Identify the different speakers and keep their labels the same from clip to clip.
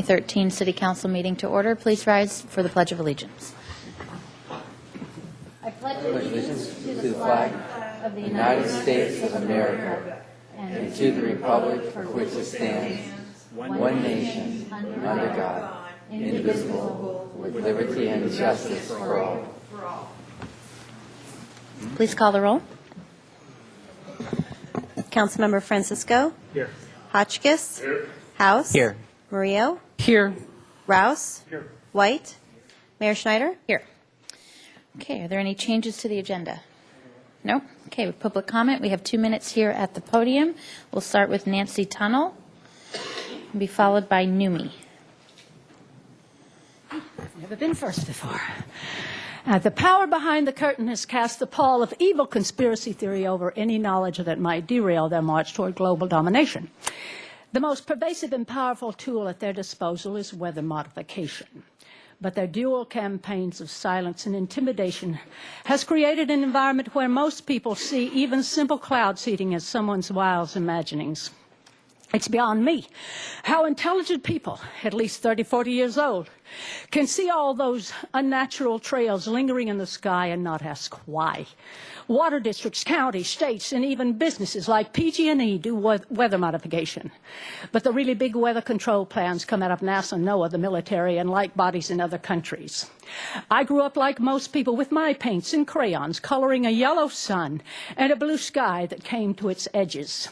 Speaker 1: 2013 City Council meeting to order. Please rise for the Pledge of Allegiance. I pledge allegiance to the flag of the United States of America and to the republic for which it stands, one nation, under God, indivisible, with liberty and justice for all. Please call the roll.
Speaker 2: Councilmember Francisco.
Speaker 3: Here.
Speaker 2: Hotchkiss.
Speaker 3: Here.
Speaker 2: House.
Speaker 3: Here.
Speaker 2: Murillo.
Speaker 3: Here.
Speaker 2: Rouse.
Speaker 3: Here.
Speaker 2: White. Mayor Schneider.
Speaker 1: Here. Okay, are there any changes to the agenda? No? Okay, with public comment, we have 2 minutes here at the podium. We'll start with Nancy Tunnell and be followed by Numi.
Speaker 4: Never been first before. The power behind the curtain has cast the pall of evil conspiracy theory over any knowledge that might derail their march toward global domination. The most pervasive and powerful tool at their disposal is weather modification. But their dual campaigns of silence and intimidation has created an environment where most people see even simple cloud seeding as someone's wildest imaginings. It's beyond me how intelligent people, at least 30, 40 years old, can see all those unnatural trails lingering in the sky and not ask why. Water districts, counties, states, and even businesses like PG&E do weather modification. But the really big weather control plans come out of NASA, NOAA, the military, and like bodies in other countries. I grew up like most people with my paints and crayons, coloring a yellow sun and a blue sky that came to its edges.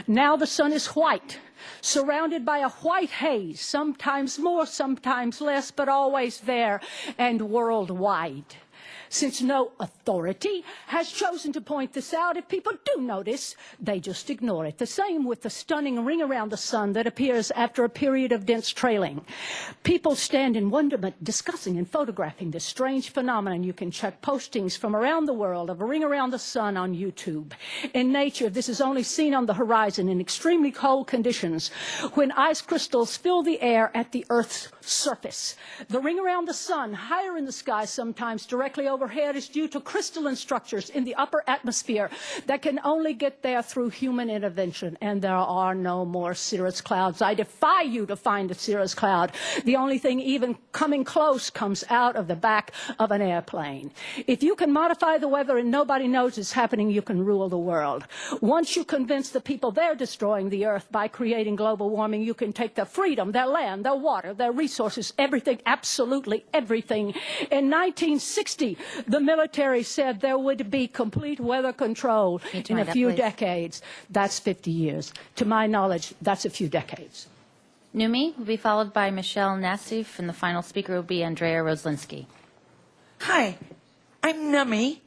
Speaker 4: Now the sun is white, surrounded by a white haze, sometimes more, sometimes less, but always there and worldwide. Since no authority has chosen to point this out, if people do notice, they just ignore it. The same with the stunning ring around the sun that appears after a period of dense trailing. People stand in wonderment discussing and photographing this strange phenomenon. You can check postings from around the world of a ring around the sun on YouTube. In nature, this is only seen on the horizon in extremely cold conditions when ice crystals fill the air at the Earth's surface. The ring around the sun, higher in the sky sometimes directly overhead, is due to crystalline structures in the upper atmosphere that can only get there through human intervention. And there are no more cirrus clouds. I defy you to find a cirrus cloud. The only thing even coming close comes out of the back of an airplane. If you can modify the weather and nobody knows it's happening, you can rule the world. Once you convince the people they're destroying the earth by creating global warming, you can take their freedom, their land, their water, their resources, everything, absolutely everything. In 1960, the military said there would be complete weather control in a few decades. That's 50 years. To my knowledge, that's a few decades.
Speaker 1: Numi will be followed by Michelle Nassif, and the final speaker will be Andrea Roslinski.
Speaker 5: Hi, I'm Numi,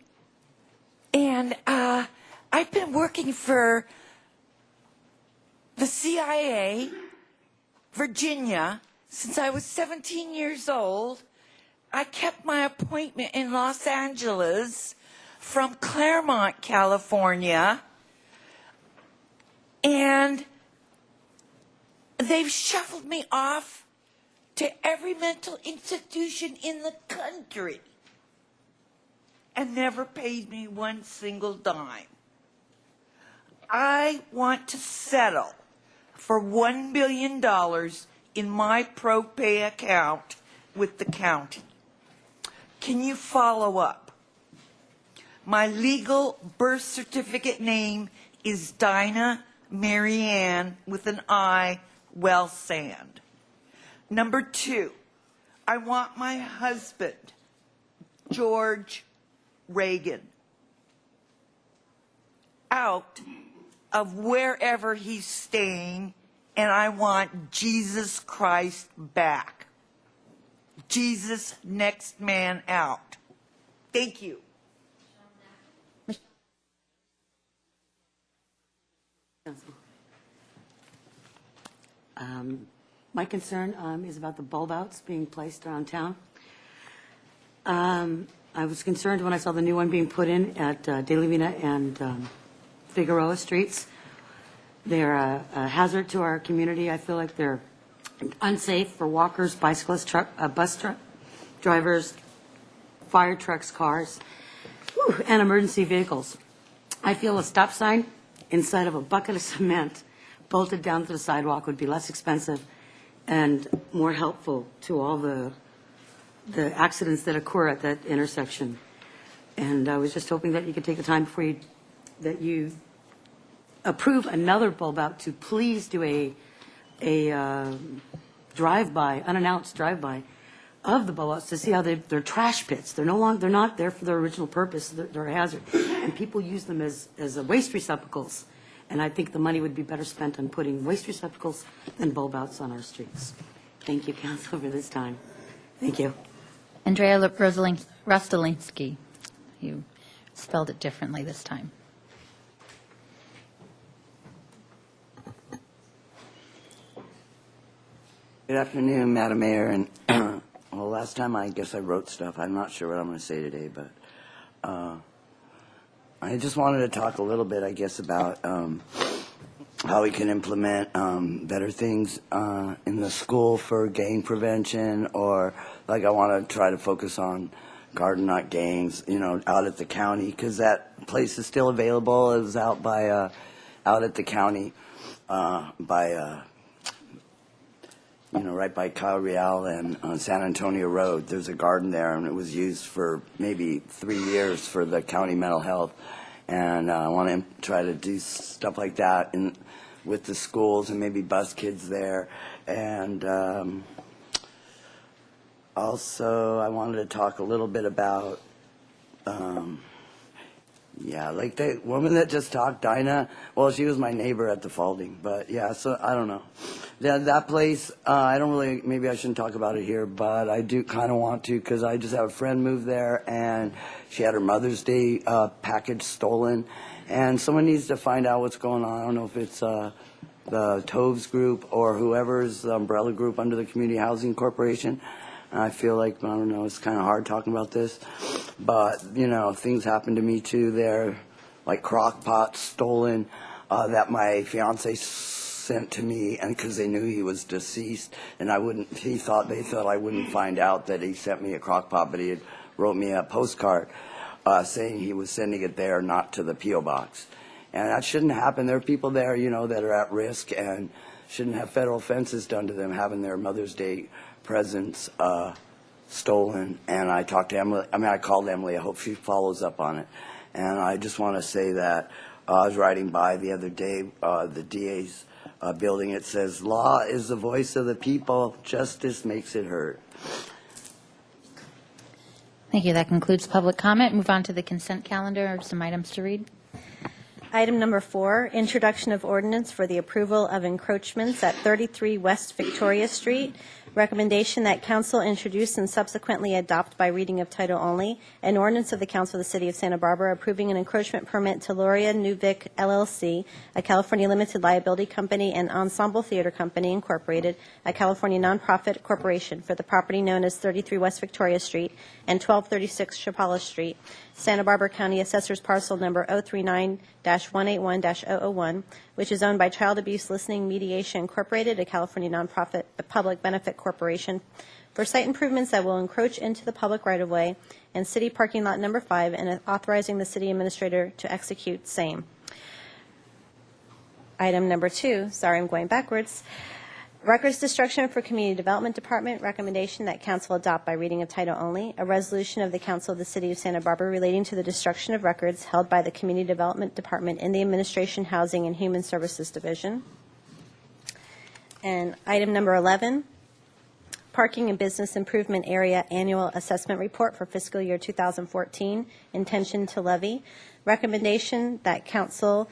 Speaker 5: and I've been working for the CIA, Virginia, since I was 17 years old. I kept my appointment in Los Angeles from Claremont, California, and they've shuffled me off to every mental institution in the country and never paid me one single dime. I want to settle for $1 billion in my ProPay account with the county. Can you follow up? My legal birth certificate name is Dinah Marianne with an I, Wellsand. Number 2, I want my husband, George Reagan, out of wherever he's staying, and I want Jesus Christ back. Jesus, next man out. Thank you.
Speaker 6: My concern is about the bulb outs being placed around town. I was concerned when I saw the new one being put in at De La Vina and Figueroa Streets. They're a hazard to our community. I feel like they're unsafe for walkers, bicyclists, bus drivers, fire trucks, cars, and emergency vehicles. I feel a stop sign inside of a bucket of cement bolted down to the sidewalk would be less expensive and more helpful to all the accidents that occur at that intersection. And I was just hoping that you could take the time before you approve another bulb out to please do a drive-by, unannounced drive-by of the bulb outs to see how they're trash pits. They're not there for their original purpose. They're a hazard. And people use them as waste receptacles. And I think the money would be better spent on putting waste receptacles than bulb outs on our streets. Thank you, Council, for this time. Thank you.
Speaker 3: Andrea Rostolinsky. You spelled it differently this time.
Speaker 7: Good afternoon, Madam Mayor. And well, last time I guess I wrote stuff. I'm not sure what I'm going to say today, but I just wanted to talk a little bit, I guess, about how we can implement better things in the school for gang prevention, or like I want to try to focus on garden knot gangs, out at the county, because that place is still available. It was out at the county by right by Kyle Real and on San Antonio Road. There's a garden there, and it was used for maybe 3 years for the county mental health. And I want to try to do stuff like that with the schools and maybe bus kids there. And also, I wanted to talk a little bit about, like the woman that just talked, Dinah. Well, she was my neighbor at the Falding, but yeah, so I don't know. That place, I don't really, maybe I shouldn't talk about it here, but I do kind of want to, because I just have a friend move there, and she had her Mother's Day package stolen, and someone needs to find out what's going on. I don't know if it's the Toves group or whoever's the umbrella group under the Community Housing Corporation. And I feel like, I don't know, it's kind of hard talking about this, but, things happen to me too there, like crock pots stolen that my fiance sent to me, and because they knew he was deceased, and they thought I wouldn't find out that he sent me a crock pot, but he had wrote me a postcard saying he was sending it there, not to the P.O. box. And that shouldn't happen. There are people there, that are at risk and shouldn't have federal offenses done to them, having their Mother's Day presents stolen. And I talked to Emily. I called Emily. I hope she follows up on it. And I just want to say that I was riding by the other day, the DA's building. It says, "Law is the voice of the people. Justice makes it heard."
Speaker 3: Thank you. That concludes public comment. Move on to the consent calendar. Some items to read.
Speaker 2: Item number 4, introduction of ordinance for the approval of encroachments at 33 West Victoria Street. Recommendation that council introduce and subsequently adopt by reading of title only an ordinance of the Council of the City of Santa Barbara approving an encroachment permit to Loria Nuvik LLC, a California limited liability company, and Ensemble Theater Company Incorporated, a California nonprofit corporation, for the property known as 33 West Victoria Street and 1236 Chapala Street, Santa Barbara County Assessor's Parcel Number 039-181-001, which is owned by Child Abuse Listening Mediation Incorporated, a California nonprofit public benefit corporation, for site improvements that will encroach into the public right-of-way and city parking lot number 5, and authorizing the city administrator to execute same. Item number 2, sorry, I'm going backwards. Records destruction for Community Development Department. Recommendation that council adopt by reading of title only a resolution of the Council of the City of Santa Barbara relating to the destruction of records held by the Community Development Department in the Administration, Housing, and Human Services Division. And item number 11, Parking and Business Improvement Area Annual Assessment Report for fiscal year 2014, intention to levy. Recommendation that council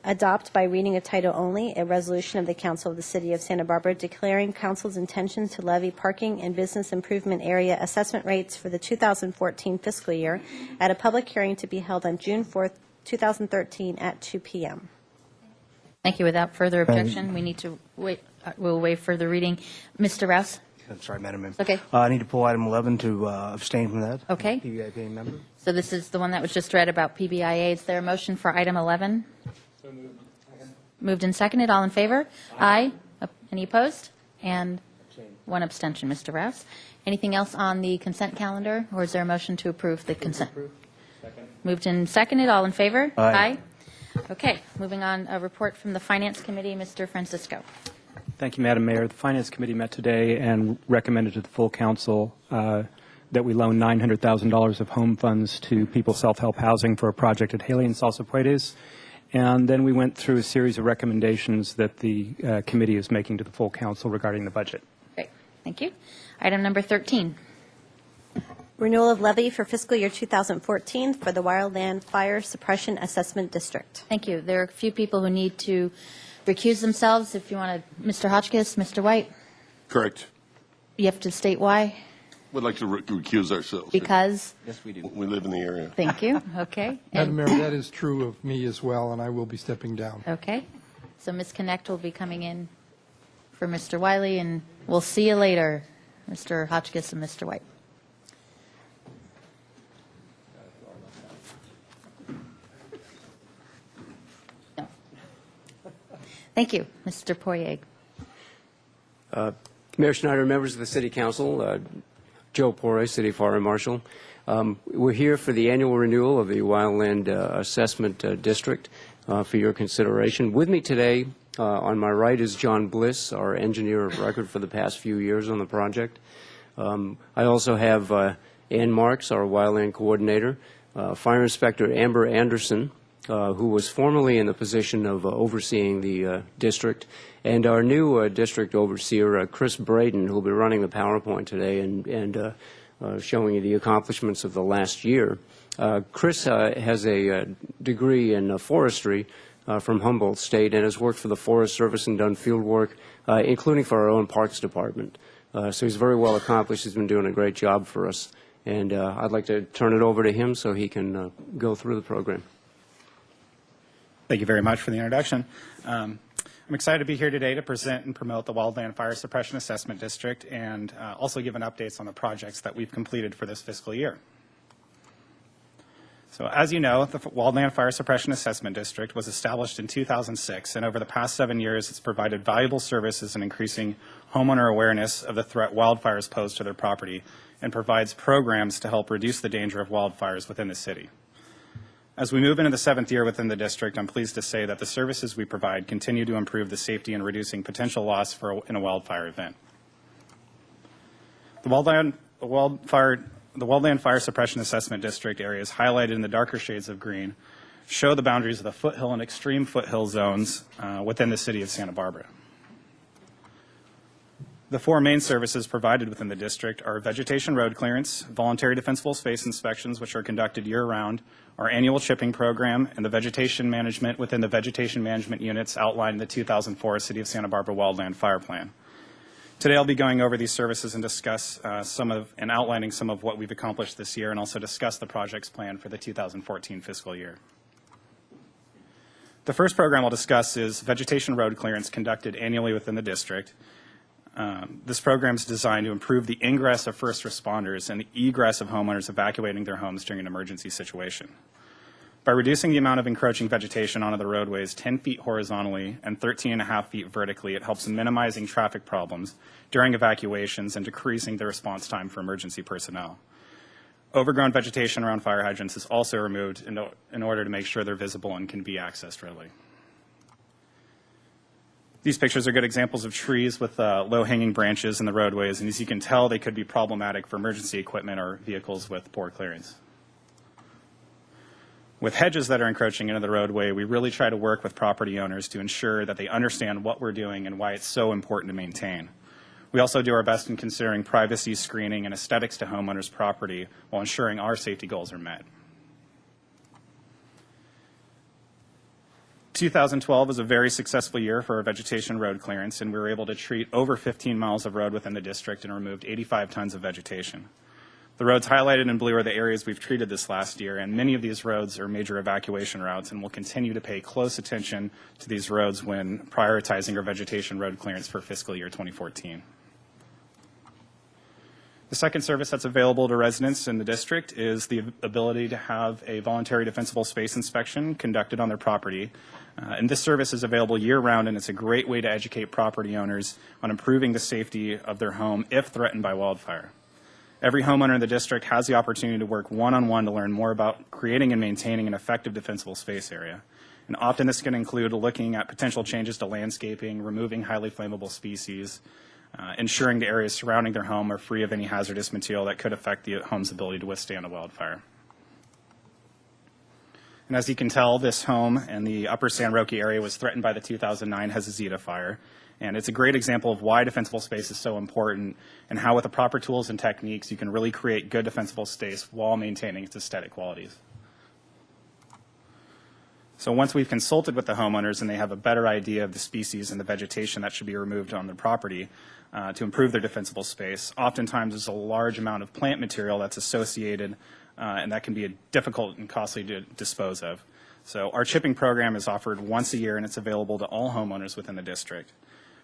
Speaker 2: adopt by reading of title only a resolution of the Council of the City of Santa Barbara declaring council's intention to levy parking and business improvement area assessment rates for the 2014 fiscal year at a public hearing to be held on June 4th, 2013 at 2 p.m.
Speaker 3: Thank you. Without further objection, we need to wait. We'll waive further reading. Mr. Rouse?
Speaker 8: I'm sorry, Madam Mayor.
Speaker 3: Okay.
Speaker 8: I need to pull item 11 to abstain from that.
Speaker 3: Okay.
Speaker 8: PBI paying member.
Speaker 3: So this is the one that was just read about PBIA. Is there a motion for item 11? Moved and seconded. All in favor? Aye. Any opposed? And one abstention, Mr. Rouse. Anything else on the consent calendar, or is there a motion to approve the consent? Moved and seconded. All in favor?
Speaker 8: Aye.
Speaker 3: Okay. Moving on, a report from the Finance Committee, Mr. Francisco.
Speaker 9: Thank you, Madam Mayor. The Finance Committee met today and recommended to the full council that we loan $900,000 of home funds to People Self-Help Housing for a project at Haley and Salsa Puedes. And then we went through a series of recommendations that the committee is making to the full council regarding the budget.
Speaker 3: Great. Thank you. Item number 13.
Speaker 2: Renewal of levy for fiscal year 2014 for the Wildland Fire Suppression Assessment District.
Speaker 3: Thank you. There are a few people who need to recuse themselves. If you want to, Mr. Hotchkiss, Mr. White,
Speaker 10: Correct.
Speaker 3: you have to state why.
Speaker 10: Would like to recuse ourselves.
Speaker 3: Because?
Speaker 1: Yes, we do.
Speaker 10: We live in the area.
Speaker 3: Thank you. Okay.
Speaker 11: Madam Mayor, that is true of me as well, and I will be stepping down.
Speaker 3: Okay. So Ms. Connect will be coming in for Mr. Wiley, and we'll see you later, Mr. Hotchkiss and Mr. White. No. Thank you. Mr. Poirier.
Speaker 12: Mayor Schneider, members of the City Council, Joe Poirier, City Fire Marshal. We're here for the annual renewal of the Wildland Assessment District for your consideration. With me today, on my right, is John Bliss, our engineer of record for the past few years on the project. I also have Ann Marks, our wildland coordinator, Fire Inspector Amber Anderson, who was formerly in the position of overseeing the district, and our new district overseer, Chris Braden, who will be running the PowerPoint today and showing you the accomplishments of the last year. Chris has a degree in forestry from Humboldt State and has worked for the Forest Service and done field work, including for our own Parks Department. So he's very well accomplished. He's been doing a great job for us. And I'd like to turn it over to him so he can go through the program.
Speaker 13: Thank you very much for the introduction. I'm excited to be here today to present and promote the Wildland Fire Suppression Assessment District and also give an updates on the projects that we've completed for this fiscal year. So as you know, the Wildland Fire Suppression Assessment District was established in 2006, and over the past 7 years, it's provided valuable services in increasing homeowner awareness of the threat wildfires pose to their property and provides programs to help reduce the danger of wildfires within the city. As we move into the 7th year within the district, I'm pleased to say that the services we provide continue to improve the safety and reducing potential loss in a wildfire event. The Wildland Fire Suppression Assessment District areas highlighted in the darker shades of green show the boundaries of the foothill and extreme foothill zones within the city of Santa Barbara. The 4 main services provided within the district are vegetation road clearance, voluntary defensible space inspections, which are conducted year-round, our annual chipping program, and the vegetation management within the vegetation management units outlined in the 2004 City of Santa Barbara Wildland Fire Plan. Today I'll be going over these services and discuss outlining some of what we've accomplished this year and also discuss the projects planned for the 2014 fiscal year. The first program I'll discuss is vegetation road clearance conducted annually within the district. This program is designed to improve the ingress of first responders and the egress of homeowners evacuating their homes during an emergency situation. By reducing the amount of encroaching vegetation onto the roadways 10 feet horizontally and 13.5 feet vertically, it helps in minimizing traffic problems during evacuations and decreasing the response time for emergency personnel. Overgrown vegetation around fire hydrants is also removed in order to make sure they're visible and can be accessed readily. These pictures are good examples of trees with low-hanging branches in the roadways, and as you can tell, they could be problematic for emergency equipment or vehicles with poor clearance. With hedges that are encroaching into the roadway, we really try to work with property owners to ensure that they understand what we're doing and why it's so important to maintain. We also do our best in considering privacy, screening, and aesthetics to homeowners' property while ensuring our safety goals are met. 2012 was a very successful year for our vegetation road clearance, and we were able to treat over 15 miles of road within the district and removed 85 tons of vegetation. The roads highlighted in blue are the areas we've treated this last year, and many of these roads are major evacuation routes, and we'll continue to pay close attention to these roads when prioritizing our vegetation road clearance for fiscal year 2014. The second service that's available to residents in the district is the ability to have a voluntary defensible space inspection conducted on their property. And this service is available year-round, and it's a great way to educate property owners on improving the safety of their home if threatened by wildfire. Every homeowner in the district has the opportunity to work one-on-one to learn more about creating and maintaining an effective defensible space area. And often this can include looking at potential changes to landscaping, removing highly flammable species, ensuring the areas surrounding their home are free of any hazardous material that could affect the home's ability to withstand a wildfire. And as you can tell, this home in the Upper San Roque area was threatened by the 2009 Hezazita fire. And it's a great example of why defensible space is so important and how with the proper tools and techniques you can really create good defensible space while maintaining its aesthetic qualities. So once we've consulted with the homeowners and they have a better idea of the species and the vegetation that should be removed on their property to improve their defensible space, oftentimes there's a large amount of plant material that's associated and that can be difficult and costly to dispose of. So our chipping program is offered once a year and it's available to all homeowners within the district.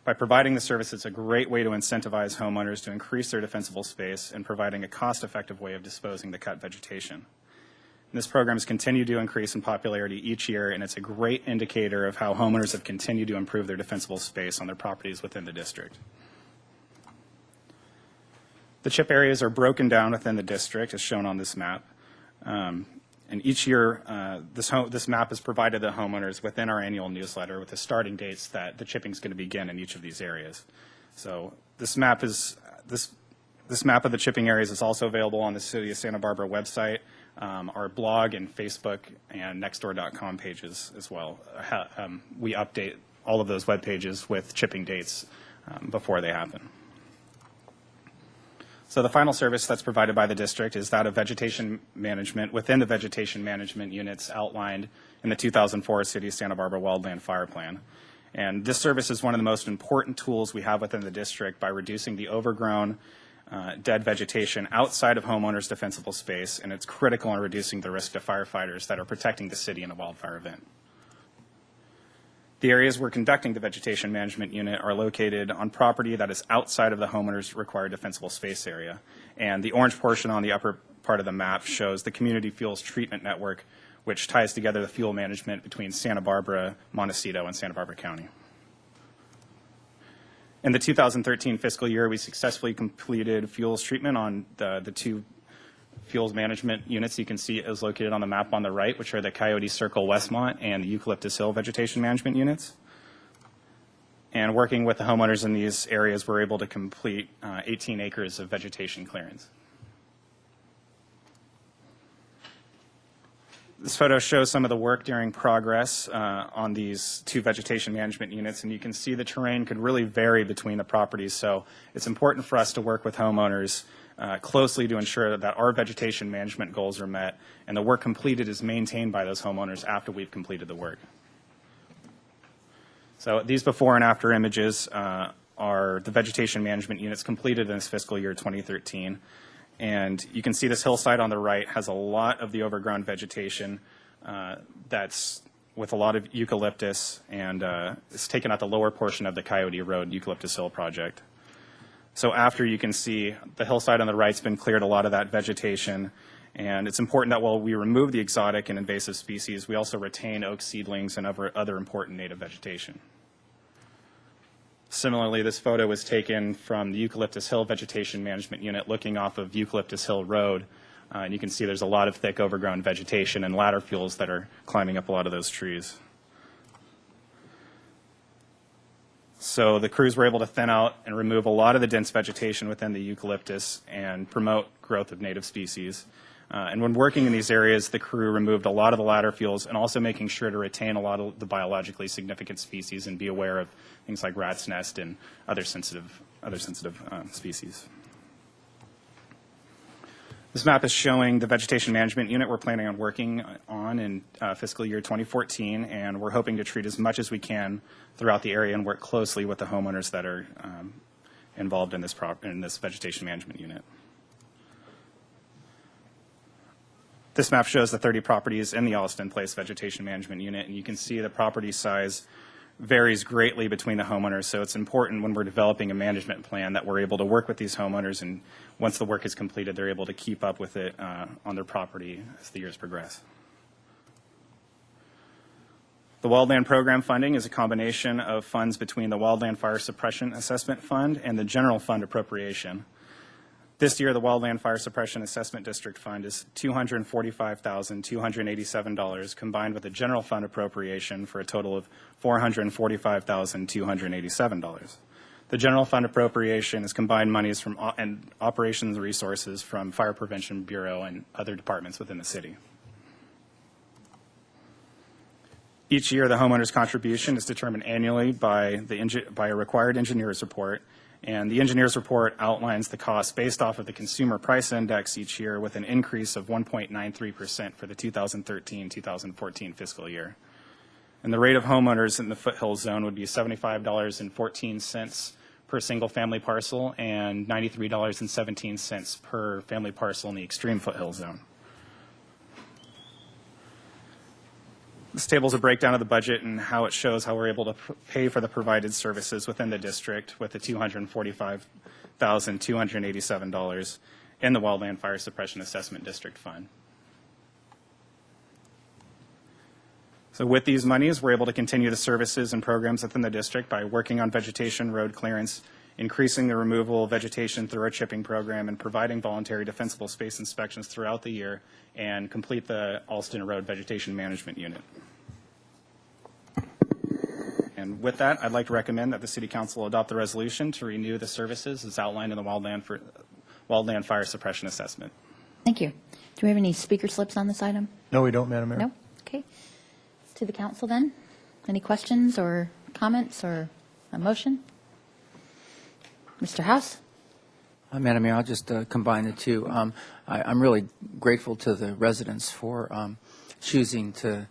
Speaker 13: By providing the service, it's a great way to incentivize homeowners to increase their defensible space and providing a cost-effective way of disposing the cut vegetation. And this program has continued to increase in popularity each year, and it's a great indicator of how homeowners have continued to improve their defensible space on their properties within the district. The chip areas are broken down within the district, as shown on this map. And each year, this map is provided to homeowners within our annual newsletter with the starting dates that the chipping is going to begin in each of these areas. So this map of the chipping areas is also available on the City of Santa Barbara website, our blog and Facebook and Nextdoor.com pages as well. We update all of those web pages with chipping dates before they happen. So the final service that's provided by the district is that of vegetation management within the vegetation management units outlined in the 2004 City of Santa Barbara Wildland Fire Plan. And this service is one of the most important tools we have within the district by reducing the overgrown dead vegetation outside of homeowners' defensible space, and it's critical in reducing the risk to firefighters that are protecting the city in a wildfire event. The areas we're conducting the vegetation management unit are located on property that is outside of the homeowner's required defensible space area. And the orange portion on the upper part of the map shows the Community Fuels Treatment Network, which ties together the fuel management between Santa Barbara, Montecito, and Santa Barbara County. In the 2013 fiscal year, we successfully completed fuels treatment on the two fuels management units you can see is located on the map on the right, which are the Coyote Circle Westmont and the Eucalyptus Hill vegetation management units. And working with the homeowners in these areas, we're able to complete 18 acres of vegetation clearance. This photo shows some of the work during progress on these two vegetation management units, and you can see the terrain could really vary between the properties. So it's important for us to work with homeowners closely to ensure that our vegetation management goals are met and the work completed is maintained by those homeowners after we've completed the work. So these before and after images are the vegetation management units completed in this fiscal year 2013. And you can see this hillside on the right has a lot of the overgrown vegetation that's with a lot of eucalyptus, and it's taken out the lower portion of the Coyote Road Eucalyptus Hill project. So after, you can see the hillside on the right's been cleared, a lot of that vegetation. And it's important that while we remove the exotic and invasive species, we also retain oak seedlings and other important native vegetation. Similarly, this photo was taken from the Eucalyptus Hill Vegetation Management Unit looking off of Eucalyptus Hill Road. And you can see there's a lot of thick overgrown vegetation and ladder fuels that are climbing up a lot of those trees. So the crews were able to thin out and remove a lot of the dense vegetation within the eucalyptus and promote growth of native species. And when working in these areas, the crew removed a lot of the ladder fuels and also making sure to retain a lot of the biologically significant species and be aware of things like rat's nest and other sensitive species. This map is showing the vegetation management unit we're planning on working on in fiscal year 2014, and we're hoping to treat as much as we can throughout the area and work closely with the homeowners that are involved in this vegetation management unit. This map shows the 30 properties in the Alston Place Vegetation Management Unit, and you can see the property size varies greatly between the homeowners, so it's important when we're developing a management plan that we're able to work with these homeowners, and once the work is completed, they're able to keep up with it on their property as the years progress. The Wildland Program funding is a combination of funds between the Wildland Fire Suppression Assessment Fund and the General Fund appropriation. This year, the Wildland Fire Suppression Assessment District Fund is $245,287, combined with a general fund appropriation for a total of $445,287. The general fund appropriation is combined monies from and operations resources from Fire Prevention Bureau and other departments within the city. Each year, the homeowner's contribution is determined annually by a required engineer's report, and the engineer's report outlines the cost based off of the Consumer Price Index each year, with an increase of 1.93% for the 2013-2014 fiscal year. And the rate of homeowners in the foothills zone would be $75.14 per single-family parcel and $93.17 per family parcel in the extreme foothills zone. This table is a breakdown of the budget and how it shows how we're able to pay for the provided services within the district with the $245,287 in the Wildland Fire Suppression Assessment District Fund. So with these monies, we're able to continue the services and programs within the district by working on vegetation, road clearance, increasing the removal of vegetation through our chipping program, and providing voluntary defensible space inspections throughout the year, and complete the Alston Road Vegetation Management Unit. And with that, I'd like to recommend that the City Council adopt the resolution to renew the services as outlined in the Wildland Fire Suppression Assessment.
Speaker 3: Thank you. Do we have any speaker slips on this item?
Speaker 8: No, we don't, Madam Mayor.
Speaker 3: No? Okay. To the council then. Any questions or comments or a motion? Mr. House?
Speaker 1: Madam Mayor, I'll just combine the two. I'm really grateful to the residents for choosing to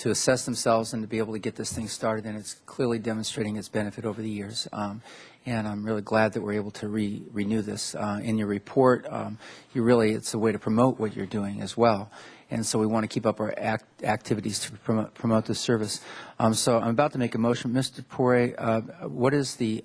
Speaker 1: assess themselves and to be able to get this thing started, and it's clearly demonstrating its benefit over the years. And I'm really glad that we're able to renew this. In your report, it's a way to promote what you're doing as well. And so we want to keep up our activities to promote this service. So I'm about to make a motion. Mr. Poirier, what is the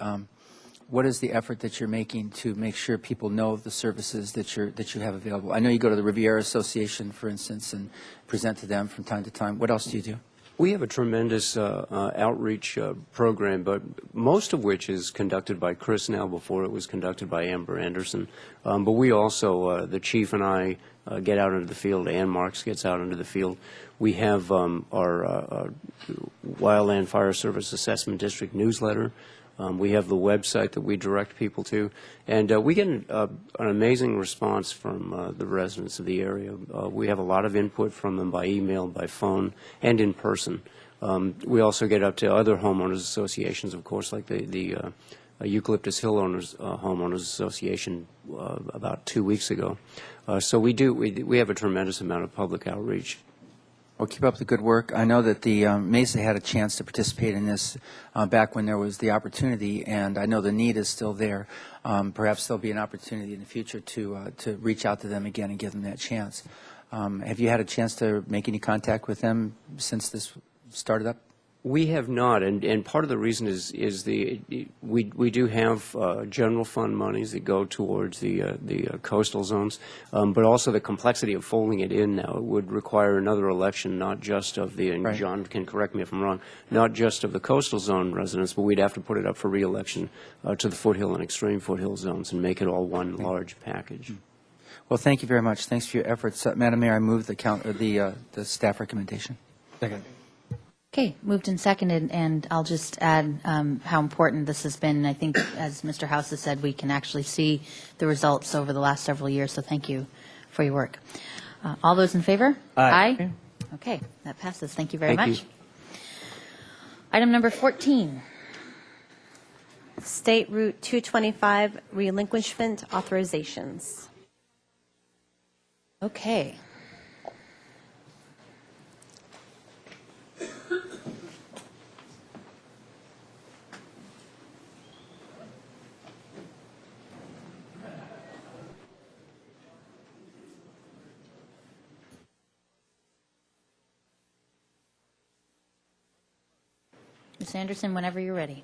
Speaker 1: effort that you're making to make sure people know of the services that you have available? I know you go to the Riviera Association, for instance, and present to them from time to time. What else do you do?
Speaker 12: We have a tremendous outreach program, but most of which is conducted by Chris now before it was conducted by Amber Anderson. But we also, the chief and I, get out into the field. Ann Marks gets out into the field. We have our Wildland Fire Service Assessment District newsletter. We have the website that we direct people to, and we get an amazing response from the residents of the area. We have a lot of input from them by email, by phone, and in person. We also get up to other homeowners associations, of course, like the Eucalyptus Hill Homeowners Association about 2 weeks ago. So we have a tremendous amount of public outreach.
Speaker 1: Well, keep up the good work. I know that the Mesa had a chance to participate in this back when there was the opportunity, and I know the need is still there. Perhaps there'll be an opportunity in the future to reach out to them again and give them that chance. Have you had a chance to make any contact with them since this started up?
Speaker 12: We have not, and part of the reason is we do have general fund monies that go towards the coastal zones, but also the complexity of folding it in now. It would require another election, not just of the, and
Speaker 1: right.
Speaker 12: John can correct me if I'm wrong, not just of the coastal zone residents, but we'd have to put it up for re-election to the foothill and extreme foothill zones and make it all one large package.
Speaker 1: Well, thank you very much. Thanks for your efforts. Madam Mayor, I move the staff recommendation.
Speaker 8: Second.
Speaker 3: Okay, moved and seconded, and I'll just add how important this has been. I think, as Mr. House has said, we can actually see the results over the last several years, so thank you for your work. All those in favor?
Speaker 8: Aye.
Speaker 3: Okay, that passes. Thank you very
Speaker 12: Thank
Speaker 3: much.
Speaker 12: you.
Speaker 3: Item number 14.
Speaker 2: State Route 225 relinquishment authorizations.
Speaker 3: Okay. Ms. Anderson, whenever you're ready.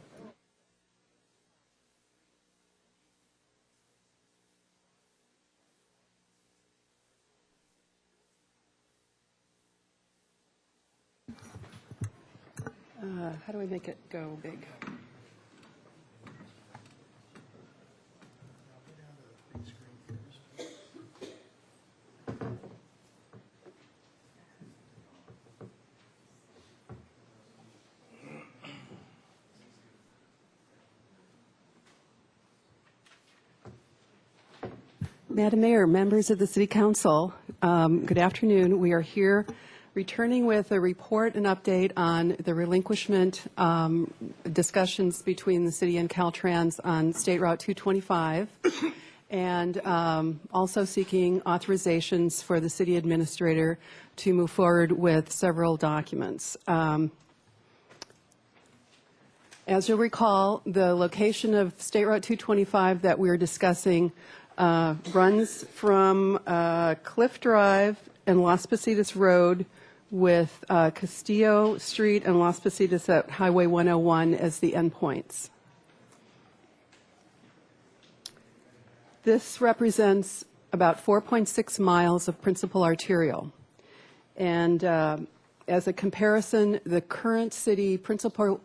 Speaker 14: How do we make it go big? Madam Mayor, members of the City Council, good afternoon. We are here returning with a report and update on the relinquishment discussions between the city and Caltrans on State Route 225, and also seeking authorizations for the city administrator to move forward with several documents. As you'll recall, the location of State Route 225 that we're discussing runs from Cliff Drive and Las Positas Road with Castillo Street and Las Positas at Highway 101 as the endpoints. This represents about 4.6 miles of principal arterial. And as a comparison, the current city principal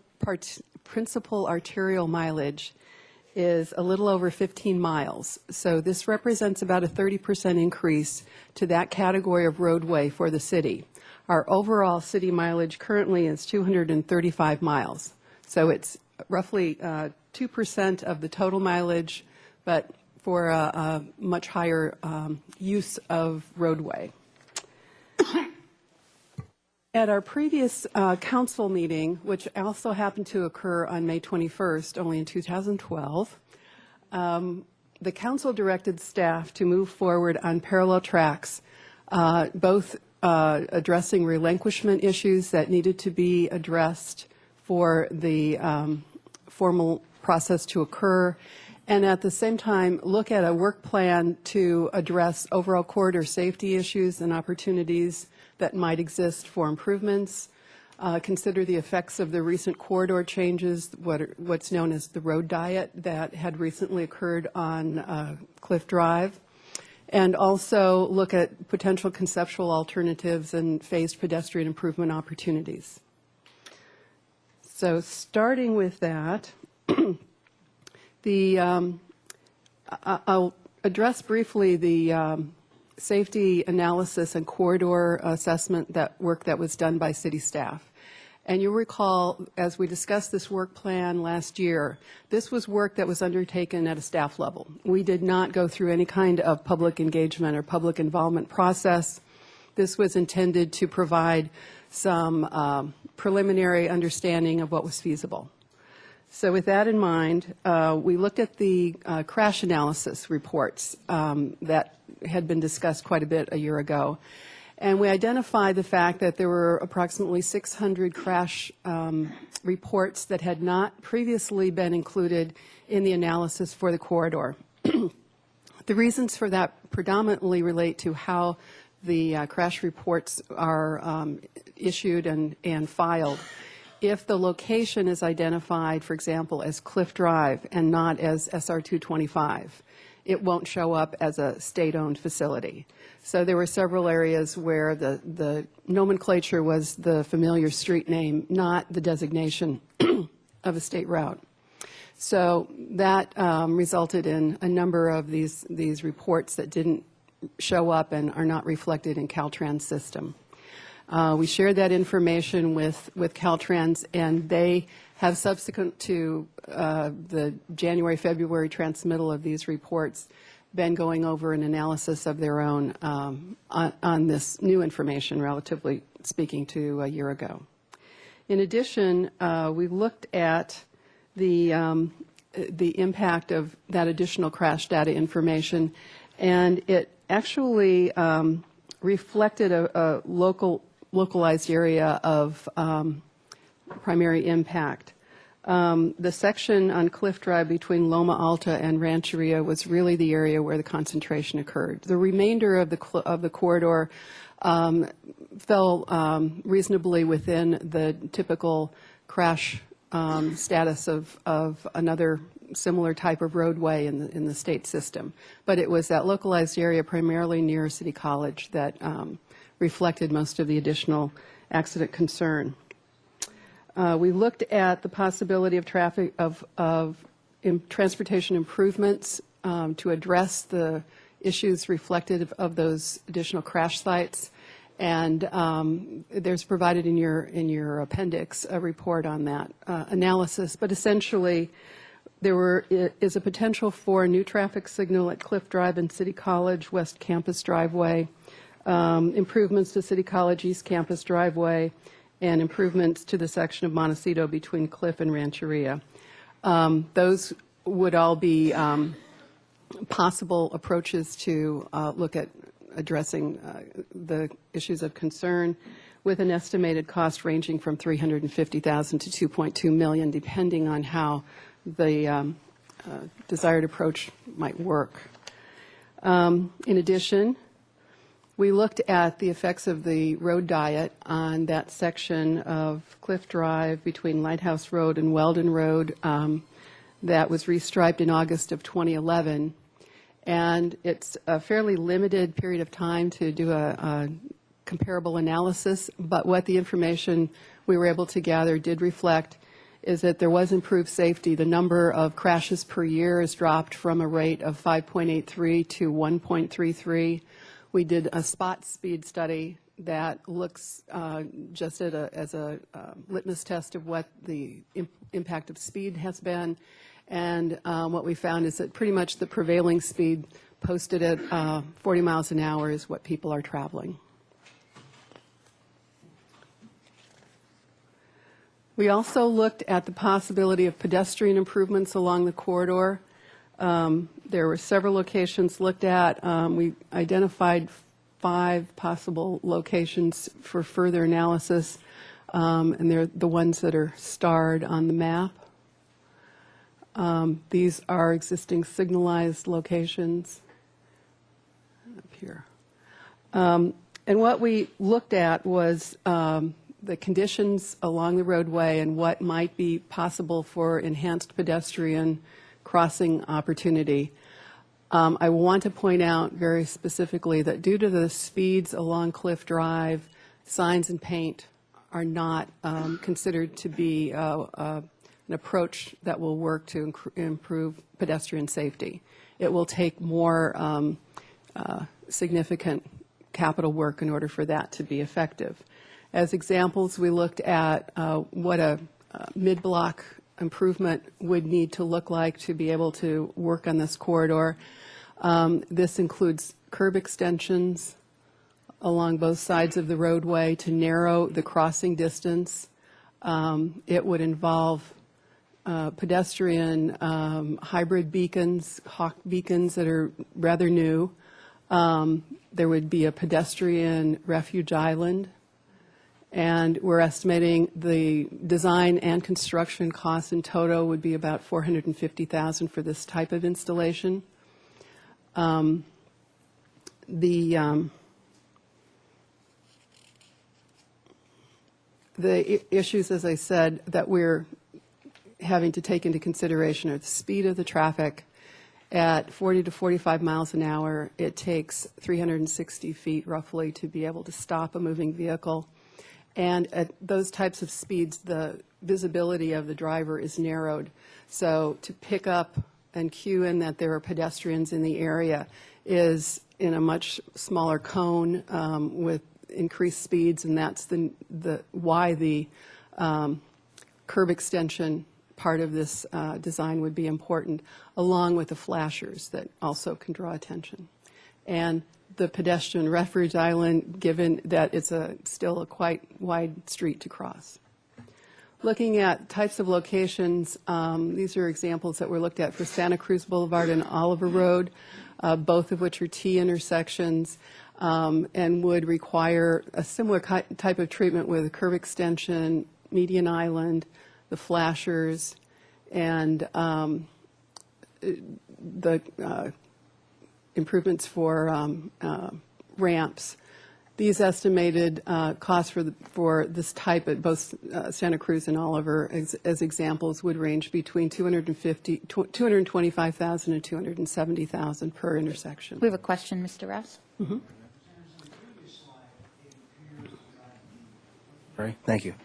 Speaker 14: arterial mileage is a little over 15 miles. So this represents about a 30% increase to that category of roadway for the city. Our overall city mileage currently is 235 miles. So it's roughly 2% of the total mileage, but for a much higher use of roadway. At our previous council meeting, which also happened to occur on May 21st, only in 2012, the council directed staff to move forward on parallel tracks, both addressing relinquishment issues that needed to be addressed for the formal process to occur, and at the same time look at a work plan to address overall corridor safety issues and opportunities that might exist for improvements, consider the effects of the recent corridor changes, what's known as the road diet that had recently occurred on Cliff Drive, and also look at potential conceptual alternatives and phased pedestrian improvement opportunities. So starting with that, I'll address briefly the safety analysis and corridor assessment work that was done by city staff. And you'll recall, as we discussed this work plan last year, this was work that was undertaken at a staff level. We did not go through any kind of public engagement or public involvement process. This was intended to provide some preliminary understanding of what was feasible. So with that in mind, we looked at the crash analysis reports that had been discussed quite a bit a year ago. And we identified the fact that there were approximately 600 crash reports that had not previously been included in the analysis for the corridor. The reasons for that predominantly relate to how the crash reports are issued and filed. If the location is identified, for example, as Cliff Drive and not as SR 225, it won't show up as a state-owned facility. So there were several areas where the nomenclature was the familiar street name, not the designation of a state route. So that resulted in a number of these reports that didn't show up and are not reflected in Caltrans' system. We shared that information with Caltrans, and they have, subsequent to the January, February transmittal of these reports, been going over an analysis of their own on this new information, relatively speaking, to a year ago. In addition, we looked at the impact of that additional crash data information, and it actually reflected a localized area of primary impact. The section on Cliff Drive between Loma Alta and Rancheria was really the area where the concentration occurred. The remainder of the corridor fell reasonably within the typical crash status of another similar type of roadway in the state system. But it was that localized area, primarily near City College, that reflected most of the additional accident concern. We looked at the possibility of transportation improvements to address the issues reflected of those additional crash sites, and there's provided in your appendix a report on that analysis. But essentially, is a potential for a new traffic signal at Cliff Drive and City College West Campus driveway, improvements to City College East Campus driveway, and improvements to the section of Montecito between Cliff and Rancheria. Those would all be possible approaches to look at addressing the issues of concern, with an estimated cost ranging from $350,000 to $2.2 million, depending on how the desired approach might work. In addition, we looked at the effects of the road diet on that section of Cliff Drive between Lighthouse Road and Weldon Road that was restriped in August of 2011. And it's a fairly limited period of time to do a comparable analysis, but what the information we were able to gather did reflect is that there was improved safety. The number of crashes per year has dropped from a rate of 5.83 to 1.33. We did a spot speed study that looks just at as a litmus test of what the impact of speed has been. And what we found is that pretty much the prevailing speed posted at 40 miles an hour is what people are traveling. We also looked at the possibility of pedestrian improvements along the corridor. There were several locations looked at. We identified 5 possible locations for further analysis, and they're the ones that are starred on the map. These are existing signalized locations up here. And what we looked at was the conditions along the roadway and what might be possible for enhanced pedestrian crossing opportunity. I want to point out very specifically that due to the speeds along Cliff Drive, signs and paint are not considered to be an approach that will work to improve pedestrian safety. It will take more significant capital work in order for that to be effective. As examples, we looked at what a mid-block improvement would need to look like to be able to work on this corridor. This includes curb extensions along both sides of the roadway to narrow the crossing distance. It would involve pedestrian hybrid beacons, hawk beacons that are rather new. There would be a pedestrian refuge island. And we're estimating the design and construction costs in total would be about $450,000 for this type of installation. The issues, as I said, that we're having to take into consideration are the speed of the traffic. At 40 to 45 miles an hour, it takes 360 feet roughly to be able to stop a moving vehicle. And at those types of speeds, the visibility of the driver is narrowed. So to pick up and cue in that there are pedestrians in the area is in a much smaller cone with increased speeds, and that's why the curb extension part of this design would be important, along with the flashers that also can draw attention. And the pedestrian refuge island, given that it's still a quite wide street to cross. Looking at types of locations, these are examples that were looked at for Santa Cruz Boulevard and Oliver Road, both of which are T intersections and would require a similar type of treatment with a curb extension, median island, the flashers, and the improvements for ramps. These estimated costs for this type at both Santa Cruz and Oliver as examples would range between $225,000 and $270,000 per intersection.
Speaker 3: We have a question, Mr. Rouse.
Speaker 14: Mm-hmm.
Speaker 8: Right, thank you.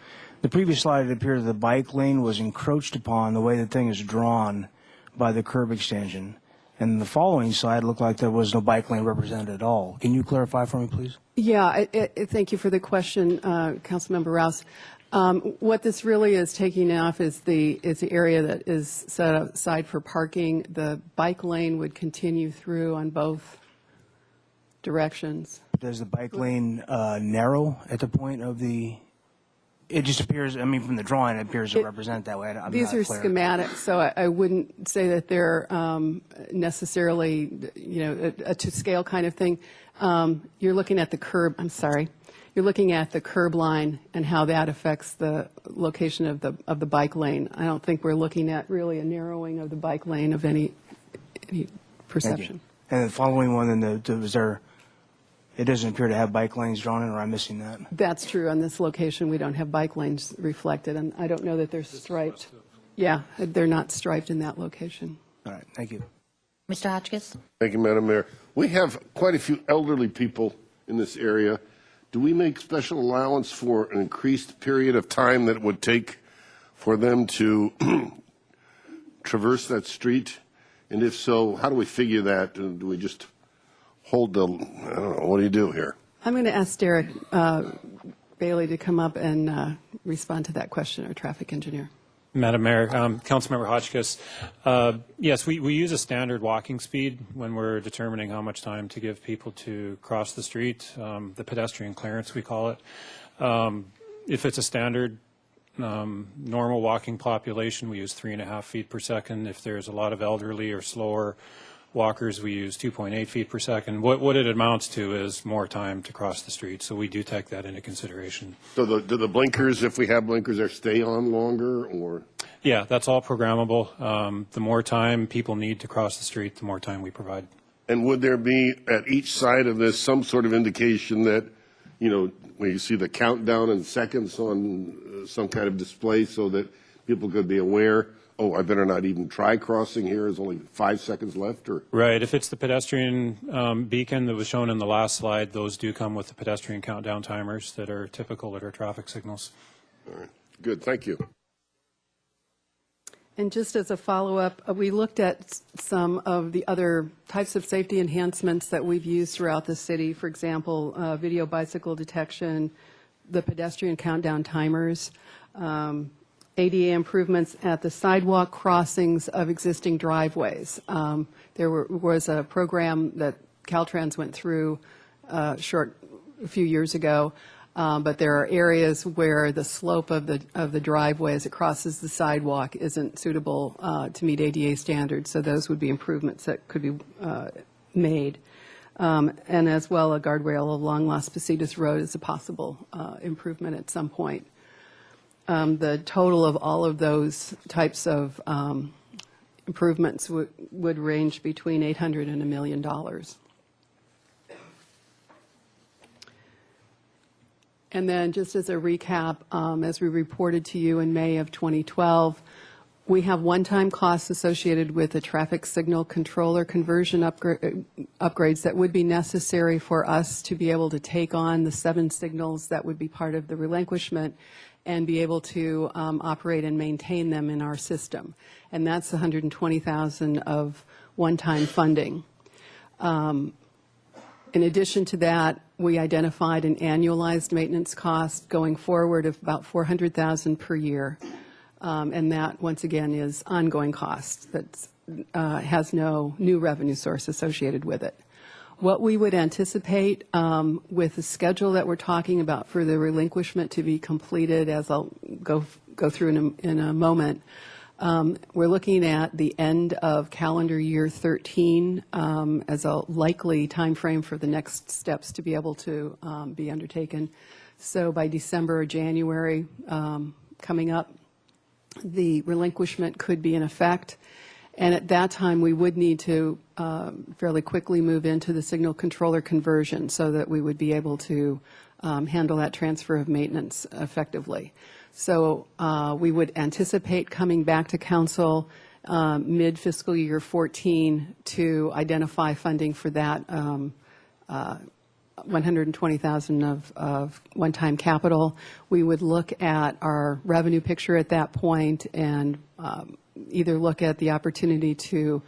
Speaker 8: The previous slide, it appeared the bike lane was encroached upon the way the thing is drawn by the curb extension. And the following slide looked like there was no bike lane represented at all. Can you clarify for me, please?
Speaker 14: Yeah, thank you for the question, Councilmember Rouse. What this really is taking off is the area that is set aside for parking. The bike lane would continue through on both directions.
Speaker 8: Does the bike lane narrow at the point of the? It just appears. I mean, from the drawing, it appears to represent that way. I'm
Speaker 14: These
Speaker 8: not
Speaker 14: are
Speaker 8: clear.
Speaker 14: schematics, so I wouldn't say that they're necessarily, a to scale kind of thing. You're looking at the curb. I'm sorry. You're looking at the curb line and how that affects the location of the bike lane. I don't think we're looking at really a narrowing of the bike lane of any perception.
Speaker 8: And the following one, then was there? It doesn't appear to have bike lanes drawn in, or I'm missing that.
Speaker 14: That's true. On this location, we don't have bike lanes reflected, and I don't know that they're striped. Yeah, they're not striped in that location.
Speaker 8: All right, thank you.
Speaker 3: Mr. Hotchkiss?
Speaker 10: Thank you, Madam Mayor. We have quite a few elderly people in this area. Do we make special allowance for an increased period of time that it would take for them to traverse that street? And if so, how do we figure that? Do we just hold the, I don't know, what do you do here?
Speaker 14: I'm going to ask Derek Bailey to come up and respond to that question, our traffic engineer.
Speaker 9: Madam Mayor, Councilmember Hotchkiss, yes, we use a standard walking speed when we're determining how much time to give people to cross the street, the pedestrian clearance we call it. If it's a standard normal walking population, we use 3.5 feet per second. If there's a lot of elderly or slower walkers, we use 2.8 feet per second. What it amounts to is more time to cross the street, so we do take that into consideration.
Speaker 10: So do the blinkers, if we have blinkers there, stay on longer, or?
Speaker 9: Yeah, that's all programmable. The more time people need to cross the street, the more time we provide.
Speaker 10: And would there be at each side of this some sort of indication that, when you see the countdown in seconds on some kind of display so that people could be aware, oh, I better not even try crossing here, there's only 5 seconds left? Or
Speaker 9: Right. If it's the pedestrian beacon that was shown in the last slide, those do come with the pedestrian countdown timers that are typical at our traffic signals.
Speaker 10: All right. Good. Thank you.
Speaker 14: And just as a follow-up, we looked at some of the other types of safety enhancements that we've used throughout the city. For example, video bicycle detection, the pedestrian countdown timers, ADA improvements at the sidewalk crossings of existing driveways. There was a program that Caltrans went through a few years ago, but there are areas where the slope of the driveway as it crosses the sidewalk isn't suitable to meet ADA standards, so those would be improvements that could be made. And as well, a guardrail along Las Positas Road is a possible improvement at some point. The total of all of those types of improvements would range between $800 and $1 million. And then just as a recap, as we reported to you in May of 2012, we have one-time costs associated with the traffic signal controller conversion upgrades that would be necessary for us to be able to take on the 7 signals that would be part of the relinquishment and be able to operate and maintain them in our system. And that's $120,000 of one-time funding. In addition to that, we identified an annualized maintenance cost going forward of about $400,000 per year. And that, once again, is ongoing cost that has no new revenue source associated with it. What we would anticipate with the schedule that we're talking about for the relinquishment to be completed, as I'll go through in a moment, we're looking at the end of calendar year 13 as a likely time frame for the next steps to be able to be undertaken. So by December or January coming up, the relinquishment could be in effect. And at that time, we would need to fairly quickly move into the signal controller conversion so that we would be able to handle that transfer of maintenance effectively. So we would anticipate coming back to council mid-fiscal year 14 to identify funding for that $120,000 of one-time capital. We would look at our revenue picture at that point and either look at the opportunity to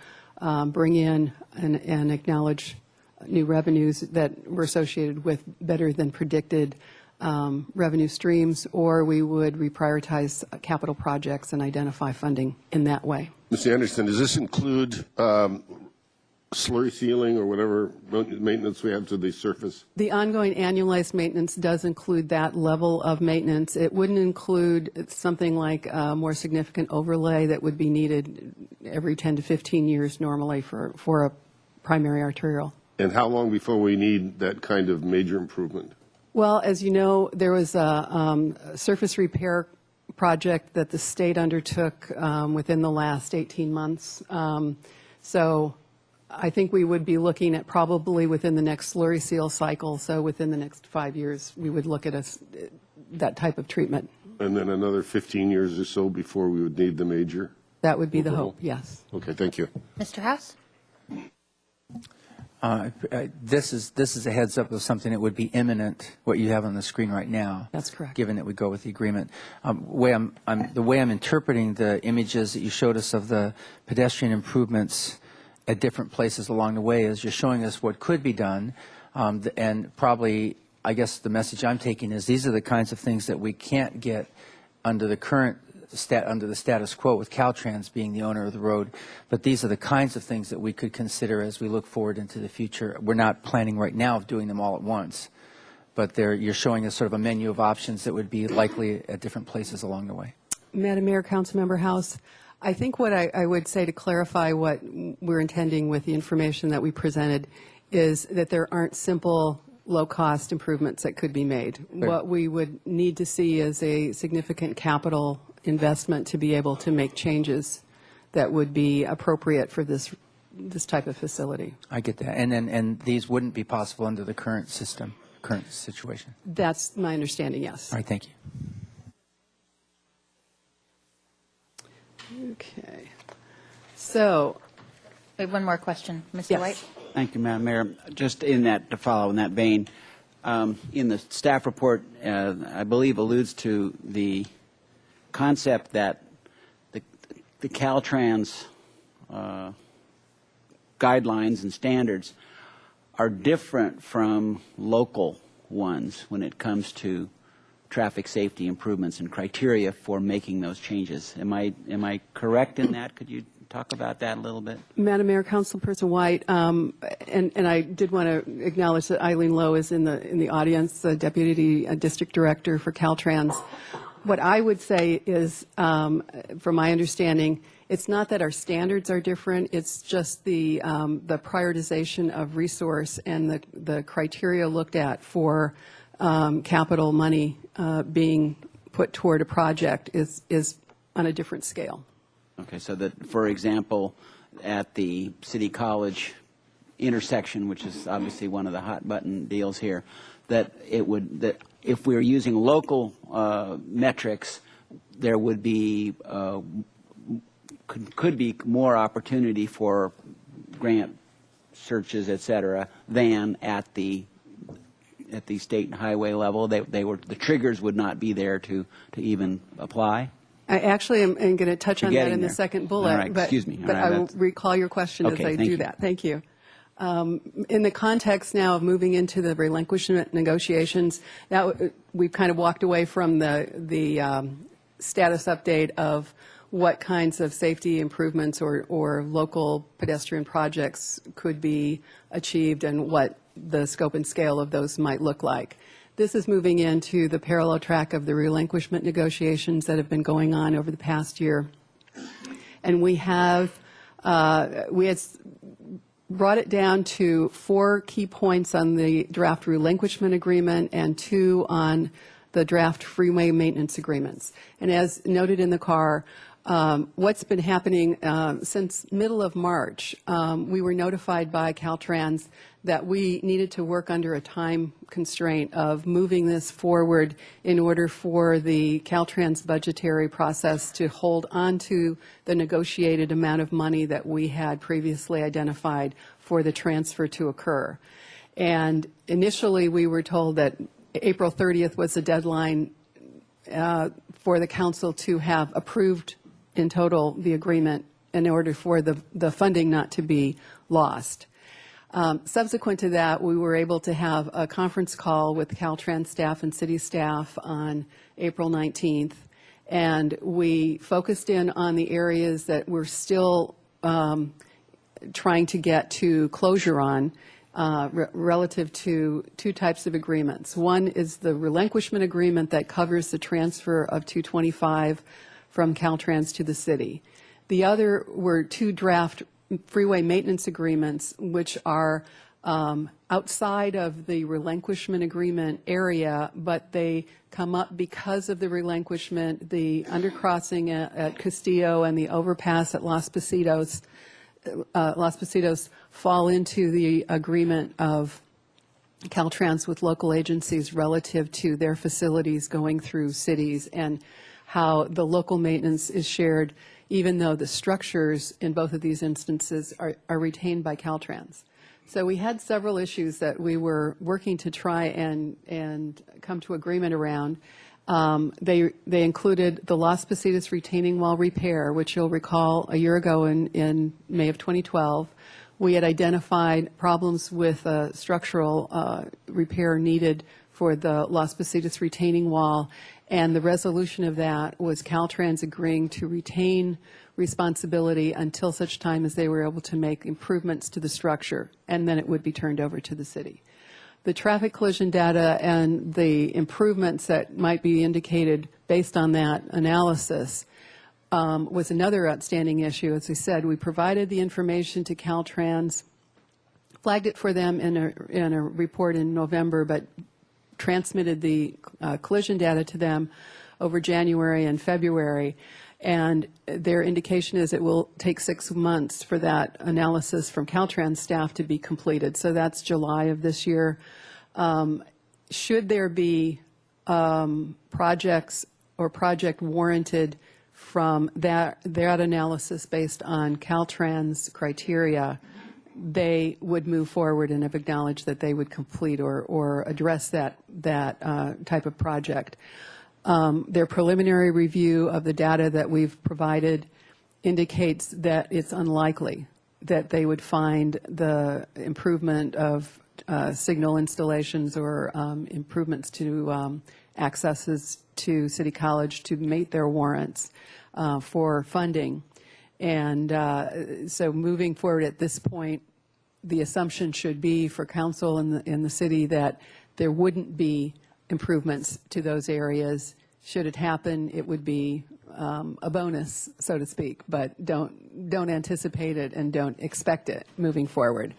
Speaker 14: bring in and acknowledge new revenues that were associated with better than predicted revenue streams, or we would reprioritize capital projects and identify funding in that way.
Speaker 10: Ms. Anderson, does this include slurry sealing or whatever maintenance we have to the surface?
Speaker 14: The ongoing annualized maintenance does include that level of maintenance. It wouldn't include something like a more significant overlay that would be needed every 10 to 15 years normally for a primary arterial.
Speaker 10: And how long before we need that kind of major improvement?
Speaker 14: Well, as you know, there was a surface repair project that the state undertook within the last 18 months. So I think we would be looking at probably within the next slurry seal cycle, so within the next 5 years, we would look at that type of treatment.
Speaker 10: And then another 15 years or so before we would need the major?
Speaker 14: That would be the
Speaker 10: overhaul?
Speaker 14: hope, yes.
Speaker 10: Okay, thank you.
Speaker 3: Mr. House?
Speaker 1: This is a heads up of something that would be imminent, what you have on the screen right now.
Speaker 14: That's correct.
Speaker 1: Given that we go with the agreement. The way I'm interpreting the images that you showed us of the pedestrian improvements at different places along the way is you're showing us what could be done, and probably, I guess the message I'm taking is these are the kinds of things that we can't get under the current under the status quo with Caltrans being the owner of the road, but these are the kinds of things that we could consider as we look forward into the future. We're not planning right now of doing them all at once, but you're showing us sort of a menu of options that would be likely at different places along the way.
Speaker 14: Madam Mayor, Councilmember House, I think what I would say to clarify what we're intending with the information that we presented is that there aren't simple low-cost improvements that could be made.
Speaker 1: Sure.
Speaker 14: What we would need to see is a significant capital investment to be able to make changes that would be appropriate for this type of facility.
Speaker 1: I get that. And these wouldn't be possible under the current system, current situation.
Speaker 14: That's my understanding, yes.
Speaker 1: All right, thank you.
Speaker 14: Okay. So,
Speaker 3: We have one more question. Mr.
Speaker 14: Yes.
Speaker 3: White?
Speaker 15: Thank you, Madam Mayor. Just in that, to follow in that vein, in the staff report, I believe alludes to the concept that the Caltrans guidelines and standards are different from local ones when it comes to traffic safety improvements and criteria for making those changes. Am I correct in that? Could you talk about that a little bit?
Speaker 14: Madam Mayor, Councilperson White, and I did want to acknowledge that Eileen Lowe is in the audience, the Deputy District Director for Caltrans. What I would say is, from my understanding, it's not that our standards are different, it's just the prioritization of resource and the criteria looked at for capital money being put toward a project is on a different scale.
Speaker 15: Okay, so that, for example, at the City College intersection, which is obviously one of the hot button deals here, that if we're using local metrics, there would be could be more opportunity for grant searches, et cetera, than at the state and highway level. The triggers would not be there to even apply.
Speaker 14: I actually am going to touch on that in the
Speaker 15: there.
Speaker 14: second bullet.
Speaker 15: All right, excuse me. All
Speaker 14: But
Speaker 15: right,
Speaker 14: I will
Speaker 15: that's-
Speaker 14: recall your question as
Speaker 15: Okay,
Speaker 14: I
Speaker 15: thank
Speaker 14: do
Speaker 15: you.
Speaker 14: that. Thank you. In the context now of moving into the relinquishment negotiations, we've kind of walked away from the status update of what kinds of safety improvements or local pedestrian projects could be achieved and what the scope and scale of those might look like. This is moving into the parallel track of the relinquishment negotiations that have been going on over the past year. And we had brought it down to 4 key points on the draft relinquishment agreement and 2 on the draft freeway maintenance agreements. And as noted in the car, what's been happening since middle of March, we were notified by Caltrans that we needed to work under a time constraint of moving this forward in order for the Caltrans budgetary process to hold on to the negotiated amount of money that we had previously identified for the transfer to occur. And initially, we were told that April 30th was the deadline for the council to have approved in total the agreement in order for the funding not to be lost. Subsequent to that, we were able to have a conference call with Caltrans staff and city staff on April 19th, and we focused in on the areas that we're still trying to get to closure on relative to two types of agreements. One is the relinquishment agreement that covers the transfer of 225 from Caltrans to the city. The other were two draft freeway maintenance agreements, which are outside of the relinquishment agreement area, but they come up because of the relinquishment, the undercrossing at Castillo and the overpass at Los Positos. Los Positos fall into the agreement of Caltrans with local agencies relative to their facilities going through cities and how the local maintenance is shared, even though the structures in both of these instances are retained by Caltrans. So we had several issues that we were working to try and come to agreement around. They included the Los Positos retaining wall repair, which you'll recall a year ago in May of 2012. We had identified problems with structural repair needed for the Los Positos retaining wall, and the resolution of that was Caltrans agreeing to retain responsibility until such time as they were able to make improvements to the structure, and then it would be turned over to the city. The traffic collision data and the improvements that might be indicated based on that analysis was another outstanding issue. As I said, we provided the information to Caltrans, flagged it for them in a report in November, but transmitted the collision data to them over January and February. And their indication is it will take 6 months for that analysis from Caltrans staff to be completed. So that's July of this year. Should there be projects or project warranted from that analysis based on Caltrans criteria, they would move forward and have acknowledged that they would complete or address that type of project. Their preliminary review of the data that we've provided indicates that it's unlikely that they would find the improvement of signal installations or improvements to accesses to City College to meet their warrants for funding. And so moving forward at this point, the assumption should be for council in the city that there wouldn't be improvements to those areas. Should it happen, it would be a bonus, so to speak, but don't anticipate it and don't expect it moving forward.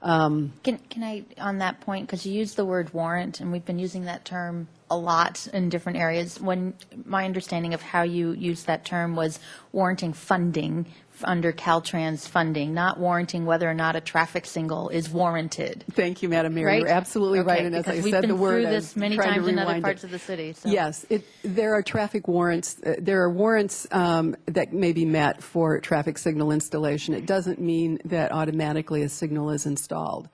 Speaker 3: Can I, on that point, because you used the word warrant, and we've been using that term a lot in different areas. When my understanding of how you used that term was warranting funding under Caltrans funding, not warranting whether or not a traffic signal is warranted.
Speaker 14: Thank you, Madam Mayor.
Speaker 3: Right?
Speaker 14: You're absolutely
Speaker 3: Okay,
Speaker 14: right. And as I
Speaker 3: because we've
Speaker 14: said
Speaker 3: been
Speaker 14: the word,
Speaker 3: through this many times in other parts of the city. So.
Speaker 14: Yes, there are traffic warrants. There are warrants that may be met for traffic signal installation. It doesn't mean that automatically a signal is installed.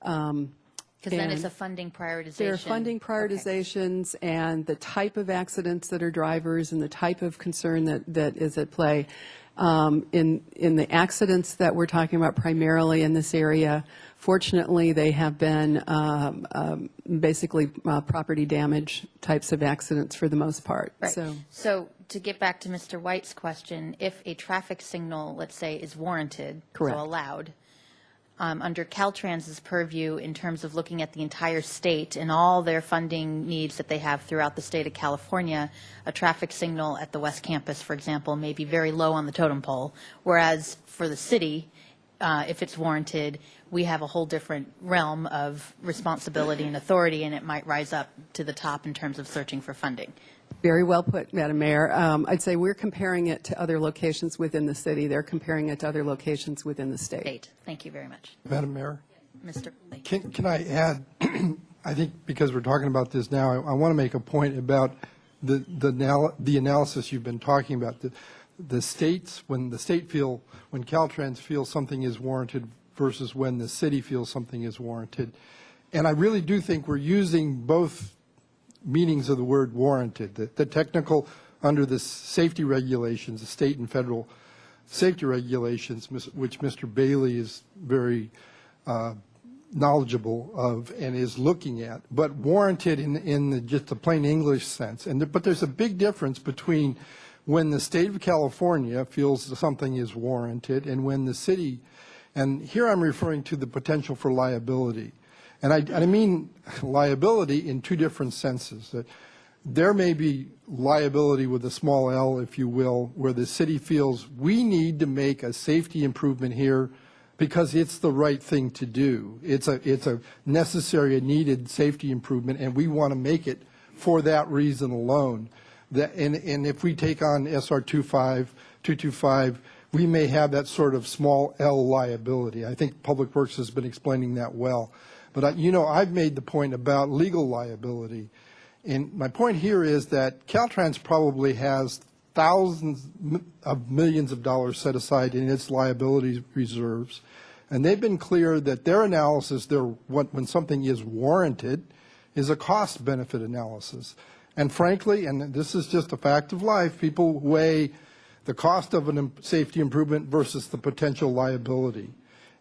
Speaker 3: Because then it's a funding prioritization.
Speaker 14: There are funding prioritizations and the type of accidents that are drivers and the type of concern that is at play. In the accidents that we're talking about primarily in this area, fortunately, they have been basically property damage types of accidents for the most part.
Speaker 3: Right. So to get back to Mr. White's question, if a traffic signal, let's say, is warranted,
Speaker 14: Correct.
Speaker 3: so allowed, under Caltrans's purview in terms of looking at the entire state and all their funding needs that they have throughout the state of California, a traffic signal at the West Campus, for example, may be very low on the totem pole, whereas for the city, if it's warranted, we have a whole different realm of responsibility and authority, and it might rise up to the top in terms of searching for funding.
Speaker 14: Very well put, Madam Mayor. I'd say we're comparing it to other locations within the city. They're comparing it to other locations within the state.
Speaker 3: Thank you very much.
Speaker 11: Madam Mayor,
Speaker 3: Mr. Lee.
Speaker 11: can I add, I think because we're talking about this now, I want to make a point about the analysis you've been talking about. The states, when Caltrans feels something is warranted versus when the city feels something is warranted. And I really do think we're using both meanings of the word warranted. The technical, under the safety regulations, the state and federal safety regulations, which Mr. Bailey is very knowledgeable of and is looking at, but warranted in just the plain English sense. But there's a big difference between when the state of California feels that something is warranted and when the city, and here I'm referring to the potential for liability. And I mean liability in two different senses. That there may be liability with a small l, if you will, where the city feels we need to make a safety improvement here because it's the right thing to do. It's a necessary and needed safety improvement, and we want to make it for that reason alone. And if we take on SR 225, we may have that sort of small L liability. I think Public Works has been explaining that well. But, I've made the point about legal liability. And my point here is that Caltrans probably has thousands of millions of dollars set aside in its liability reserves. And they've been clear that their analysis, when something is warranted, is a cost-benefit analysis. And frankly, and this is just a fact of life, people weigh the cost of a safety improvement versus the potential liability.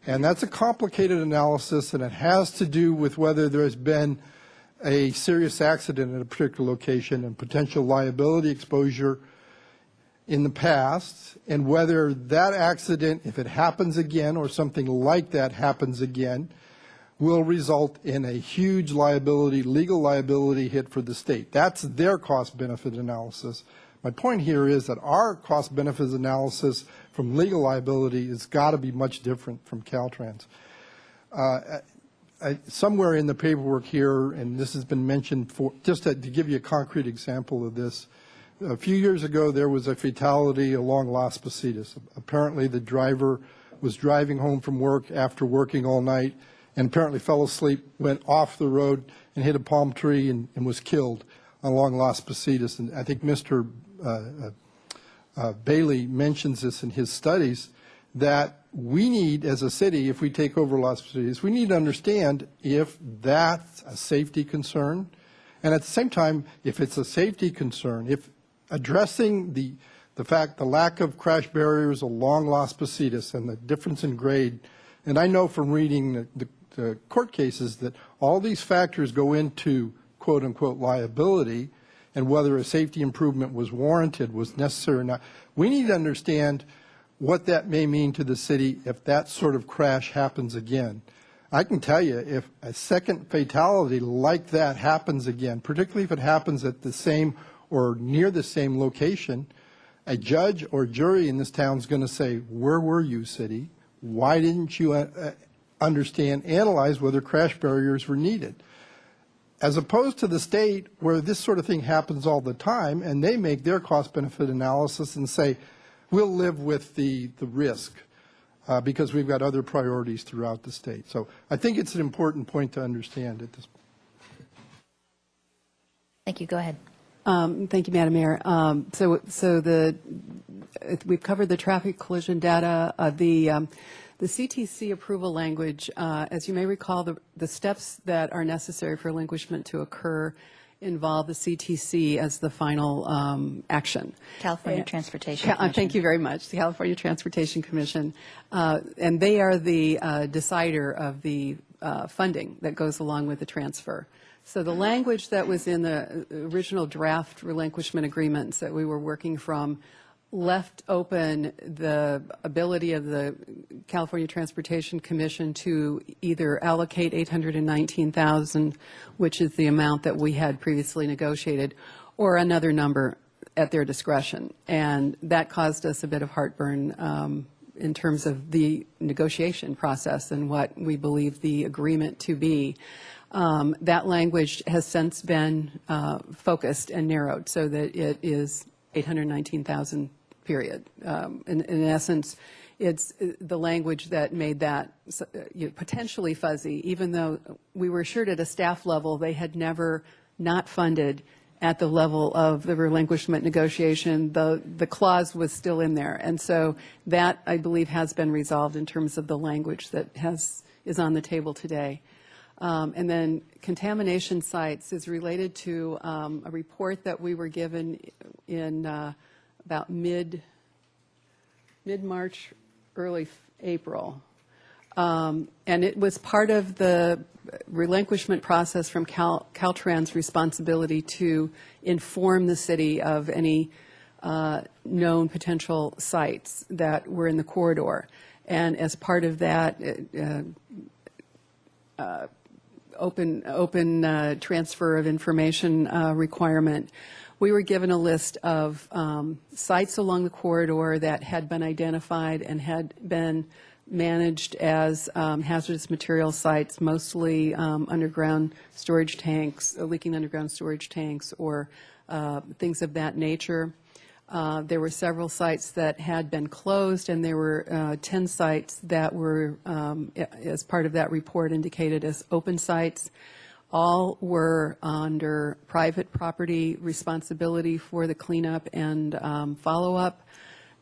Speaker 11: And that's a complicated analysis, and it has to do with whether there has been a serious accident at a particular location and potential liability exposure in the past, and whether that accident, if it happens again or something like that happens again, will result in a huge liability, legal liability hit for the state. That's their cost-benefit analysis. My point here is that our cost-benefit analysis from legal liability has got to be much different from Caltrans. Somewhere in the paperwork here, and this has been mentioned, just to give you a concrete example of this, a few years ago there was a fatality along Las Positas. Apparently the driver was driving home from work after working all night and apparently fell asleep, went off the road and hit a palm tree and was killed along Las Positas. And I think Mr. Bailey mentions this in his studies, that we need, as a city, if we take over Las Positas, we need to understand if that's a safety concern. And at the same time, if it's a safety concern, if addressing the lack of crash barriers along Las Positas and the difference in grade, and I know from reading the court cases that all these factors go into quote-unquote liability, and whether a safety improvement was warranted, was necessary or not. We need to understand what that may mean to the city if that sort of crash happens again. I can tell you, if a second fatality like that happens again, particularly if it happens at the same or near the same location, a judge or jury in this town is going to say, where were you, city? Why didn't you analyze whether crash barriers were needed? As opposed to the state, where this sort of thing happens all the time, and they make their cost-benefit analysis and say, we'll live with the risk because we've got other priorities throughout the state. So I think it's an important point to understand at this point.
Speaker 3: Thank you. Go ahead.
Speaker 14: Thank you, Madam Mayor. We've covered the traffic collision data. The CTC approval language, as you may recall, the steps that are necessary for relinquishment to occur involve the CTC as the final action.
Speaker 3: California Transportation Commission.
Speaker 14: Thank you very much. The California Transportation Commission. And they are the decider of the funding that goes along with the transfer. So the language that was in the original draft relinquishment agreements that we were working from left open the ability of the California Transportation Commission to either allocate $819,000, which is the amount that we had previously negotiated, or another number at their discretion. And that caused us a bit of heartburn in terms of the negotiation process and what we believe the agreement to be. That language has since been focused and narrowed so that it is $819,000, period. In essence, it's the language that made that potentially fuzzy, even though we were assured at a staff level they had never not funded at the level of the relinquishment negotiation. The clause was still in there. And so that, I believe, has been resolved in terms of the language that is on the table today. And then contamination sites is related to a report that we were given in about mid-March, early April. And it was part of the relinquishment process from Caltrans' responsibility to inform the city of any known potential sites that were in the corridor. And as part of that open transfer of information requirement, we were given a list of sites along the corridor that had been identified and had been managed as hazardous material sites, mostly underground storage tanks, leaking underground storage tanks, or things of that nature. There were several sites that had been closed, and there were 10 sites that were, as part of that report, indicated as open sites. All were under private property responsibility for the cleanup and follow-up.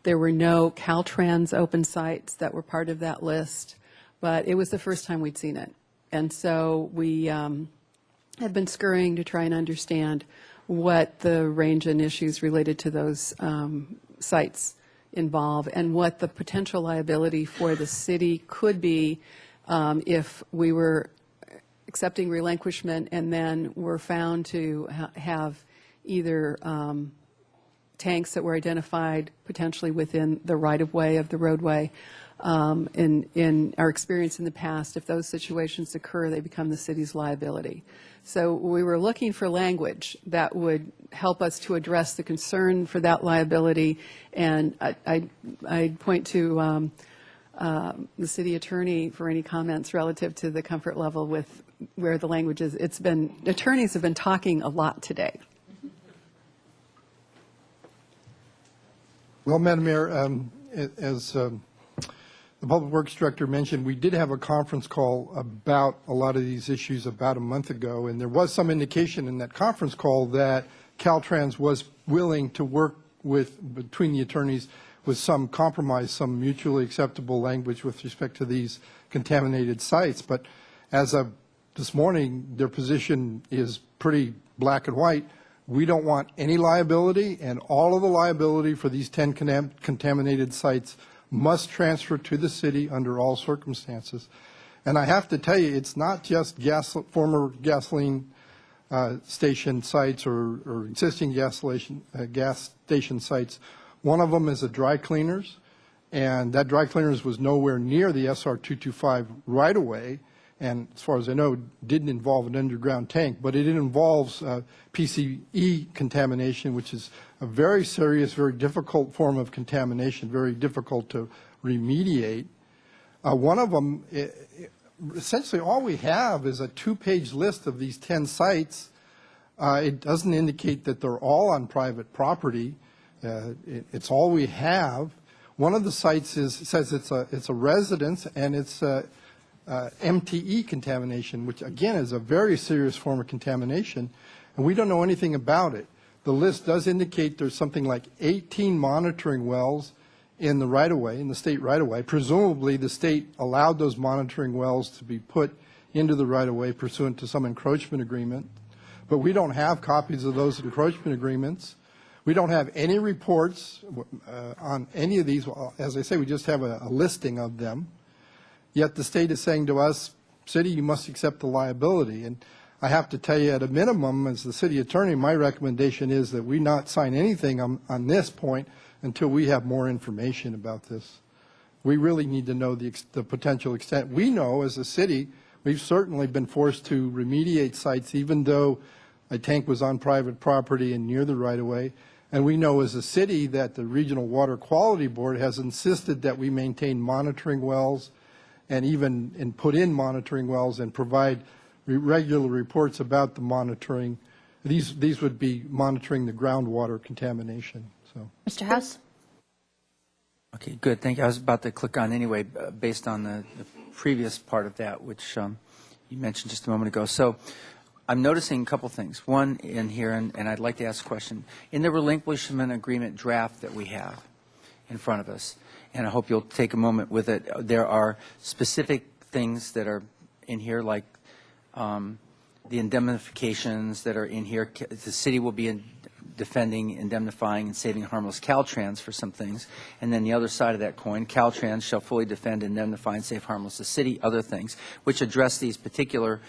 Speaker 14: There were no Caltrans open sites that were part of that list, but it was the first time we'd seen it. And so we had been scurrying to try and understand what the range and issues related to those sites involve and what the potential liability for the city could be if we were accepting relinquishment and then were found to have either tanks that were identified potentially within the right-of-way of the roadway. In our experience in the past, if those situations occur, they become the city's liability. So we were looking for language that would help us to address the concern for that liability, and I'd point to the city attorney for any comments relative to the comfort level with where the language is. Attorneys have been talking a lot today.
Speaker 11: Well, Madam Mayor, as the Public Works Director mentioned, we did have a conference call about a lot of these issues about a month ago, and there was some indication in that conference call that Caltrans was willing to work between the attorneys with some compromise, some mutually acceptable language with respect to these contaminated sites. But as of this morning, their position is pretty black and white. We don't want any liability, and all of the liability for these 10 contaminated sites must transfer to the city under all circumstances. And I have to tell you, it's not just former gasoline station sites or existing gas station sites. One of them is a dry cleaners, and that dry cleaners was nowhere near the SR 225 right away, and as far as I know, didn't involve an underground tank, but it involves PCE contamination, which is a very serious, very difficult form of contamination, very difficult to remediate. One of them, essentially all we have is a 2-page list of these 10 sites. It doesn't indicate that they're all on private property. It's all we have. One of the sites says it's a residence, and it's MTE contamination, which again is a very serious form of contamination, and we don't know anything about it. The list does indicate there's something like 18 monitoring wells in the right-of-way, in the state right-of-way. Presumably, the state allowed those monitoring wells to be put into the right-of-way pursuant to some encroachment agreement, but we don't have copies of those encroachment agreements. We don't have any reports on any of these. Well, as I say, we just have a listing of them. Yet the state is saying to us, city, you must accept the liability. And I have to tell you, at a minimum, as the city attorney, my recommendation is that we not sign anything on this point until we have more information about this. We really need to know the potential extent. We know, as a city, we've certainly been forced to remediate sites, even though a tank was on private property and near the right-of-way. And we know, as a city, that the Regional Water Quality Board has insisted that we maintain monitoring wells and even put in monitoring wells and provide regular reports about the monitoring. These would be monitoring the groundwater contamination. So,
Speaker 3: Mr. House?
Speaker 1: Okay, good. Thank you. I was about to click on anyway, based on the previous part of that, which you mentioned just a moment ago. So I'm noticing a couple things. One in here, and I'd like to ask a question. In the relinquishment agreement draft that we have in front of us, and I hope you'll take a moment with it, there are specific things that are in here, like the indemnifications that are in here. The city will be defending, indemnifying, and saving harmless Caltrans for some things. And then the other side of that coin, Caltrans shall fully defend, indemnify, and save harmless the city, other things, which address these particulars,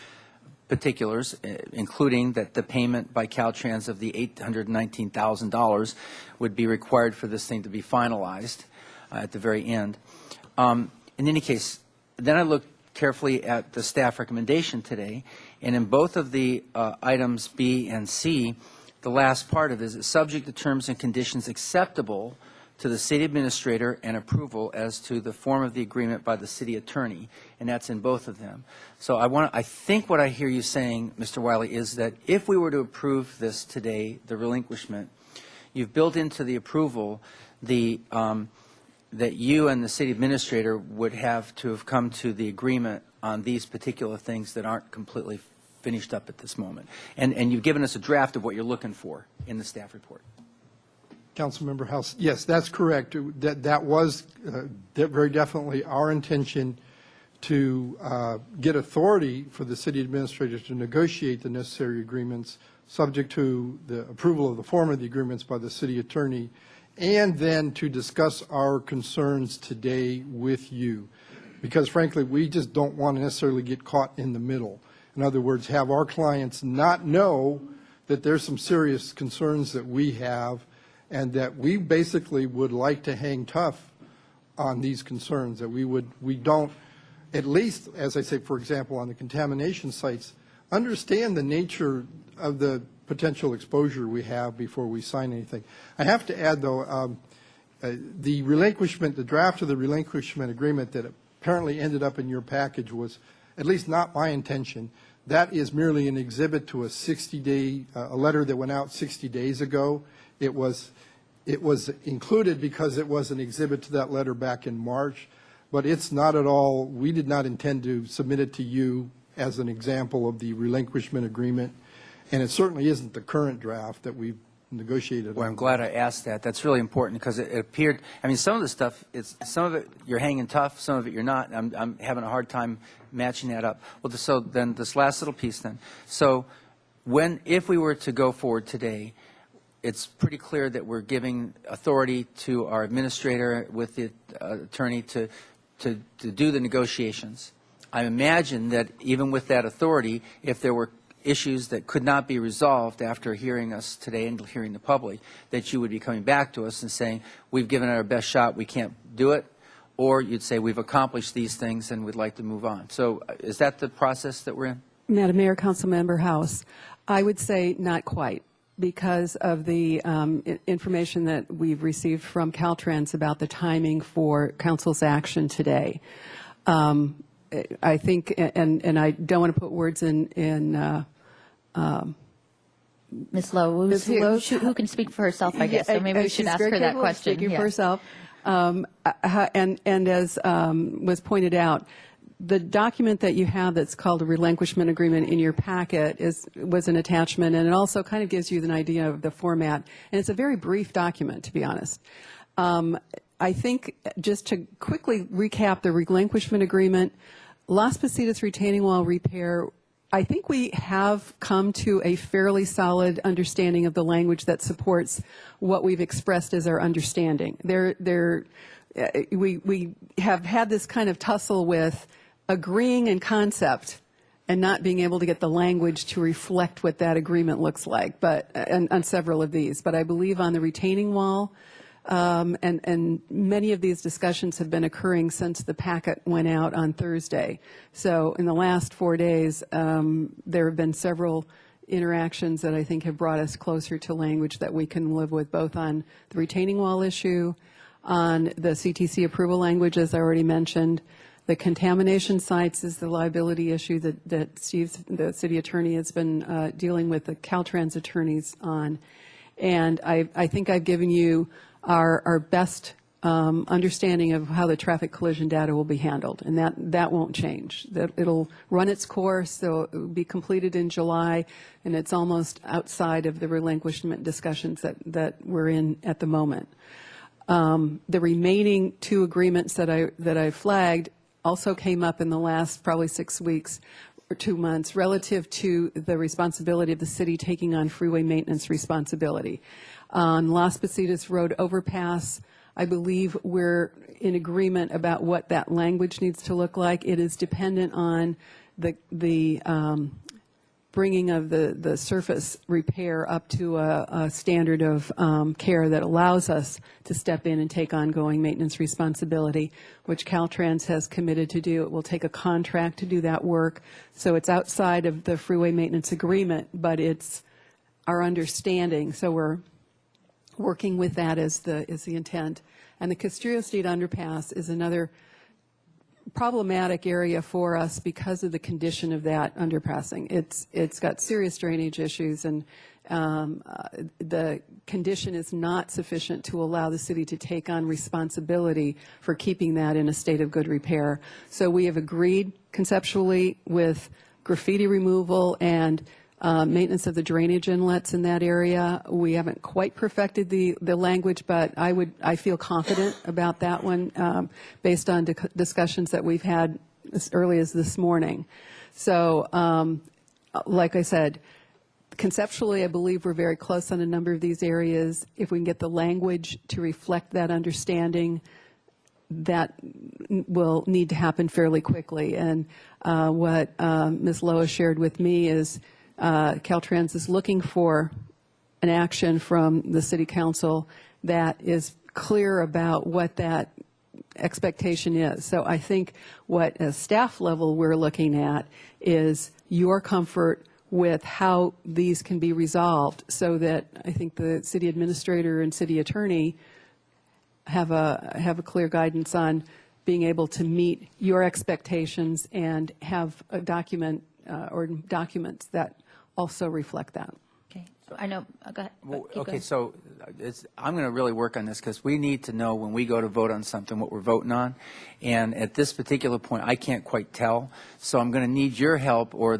Speaker 1: including that the payment by Caltrans of the $819,000 would be required for this thing to be finalized at the very end. In any case, then I looked carefully at the staff recommendation today, and in both of the items B and C, the last part of it is subject to terms and conditions acceptable to the city administrator and approval as to the form of the agreement by the city attorney, and that's in both of them. So I think what I hear you saying, Mr. Wiley, is that if we were to approve this today, the relinquishment, you've built into the approval the that you and the city administrator would have to have come to the agreement on these particular things that aren't completely finished up at this moment. And you've given us a draft of what you're looking for in the staff report.
Speaker 11: Councilmember House, yes, that's correct. That was very definitely our intention to get authority for the city administrator to negotiate the necessary agreements subject to the approval of the form of the agreements by the city attorney, and then to discuss our concerns today with you. Because frankly, we just don't want to necessarily get caught in the middle. In other words, have our clients not know that there's some serious concerns that we have, and that we basically would like to hang tough on these concerns, that we don't, at least, as I say, for example, on the contamination sites, understand the nature of the potential exposure we have before we sign anything. I have to add, though, the relinquishment, the draft of the relinquishment agreement that apparently ended up in your package was at least not my intention. That is merely an exhibit to a 60-day, a letter that went out 60 days ago. It was included because it was an exhibit to that letter back in March, but it's not at all, we did not intend to submit it to you as an example of the relinquishment agreement, and it certainly isn't the current draft that we've negotiated.
Speaker 1: Well, I'm glad I asked that. That's really important because it appeared, I mean, some of the stuff, some of it you're hanging tough, some of it you're not. I'm having a hard time matching that up. Well, so then this last little piece then. So if we were to go forward today, it's pretty clear that we're giving authority to our administrator with the attorney to do the negotiations. I imagine that even with that authority, if there were issues that could not be resolved after hearing us today and hearing the public, that you would be coming back to us and saying, we've given it our best shot, we can't do it, or you'd say, we've accomplished these things and we'd like to move on. So is that the process that we're in?
Speaker 14: Madam Mayor, Councilmember House, I would say not quite, because of the information that we've received from Caltrans about the timing for council's action today. I think, and I don't want to put words in
Speaker 3: Ms. Lowe, who can speak for herself, I guess, so maybe we should ask her that question.
Speaker 14: Speaking for herself. And as was pointed out, the document that you have that's called a relinquishment agreement in your packet was an attachment, and it also kind of gives you an idea of the format. And it's a very brief document, to be honest. I think just to quickly recap the relinquishment agreement, Las Positas retaining wall repair, I think we have come to a fairly solid understanding of the language that supports what we've expressed as our understanding. We have had this kind of tussle with agreeing in concept and not being able to get the language to reflect what that agreement looks like, but on several of these. But I believe on the retaining wall, and many of these discussions have been occurring since the packet went out on Thursday. So in the last 4 days, there have been several interactions that I think have brought us closer to language that we can live with, both on the retaining wall issue, on the CTC approval language, as I already mentioned. The contamination sites is the liability issue that Steve, the city attorney, has been dealing with the Caltrans attorneys on. And I think I've given you our best understanding of how the traffic collision data will be handled, and that won't change. It'll run its course, so it will be completed in July, and it's almost outside of the relinquishment discussions that we're in at the moment. The remaining two agreements that I flagged also came up in the last probably 6 weeks for 2 months relative to the responsibility of the city taking on freeway maintenance responsibility. On Las Positas Road overpass, I believe we're in agreement about what that language needs to look like. It is dependent on the bringing of the surface repair up to a standard of care that allows us to step in and take ongoing maintenance responsibility, which Caltrans has committed to do. It will take a contract to do that work. So it's outside of the freeway maintenance agreement, but it's our understanding. So we're working with that as the intent. And the Castrillo Street underpass is another problematic area for us because of the condition of that underpassing. It's got serious drainage issues, and the condition is not sufficient to allow the city to take on responsibility for keeping that in a state of good repair. So we have agreed conceptually with graffiti removal and maintenance of the drainage inlets in that area. We haven't quite perfected the language, but I feel confident about that one based on discussions that we've had as early as this morning. So, like I said, conceptually, I believe we're very close on a number of these areas. If we can get the language to reflect that understanding, that will need to happen fairly quickly. And what Ms. Loa shared with me is Caltrans is looking for an action from the City Council that is clear about what that expectation is. So I think what at staff level we're looking at is your comfort with how these can be resolved, so that I think the city administrator and city attorney have a clear guidance on being able to meet your expectations and have a document or documents that also reflect that.
Speaker 3: Okay. So I know. Go ahead.
Speaker 1: Well,
Speaker 3: Keep
Speaker 1: okay,
Speaker 3: going.
Speaker 1: so I'm going to really work on this because we need to know when we go to vote on something what we're voting on. And at this particular point, I can't quite tell. So I'm going to need your help or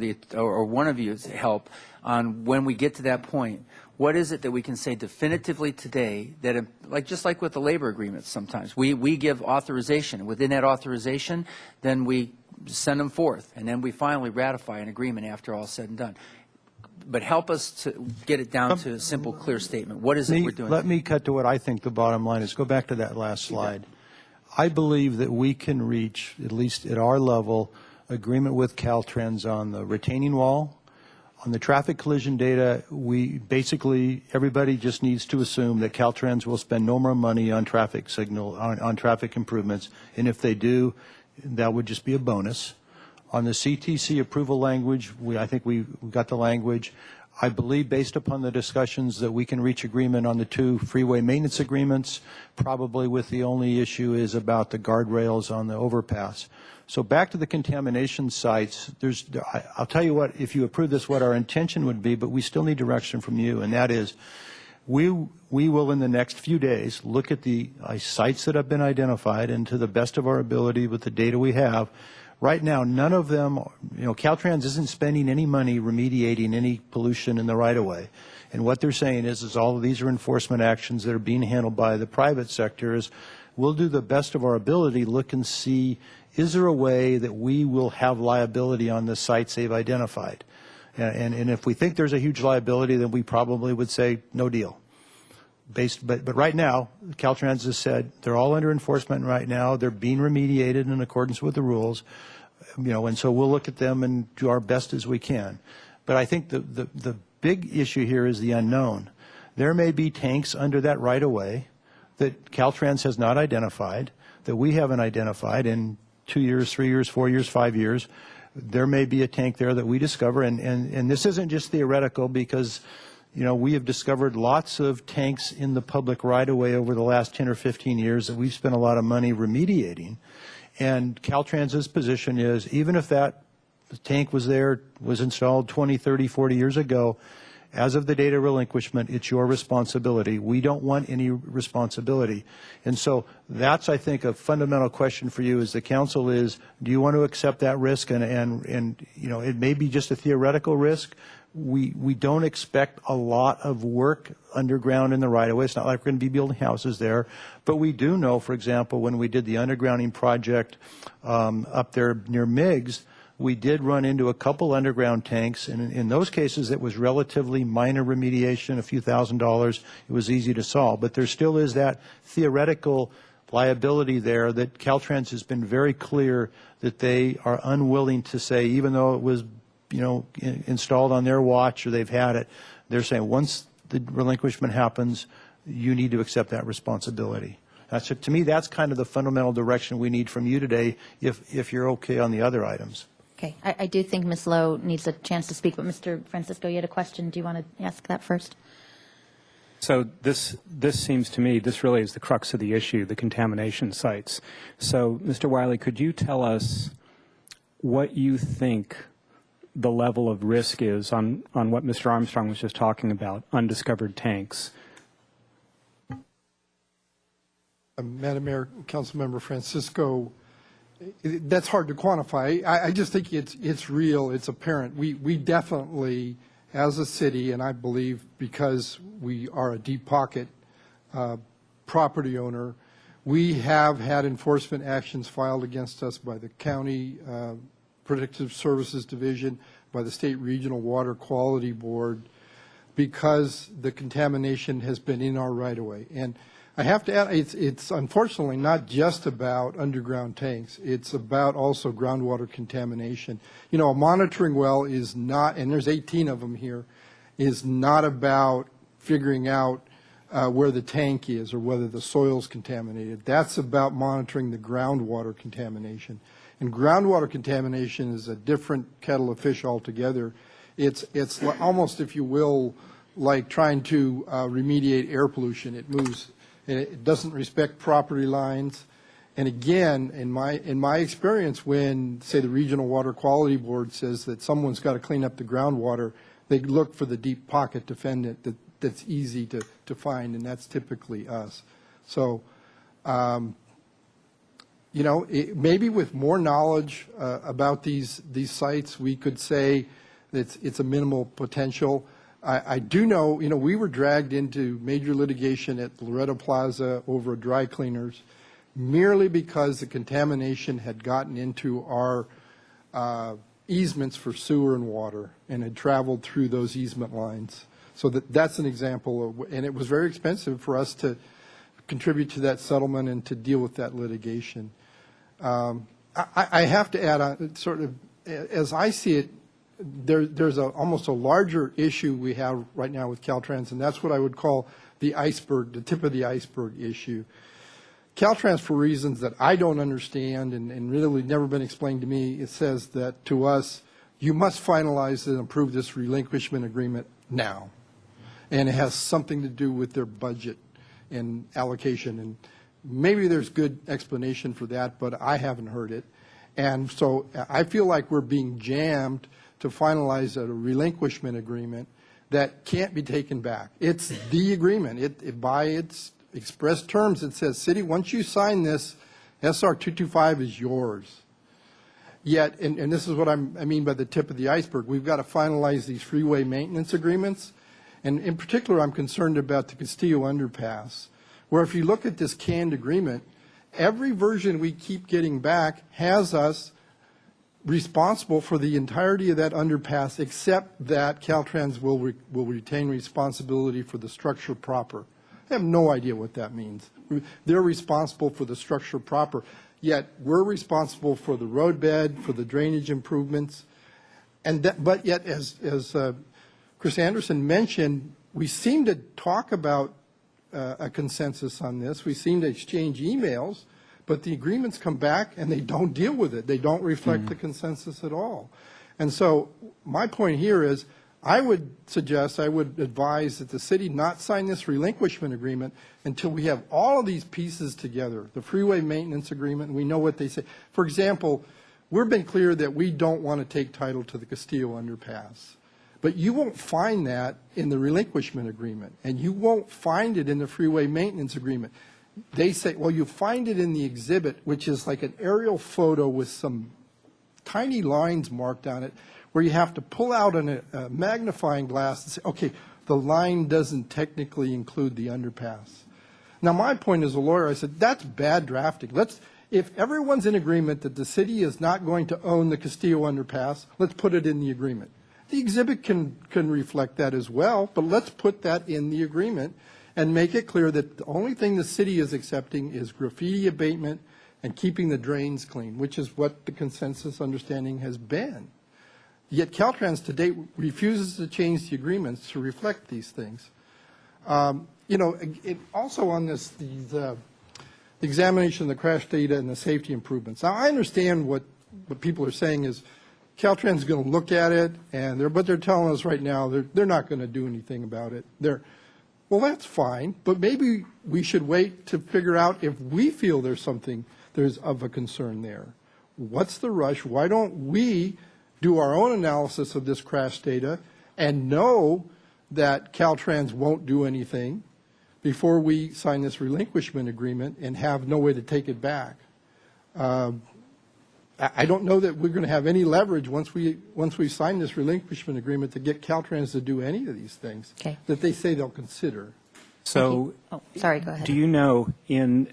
Speaker 1: one of you's help on when we get to that point. What is it that we can say definitively today that, just like with the labor agreements sometimes, we give authorization. Within that authorization, then we send them forth, and then we finally ratify an agreement after all said and done. But help us to get it down to a simple, clear statement. What is it we're doing?
Speaker 16: Let me cut to what I think the bottom line is. Go back to that last slide. I believe that we can reach, at least at our level, agreement with Caltrans on the retaining wall. On the traffic collision data, everybody just needs to assume that Caltrans will spend no more money on traffic on traffic improvements. And if they do, that would just be a bonus. On the CTC approval language, I think we got the language. I believe, based upon the discussions, that we can reach agreement on the 2 freeway maintenance agreements, probably with the only issue is about the guardrails on the overpass. So back to the contamination sites, I'll tell you what, if you approve this, what our intention would be, but we still need direction from you, and that is we will, in the next few days, look at the sites that have been identified, and to the best of our ability with the data we have. Right now, none of them, Caltrans isn't spending any money remediating any pollution in the right-of-way. And what they're saying is all of these are enforcement actions that are being handled by the private sector. We'll do the best of our ability, look and see, is there a way that we will have liability on the sites they've identified? And if we think there's a huge liability, then we probably would say no deal. But right now, Caltrans has said they're all under enforcement right now. They're being remediated in accordance with the rules, and so we'll look at them and do our best as we can. But I think the big issue here is the unknown. There may be tanks under that right-of-way that Caltrans has not identified, that we haven't identified in 2 years, 3 years, 4 years, 5 years. There may be a tank there that we discover, and this isn't just theoretical because we have discovered lots of tanks in the public right-of-way over the last 10 or 15 years that we've spent a lot of money remediating. And Caltrans's position is, even if that tank was installed 20, 30, 40 years ago, as of the date of relinquishment, it's your responsibility. We don't want any responsibility. And so that's, I think, a fundamental question for you as the council is, do you want to accept that risk? And it may be just a theoretical risk. We don't expect a lot of work underground in the right-of-way. It's not like we're going to be building houses there. But we do know, for example, when we did the undergrounding project up there near Meigs, We did run into a couple underground tanks, and in those cases, it was relatively minor remediation, a few $1,000s. It was easy to solve. But there still is that theoretical liability there that Caltrans has been very clear that they are unwilling to say, even though it was, installed on their watch or they've had it, they're saying once the relinquishment happens, you need to accept that responsibility. To me, that's kind of the fundamental direction we need from you today, if you're okay on the other items.
Speaker 3: Okay, I do think Ms. Lowe needs a chance to speak, but Mr. Francisco, you had a question. Do you want to ask that first?
Speaker 9: So this seems to me, this really is the crux of the issue, the contamination sites. So, Mr. Wiley, could you tell us what you think the level of risk is on what Mr. Armstrong was just talking about, undiscovered tanks?
Speaker 11: Madam Mayor, Councilmember Francisco, that's hard to quantify. I just think it's real, it's apparent. We definitely, as a city, and I believe because we are a deep pocket property owner, we have had enforcement actions filed against us by the County Protective Services Division, by the State Regional Water Quality Board, because the contamination has been in our right-of-way. And I have to add, it's unfortunately not just about underground tanks. It's about also groundwater contamination. A monitoring well is not, and there's 18 of them here, is not about figuring out where the tank is or whether the soil's contaminated. That's about monitoring the groundwater contamination. And groundwater contamination is a different kettle of fish altogether. It's almost, if you will, like trying to remediate air pollution. It moves. And it doesn't respect property lines. And again, in my experience, when, say, the Regional Water Quality Board says that someone's got to clean up the groundwater, they look for the deep pocket defendant that's easy to find, and that's typically us. So, maybe with more knowledge about these sites, we could say that it's a minimal potential. I do know, we were dragged into major litigation at Loretto Plaza over dry cleaners merely because the contamination had gotten into our easements for sewer and water and had traveled through those easement lines. So that's an example, and it was very expensive for us to contribute to that settlement and to deal with that litigation. I have to add on, sort of, as I see it, there's almost a larger issue we have right now with Caltrans, and that's what I would call the iceberg, the tip of the iceberg issue. Caltrans, for reasons that I don't understand and really never been explained to me, it says that to us, you must finalize and approve this relinquishment agreement now. And it has something to do with their budget and allocation. And maybe there's good explanation for that, but I haven't heard it. And so I feel like we're being jammed to finalize a relinquishment agreement that can't be taken back. It's the agreement. By its express terms, it says, city, once you sign this, SR 225 is yours. Yet, and this is what I mean by the tip of the iceberg, we've got to finalize these freeway maintenance agreements. And in particular, I'm concerned about the Castillo Underpass, where if you look at this canned agreement, every version we keep getting back has us responsible for the entirety of that underpass, except that Caltrans will retain responsibility for the structure proper. I have no idea what that means. They're responsible for the structure proper, yet we're responsible for the roadbed, for the drainage improvements, but yet, as Chris Anderson mentioned, we seem to talk about a consensus on this. We seem to exchange emails. But the agreements come back and they don't deal with it. They don't reflect the consensus at all. And so my point here is I would advise that the city not sign this relinquishment agreement until we have all of these pieces together. The freeway maintenance agreement, we know what they say. For example, we've been clear that we don't want to take title to the Castillo Underpass. But you won't find that in the relinquishment agreement, and you won't find it in the freeway maintenance agreement. They say, well, you find it in the exhibit, which is like an aerial photo with some tiny lines marked on it, where you have to pull out a magnifying glass and say, okay, the line doesn't technically include the underpass. Now, my point as a lawyer, I said, that's bad drafting. if everyone's in agreement that the city is not going to own the Castillo underpass, let's put it in the agreement. The exhibit can reflect that as well, but let's put that in the agreement and make it clear that the only thing the city is accepting is graffiti abatement and keeping the drains clean, which is what the consensus understanding has been. Yet Caltrans to date refuses to change the agreements to reflect these things. You know, also on the examination of the crash data and the safety improvements. Now, I understand what people are saying is Caltrans is going to look at it, and but they're telling us right now they're not going to do anything about it. Well, that's fine, but maybe we should wait to figure out if we feel there's of a concern there. What's the rush? Why don't we do our own analysis of this crash data and know that Caltrans won't do anything before we sign this relinquishment agreement and have no way to take it back? I don't know that we're going to have any leverage once we sign this relinquishment agreement to get Caltrans to do any of these things that they say they'll consider.
Speaker 9: So,
Speaker 3: sorry, go ahead.
Speaker 9: Do you know in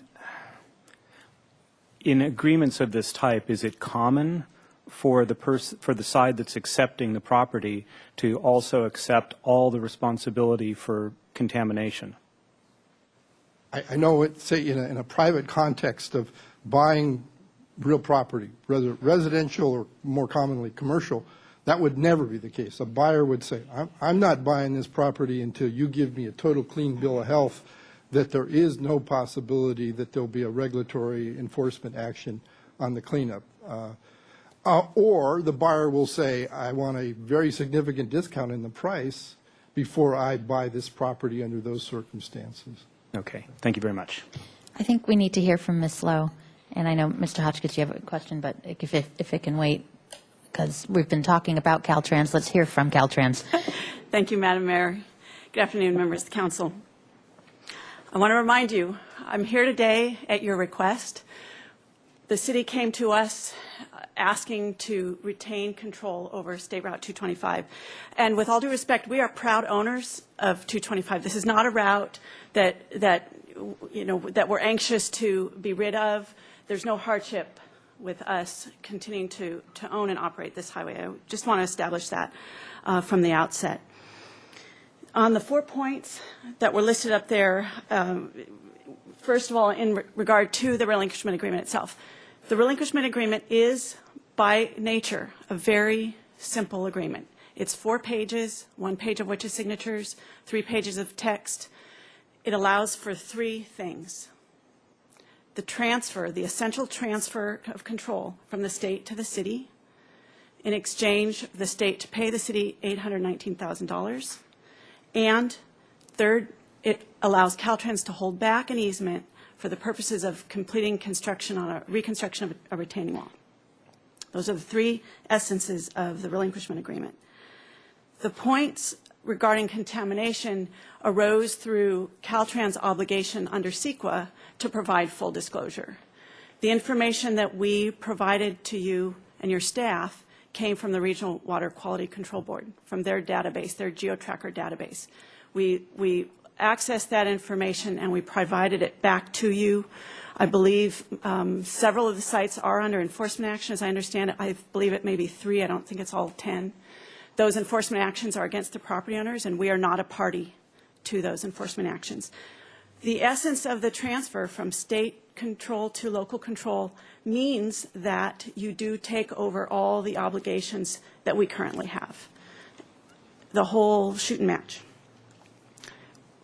Speaker 9: agreements of this type, is it common for the side that's accepting the property to also accept all the responsibility for contamination?
Speaker 11: I know it, say, in a private context of buying real property, whether residential or more commonly commercial, that would never be the case. A buyer would say, I'm not buying this property until you give me a total clean bill of health, that there is no possibility that there'll be a regulatory enforcement action on the cleanup. Or the buyer will say, I want a very significant discount in the price before I buy this property under those circumstances.
Speaker 9: Okay, thank you very much.
Speaker 3: I think we need to hear from Ms. Lowe. And I know, Mr. Hotchkiss, you have a question, but if it can wait, because we've been talking about Caltrans. Let's hear from Caltrans.
Speaker 17: Thank you, Madam Mayor. Good afternoon, members of the council. I want to remind you, I'm here today at your request. The city came to us asking to retain control over State Route 225. And with all due respect, we are proud owners of 225. This is not a route that we're anxious to be rid of. There's no hardship with us continuing to own and operate this highway. I just want to establish that from the outset. On the 4 points that were listed up there, first of all, in regard to the relinquishment agreement itself, the relinquishment agreement is, by nature, a very simple agreement. It's 4 pages, 1 page of which is signatures, 3 pages of text. It allows for 3 things. The transfer, the essential transfer of control from the state to the city, in exchange for the state to pay the city $819,000. And third, it allows Caltrans to hold back an easement for the purposes of completing construction on a reconstruction of a retaining wall. Those are the 3 essences of the relinquishment agreement. The points regarding contamination arose through Caltrans' obligation under CEQA to provide full disclosure. The information that we provided to you and your staff came from the Regional Water Quality Control Board, from their database, their GeoTracker database. We accessed that information and we provided it back to you. I believe several of the sites are under enforcement action, as I understand it. I believe it may be 3. I don't think it's all 10. Those enforcement actions are against the property owners, and we are not a party to those enforcement actions. The essence of the transfer from state control to local control means that you do take over all the obligations that we currently have, the whole shoot and match.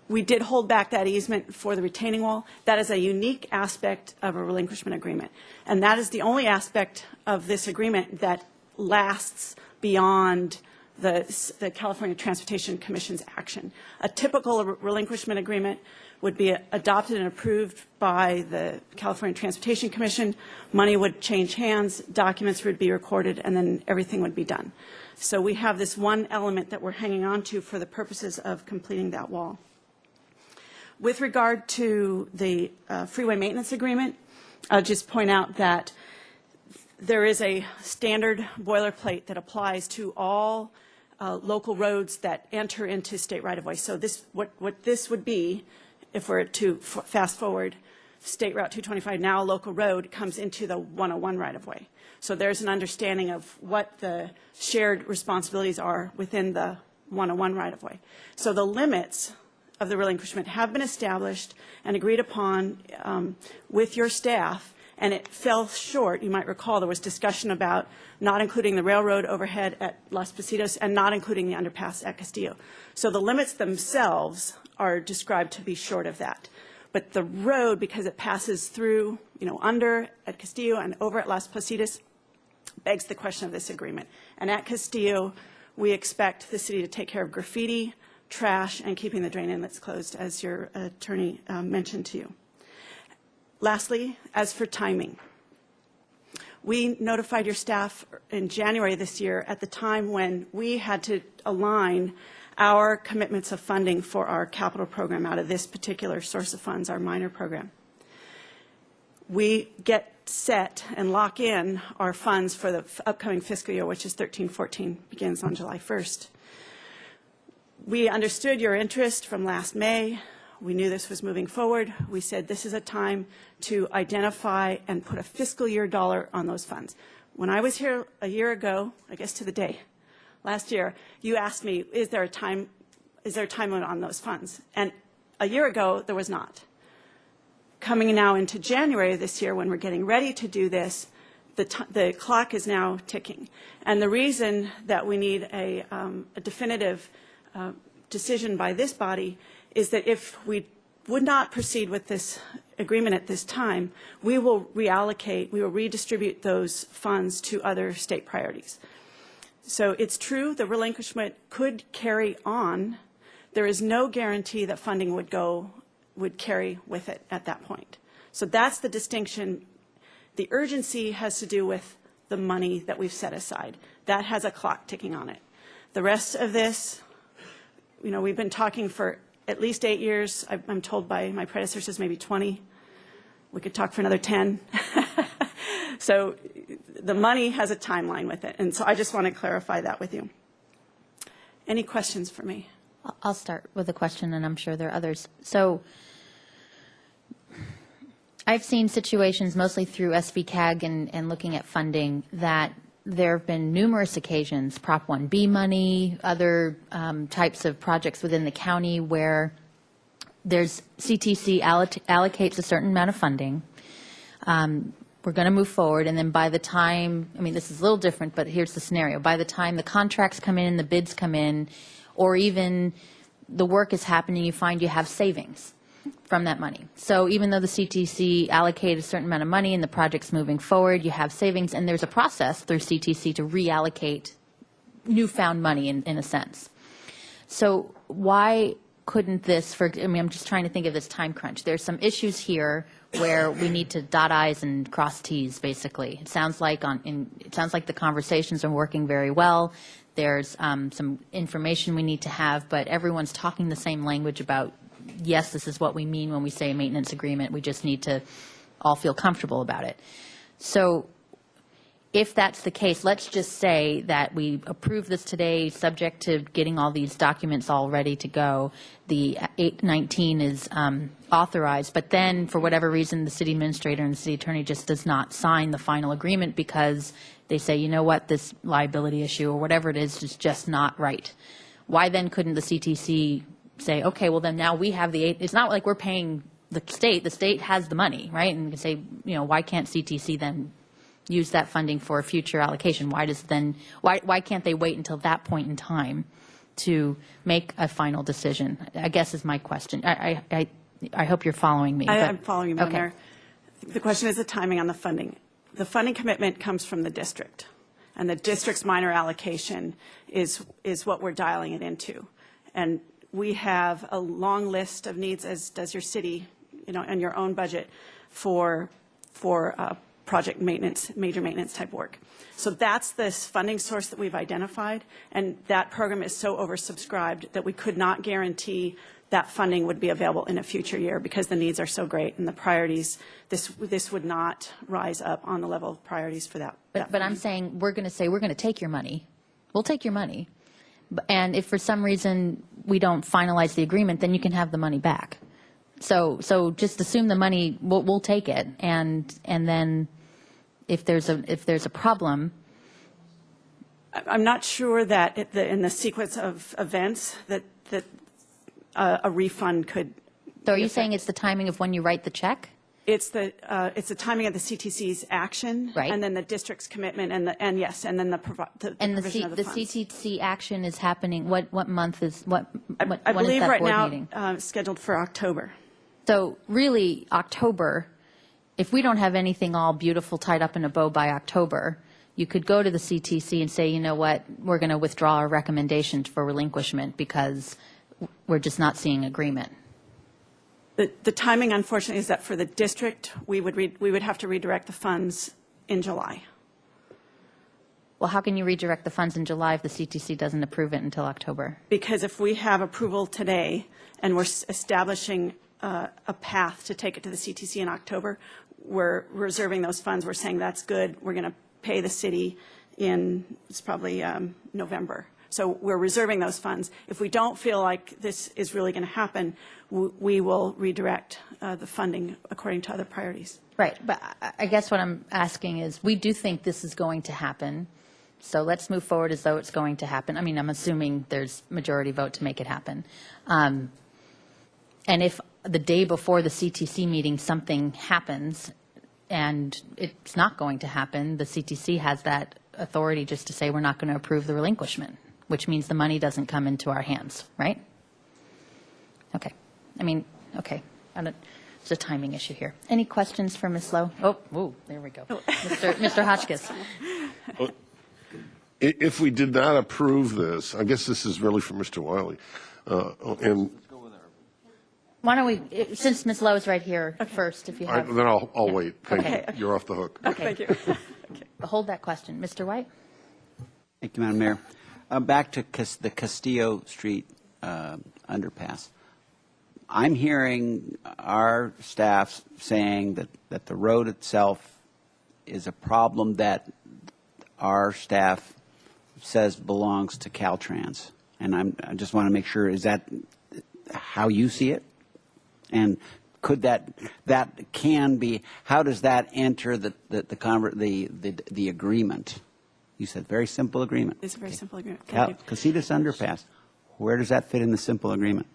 Speaker 17: We did hold back that easement for the retaining wall. That is a unique aspect of a relinquishment agreement, and that is the only aspect of this agreement that lasts beyond the California Transportation Commission's action. A typical relinquishment agreement would be adopted and approved by the California Transportation Commission. Money would change hands, documents would be recorded, and then everything would be done. So we have this one element that we're hanging on to for the purposes of completing that wall. With regard to the freeway maintenance agreement, I'll just point out that there is a standard boilerplate that applies to all local roads that enter into state right-of-way. So this, what this would be, if we're to fast forward, State Route 225, now a local road, comes into the 101 right-of-way. So there's an understanding of what the shared responsibilities are within the 101 right-of-way. So the limits of the relinquishment have been established and agreed upon with your staff, and it fell short. You might recall there was discussion about not including the railroad overhead at Las Positas and not including the underpass at Castillo. So the limits themselves are described to be short of that. But the road, because it passes through, under at Castillo and over at Las Positas, begs the question of this agreement. And at Castillo, we expect the city to take care of graffiti, trash, and keeping the drain inlets closed, as your attorney mentioned to you. Lastly, as for timing, we notified your staff in January this year at the time when we had to align our commitments of funding for our capital program out of this particular source of funds, our minor program. We get set and lock in our funds for the upcoming fiscal year, which is 13-14, begins on July 1st. We understood your interest from last May. We knew this was moving forward. We said this is a time to identify and put a fiscal year dollar on those funds. When I was here a year ago, I guess to the day, last year, you asked me, is there a time limit on those funds? And a year ago, there was not. Coming now into January of this year, when we're getting ready to do this, the clock is now ticking. And the reason that we need a definitive decision by this body is that if we would not proceed with this agreement at this time, we will reallocate, we will redistribute those funds to other state priorities. So it's true the relinquishment could carry on. There is no guarantee that funding would carry with it at that point. So that's the distinction. The urgency has to do with the money that we've set aside. That has a clock ticking on it. The rest of this, we've been talking for at least 8 years. I'm told by my predecessors maybe 20. We could talk for another 10. So the money has a timeline with it. And so I just want to clarify that with you. Any questions for me?
Speaker 3: I'll start with a question, and I'm sure there are others. So I've seen situations, mostly through SVCAG and looking at funding, that there have been numerous occasions, Prop 1B money, other types of projects within the county where there's CTC allocates a certain amount of funding. We're going to move forward, and then by the time, this is a little different, but here's the scenario. By the time the contracts come in, the bids come in, or even the work is happening, you find you have savings from that money. So even though the CTC allocated a certain amount of money and the project's moving forward, you have savings, and there's a process through CTC to reallocate newfound money in a sense. So why couldn't this, I'm just trying to think of this time crunch. There's some issues here where we need to dot I's and cross T's, basically. It sounds like the conversations are working very well. There's some information we need to have, but everyone's talking the same language about, yes, this is what we mean when we say a maintenance agreement. We just need to all feel comfortable about it. So if that's the case, let's just say that we approve this today, subject to getting all these documents all ready to go. The 819 is authorized, but then for whatever reason, the city administrator and the city attorney just does not sign the final agreement because they say, you know what, this liability issue or whatever it is just not right. Why then couldn't the CTC say, okay, well then now we have it's not like we're paying the state has the money, right? And you can say, why can't CTC then use that funding for a future allocation? Why can't they wait until that point in time to make a final decision? I guess is my question. I hope you're following me.
Speaker 17: I'm following you, Madam
Speaker 3: Okay.
Speaker 17: Mayor. The question is the timing on the funding. The funding commitment comes from the district, and the district's minor allocation is what we're dialing it into. And we have a long list of needs, as does your city, and your own budget for project maintenance, major maintenance type work. So that's this funding source that we've identified, and that program is so oversubscribed that we could not guarantee that funding would be available in a future year because the needs are so great and the priorities, this would not rise up on the level of priorities for that.
Speaker 3: But I'm saying we're going to take your money. We'll take your money. And if for some reason we don't finalize the agreement, then you can have the money back. So just assume the money, we'll take it, and then if there's a problem.
Speaker 17: I'm not sure that in the sequence of events that a refund could.
Speaker 3: So are you saying it's the timing of when you write the check?
Speaker 17: It's the timing of the CTC's action,
Speaker 3: Right.
Speaker 17: and then the district's commitment, and then the provision of the funds.
Speaker 3: CTC action is happening. What month is what?
Speaker 17: I
Speaker 3: when is
Speaker 17: believe
Speaker 3: that
Speaker 17: right
Speaker 3: board
Speaker 17: now
Speaker 3: meeting?
Speaker 17: scheduled for October.
Speaker 3: So really, October. If we don't have anything all beautiful tied up in a bow by October, you could go to the CTC and say, you know what, we're going to withdraw our recommendation for relinquishment because we're just not seeing agreement.
Speaker 17: The timing, unfortunately, is that for the district, we would have to redirect the funds in July.
Speaker 3: Well, how can you redirect the funds in July if the CTC doesn't approve it until October?
Speaker 17: Because if we have approval today and we're establishing a path to take it to the CTC in October, we're reserving those funds. We're saying that's good. We're going to pay the city in, it's probably November. So we're reserving those funds. If we don't feel like this is really going to happen, we will redirect the funding according to other priorities.
Speaker 3: Right, but I guess what I'm asking is, we do think this is going to happen, so let's move forward as though it's going to happen. I mean, I'm assuming there's majority vote to make it happen. And if the day before the CTC meeting something happens and it's not going to happen, the CTC has that authority just to say we're not going to approve the relinquishment, which means the money doesn't come into our hands, right? Okay. I mean, okay. It's a timing issue here. Any questions for Ms. Lowe? Oh, there we go. Mr. Hotchkiss.
Speaker 10: If we did not approve this, I guess this is really for Mr. Wiley, and
Speaker 3: Why don't we, since Ms. Lowe is right here first, if you have.
Speaker 10: then I'll wait. Thank
Speaker 3: Okay.
Speaker 10: you. You're off the hook.
Speaker 3: Okay.
Speaker 17: Thank you.
Speaker 3: Hold that question. Mr. White?
Speaker 15: Thank you, Madam Mayor. Back to the Castillo Street underpass. I'm hearing our staff saying that the road itself is a problem that our staff says belongs to Caltrans. And I just want to make sure, is that how you see it? And could that can be, how does that enter the agreement? You said very simple agreement.
Speaker 17: It's a very simple agreement. Thank you.
Speaker 15: Casitas Underpass, where does that fit in the simple agreement?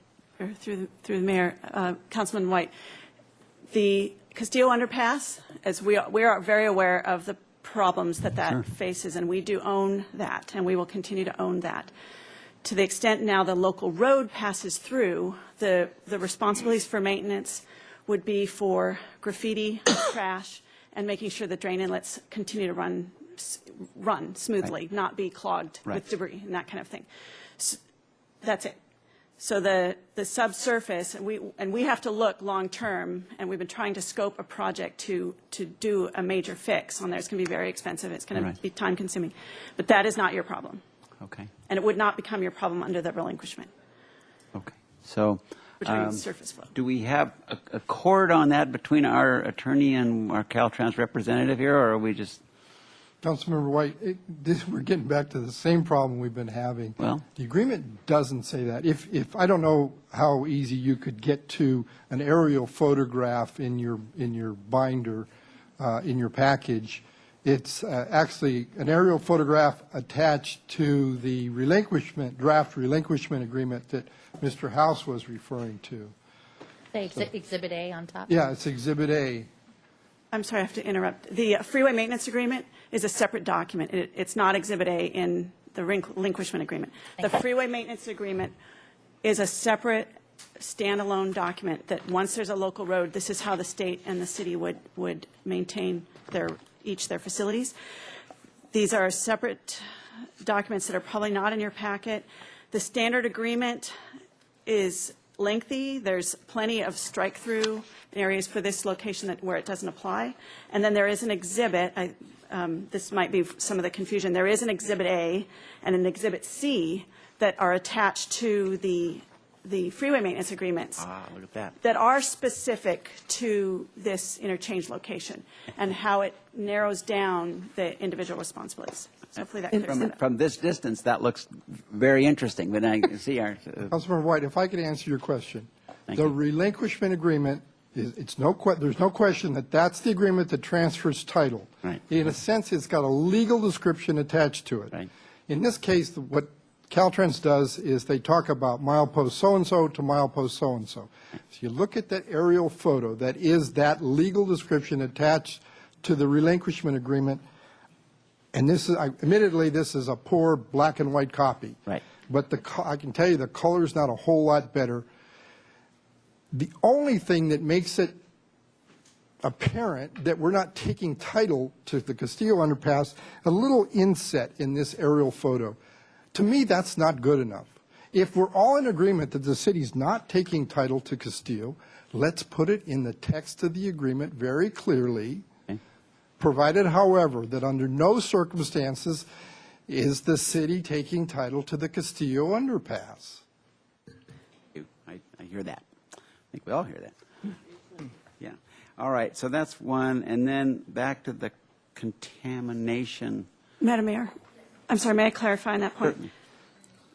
Speaker 17: Through the mayor, Councilman White, the Castillo Underpass, as we are very aware of the problems that
Speaker 15: Sure.
Speaker 17: faces, and we do own that, and we will continue to own that. To the extent now the local road passes through, the responsibilities for maintenance would be for graffiti, trash, and making sure the drain inlets continue to run smoothly,
Speaker 15: Right.
Speaker 17: not be clogged
Speaker 15: Right.
Speaker 17: with debris and that kind of thing. So that's it. So the subsurface, and we have to look long-term, and we've been trying to scope a project to do a major fix on there. It's going to be very expensive. It's going to
Speaker 15: Right.
Speaker 17: be time-consuming. But that is not your problem.
Speaker 15: Okay.
Speaker 17: And it would not become your problem under the relinquishment.
Speaker 15: Okay. So
Speaker 17: We're talking about surface flow.
Speaker 15: do we have a accord on that between our attorney and our Caltrans representative here, or are we just?
Speaker 11: Councilmember White, we're getting back to the same problem we've been having.
Speaker 15: Well,
Speaker 11: the agreement doesn't say that. If I don't know how easy you could get to an aerial photograph in your binder, in your package, it's actually an aerial photograph attached to the draft relinquishment agreement that Mr. House was referring to.
Speaker 3: Say Exhibit A on top?
Speaker 11: Yeah, it's Exhibit A.
Speaker 17: I'm sorry, I have to interrupt. The freeway maintenance agreement is a separate document. It's not Exhibit A in the relinquishment agreement. The freeway maintenance agreement is a separate standalone document that once there's a local road, this is how the state and the city would maintain their facilities. These are separate documents that are probably not in your packet. The standard agreement is lengthy. There's plenty of strike-through areas for this location where it doesn't apply. And then there is an exhibit. This might be some of the confusion. There is an Exhibit A and an Exhibit C that are attached to the freeway maintenance agreements.
Speaker 15: Look at that.
Speaker 17: That are specific to this interchange location and how it narrows down the individual responsibilities. So hopefully that clears that up.
Speaker 15: From this distance, that looks very interesting, but I see our.
Speaker 11: Councilmember White, if I could answer your question. The relinquishment agreement, there's no question that that's the agreement that transfers title.
Speaker 15: Right.
Speaker 11: In a sense, it's got a legal description attached to it.
Speaker 15: Right.
Speaker 11: In this case, what Caltrans does is they talk about milepost so-and-so to milepost so-and-so. If you look at that aerial photo, that is that legal description attached to the relinquishment agreement, and this is, admittedly, this is a poor black and white copy.
Speaker 15: Right.
Speaker 11: But I can tell you the color's not a whole lot better. The only thing that makes it apparent that we're not taking title to the Castillo underpass, a little inset in this aerial photo. To me, that's not good enough. If we're all in agreement that the city's not taking title to Castillo, let's put it in the text of the agreement very clearly, provided, however, that under no circumstances is the city taking title to the Castillo underpass.
Speaker 15: I hear that. I think we all hear that. Yeah. All right, so that's one. And then back to the contamination.
Speaker 17: Madam Mayor, I'm sorry, may I clarify on that point?
Speaker 15: Certainly.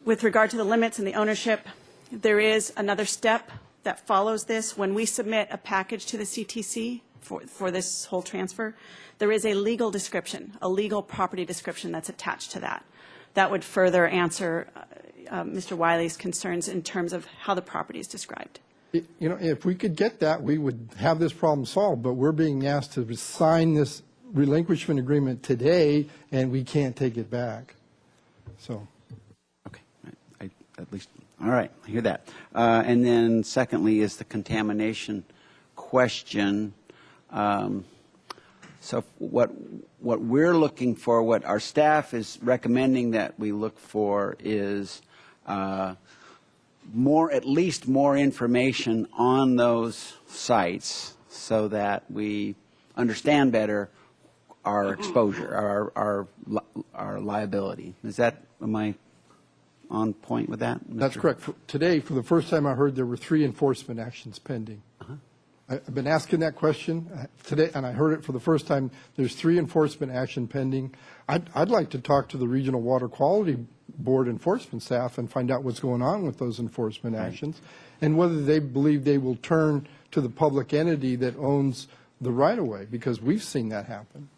Speaker 17: With regard to the limits and the ownership, there is another step that follows this. When we submit a package to the CTC for this whole transfer, there is a legal description, a legal property description that's attached to that. That would further answer Mr. Wiley's concerns in terms of how the property is described.
Speaker 11: You know, if we could get that, we would have this problem solved, but we're being asked to sign this relinquishment agreement today, and we can't take it back. So.
Speaker 15: Okay, at least, all right, I hear that. And then secondly is the contamination question. So what we're looking for, what our staff is recommending that we look for is at least more information on those sites so that we understand better our exposure, our liability. Am I on point with that?
Speaker 11: That's correct. Today, for the first time I heard there were 3 enforcement actions pending. I've been asking that question today, and I heard it for the first time. There's 3 enforcement action pending. I'd like to talk to the Regional Water Quality Board enforcement staff and find out what's going on with those enforcement actions and whether they believe they will turn to the public entity that owns the right-of-way, because we've seen that happen.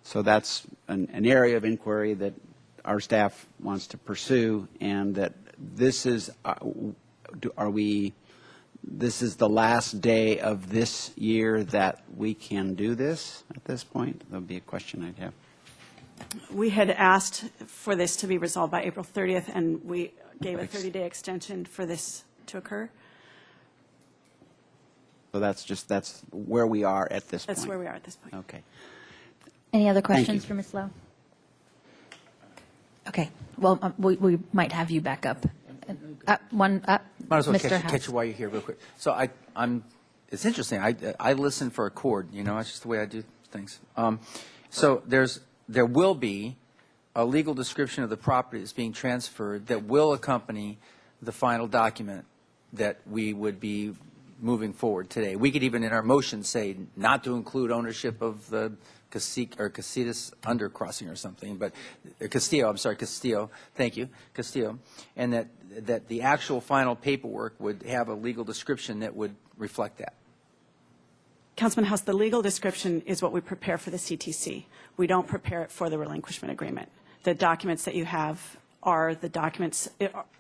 Speaker 15: So that's an area of inquiry that our staff wants to pursue, and that this is, this is the last day of this year that we can do this at this point? That would be a question I'd have.
Speaker 17: We had asked for this to be resolved by April 30th, and we gave a 30-day extension for this to occur.
Speaker 15: So that's where we are at this point?
Speaker 17: That's where we are at this point.
Speaker 15: Okay.
Speaker 3: Any other
Speaker 15: Thank
Speaker 3: questions
Speaker 15: you.
Speaker 3: for Ms. Lowe? Okay, well, we might have you back up.
Speaker 1: Might as well
Speaker 3: Mr.
Speaker 1: catch you while you're here real quick. So it's interesting. I listen for a chord, you know, it's just the way I do things. So there will be a legal description of the property that's being transferred that will accompany the final document that we would be moving forward today. We could even in our motion say not to include ownership of the Casitas undercrossing or something, but Castillo, thank you, Castillo, and that the actual final paperwork would have a legal description that would reflect that.
Speaker 17: Councilman House, the legal description is what we prepare for the CTC. We don't prepare it for the relinquishment agreement. The documents that you have are the documents,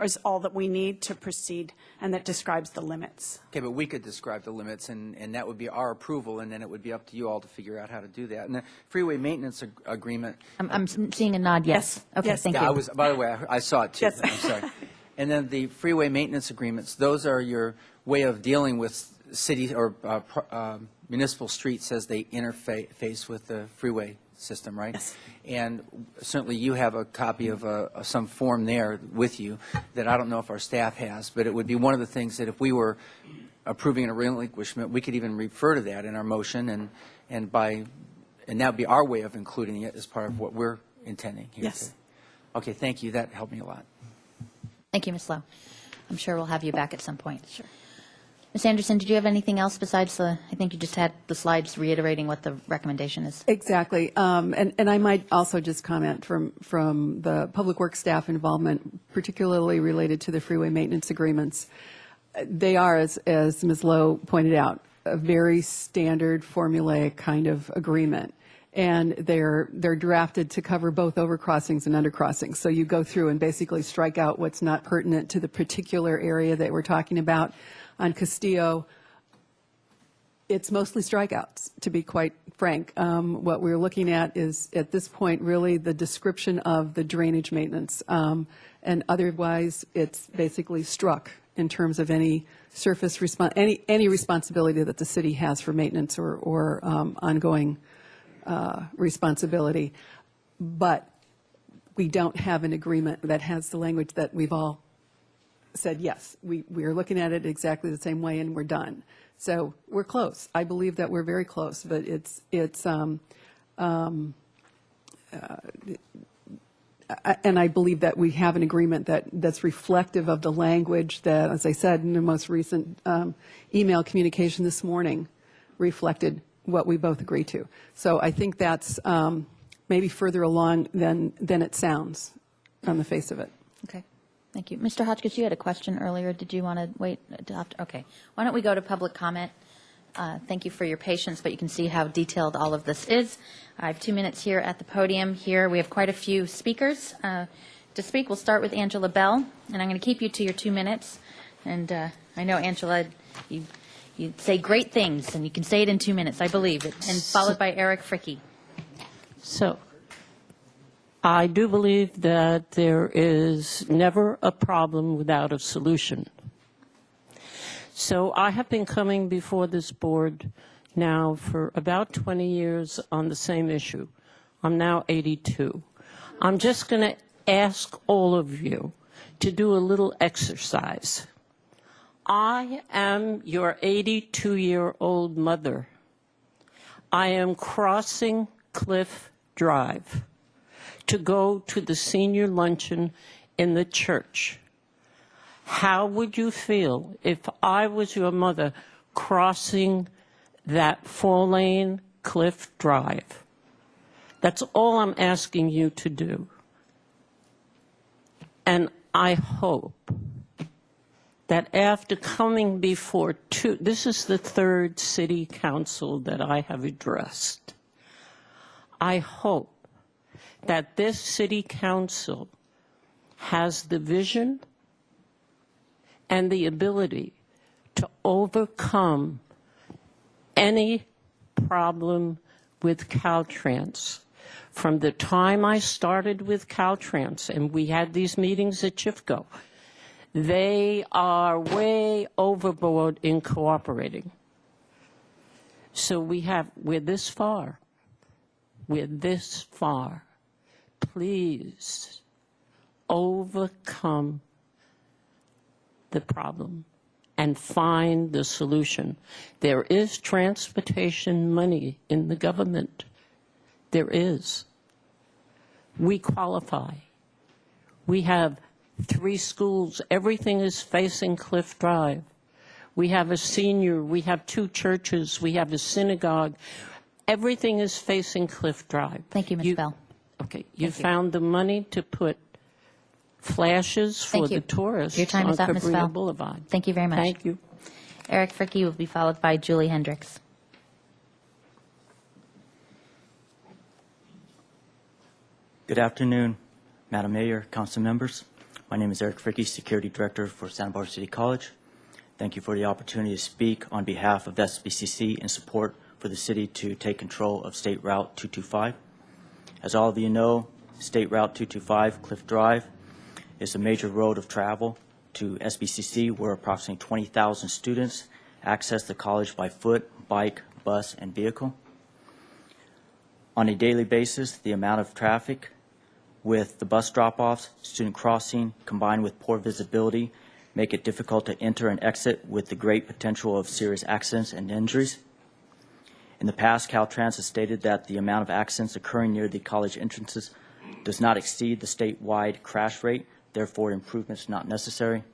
Speaker 17: is all that we need to proceed, and that describes the limits.
Speaker 1: Okay, but we could describe the limits, and that would be our approval, and then it would be up to you all to figure out how to do that. And the freeway maintenance agreement.
Speaker 3: I'm seeing a nod, yes. Okay,
Speaker 17: Yes.
Speaker 3: thank
Speaker 1: Yeah,
Speaker 3: you.
Speaker 1: by the way, I saw it too.
Speaker 17: Yes.
Speaker 1: I'm sorry. And then the freeway maintenance agreements, those are your way of dealing with city or municipal streets as they interface with the freeway system, right?
Speaker 17: Yes.
Speaker 1: And certainly you have a copy of some form there with you that I don't know if our staff has, but it would be one of the things that if we were approving a relinquishment, we could even refer to that in our motion, and that would be our way of including it as part of what we're intending here.
Speaker 17: Yes.
Speaker 1: Okay, thank you. That helped me a lot.
Speaker 3: Thank you, Ms. Lowe. I'm sure we'll have you back at some point. Sure. Ms. Anderson, did you have anything else besides I think you just had the slides reiterating what the recommendation is?
Speaker 14: Exactly. And I might also just comment from the Public Works staff involvement, particularly related to the freeway maintenance agreements. They are, as Ms. Lowe pointed out, a very standard formulaic kind of agreement. And they're drafted to cover both overcrossings and undercrossings. So you go through and basically strike out what's not pertinent to the particular area that we're talking about. On Castillo, it's mostly strikeouts, to be quite frank. What we're looking at is, at this point, really the description of the drainage maintenance. And otherwise, it's basically struck in terms of any surface any responsibility that the city has for maintenance or ongoing responsibility. But we don't have an agreement that has the language that we've all said, yes, we are looking at it exactly the same way and we're done. So we're close. I believe that we're very close, but and I believe that we have an agreement that's reflective of the language that, as I said, in the most recent email communication this morning, reflected what we both agree to. So I think that's maybe further along than it sounds on the face of it.
Speaker 3: Okay. Thank you. Mr. Hotchkiss, you had a question earlier. Did you want to wait? Okay. Why don't we go to public comment? Thank you for your patience, but you can see how detailed all of this is. I have 2 minutes here at the podium. Here we have quite a few speakers to speak. We'll start with Angela Bell, and I'm going to keep you to your 2 minutes. And I know, Angela, you say great things, and you can say it in 2 minutes, I believe, and followed by Eric Fricke.
Speaker 18: So I do believe that there is never a problem without a solution. So I have been coming before this board now for about 20 years on the same issue. I'm now 82. I'm just going to ask all of you to do a little exercise. I am your 82-year-old mother. I am crossing Cliff Drive to go to the senior luncheon in the church. How would you feel if I was your mother crossing that 4-lane Cliff Drive? That's all I'm asking you to do. And I hope that after coming before this is the third city council that I have addressed. I hope that this city council has the vision and the ability to overcome any problem with Caltrans. From the time I started with Caltrans, and we had these meetings at Chifco, they are way overboard in cooperating. So we're this far. We're this far. Please overcome the problem and find the solution. There is transportation money in the government. There is. We qualify. We have 3 schools. Everything is facing Cliff Drive. We have a senior. We have 2 churches. We have a synagogue. Everything is facing Cliff Drive.
Speaker 3: Thank you, Ms. Bell.
Speaker 18: Okay. You found the money to put flashes for the tourists
Speaker 3: Your time
Speaker 18: on
Speaker 3: is up, Ms.
Speaker 18: Cabrillo
Speaker 3: Bell.
Speaker 18: Boulevard.
Speaker 3: Thank you very much.
Speaker 18: Thank you.
Speaker 3: Eric Fricke will be followed by Julie Hendricks.
Speaker 19: Good afternoon, Madam Mayor, council members. My name is Eric Fricke, Security Director for Santa Barbara City College. Thank you for the opportunity to speak on behalf of SBCC in support for the city to take control of State Route 225. As all of you know, State Route 225, Cliff Drive, is a major road of travel to SBCC where approximately 20,000 students access the college by foot, bike, bus, and vehicle. On a daily basis, the amount of traffic with the bus drop-offs, student crossing, combined with poor visibility, make it difficult to enter and exit with the great potential of serious accidents and injuries. In the past, Caltrans has stated that the amount of accidents occurring near the college entrances does not exceed the statewide crash rate, therefore improvement is not necessary.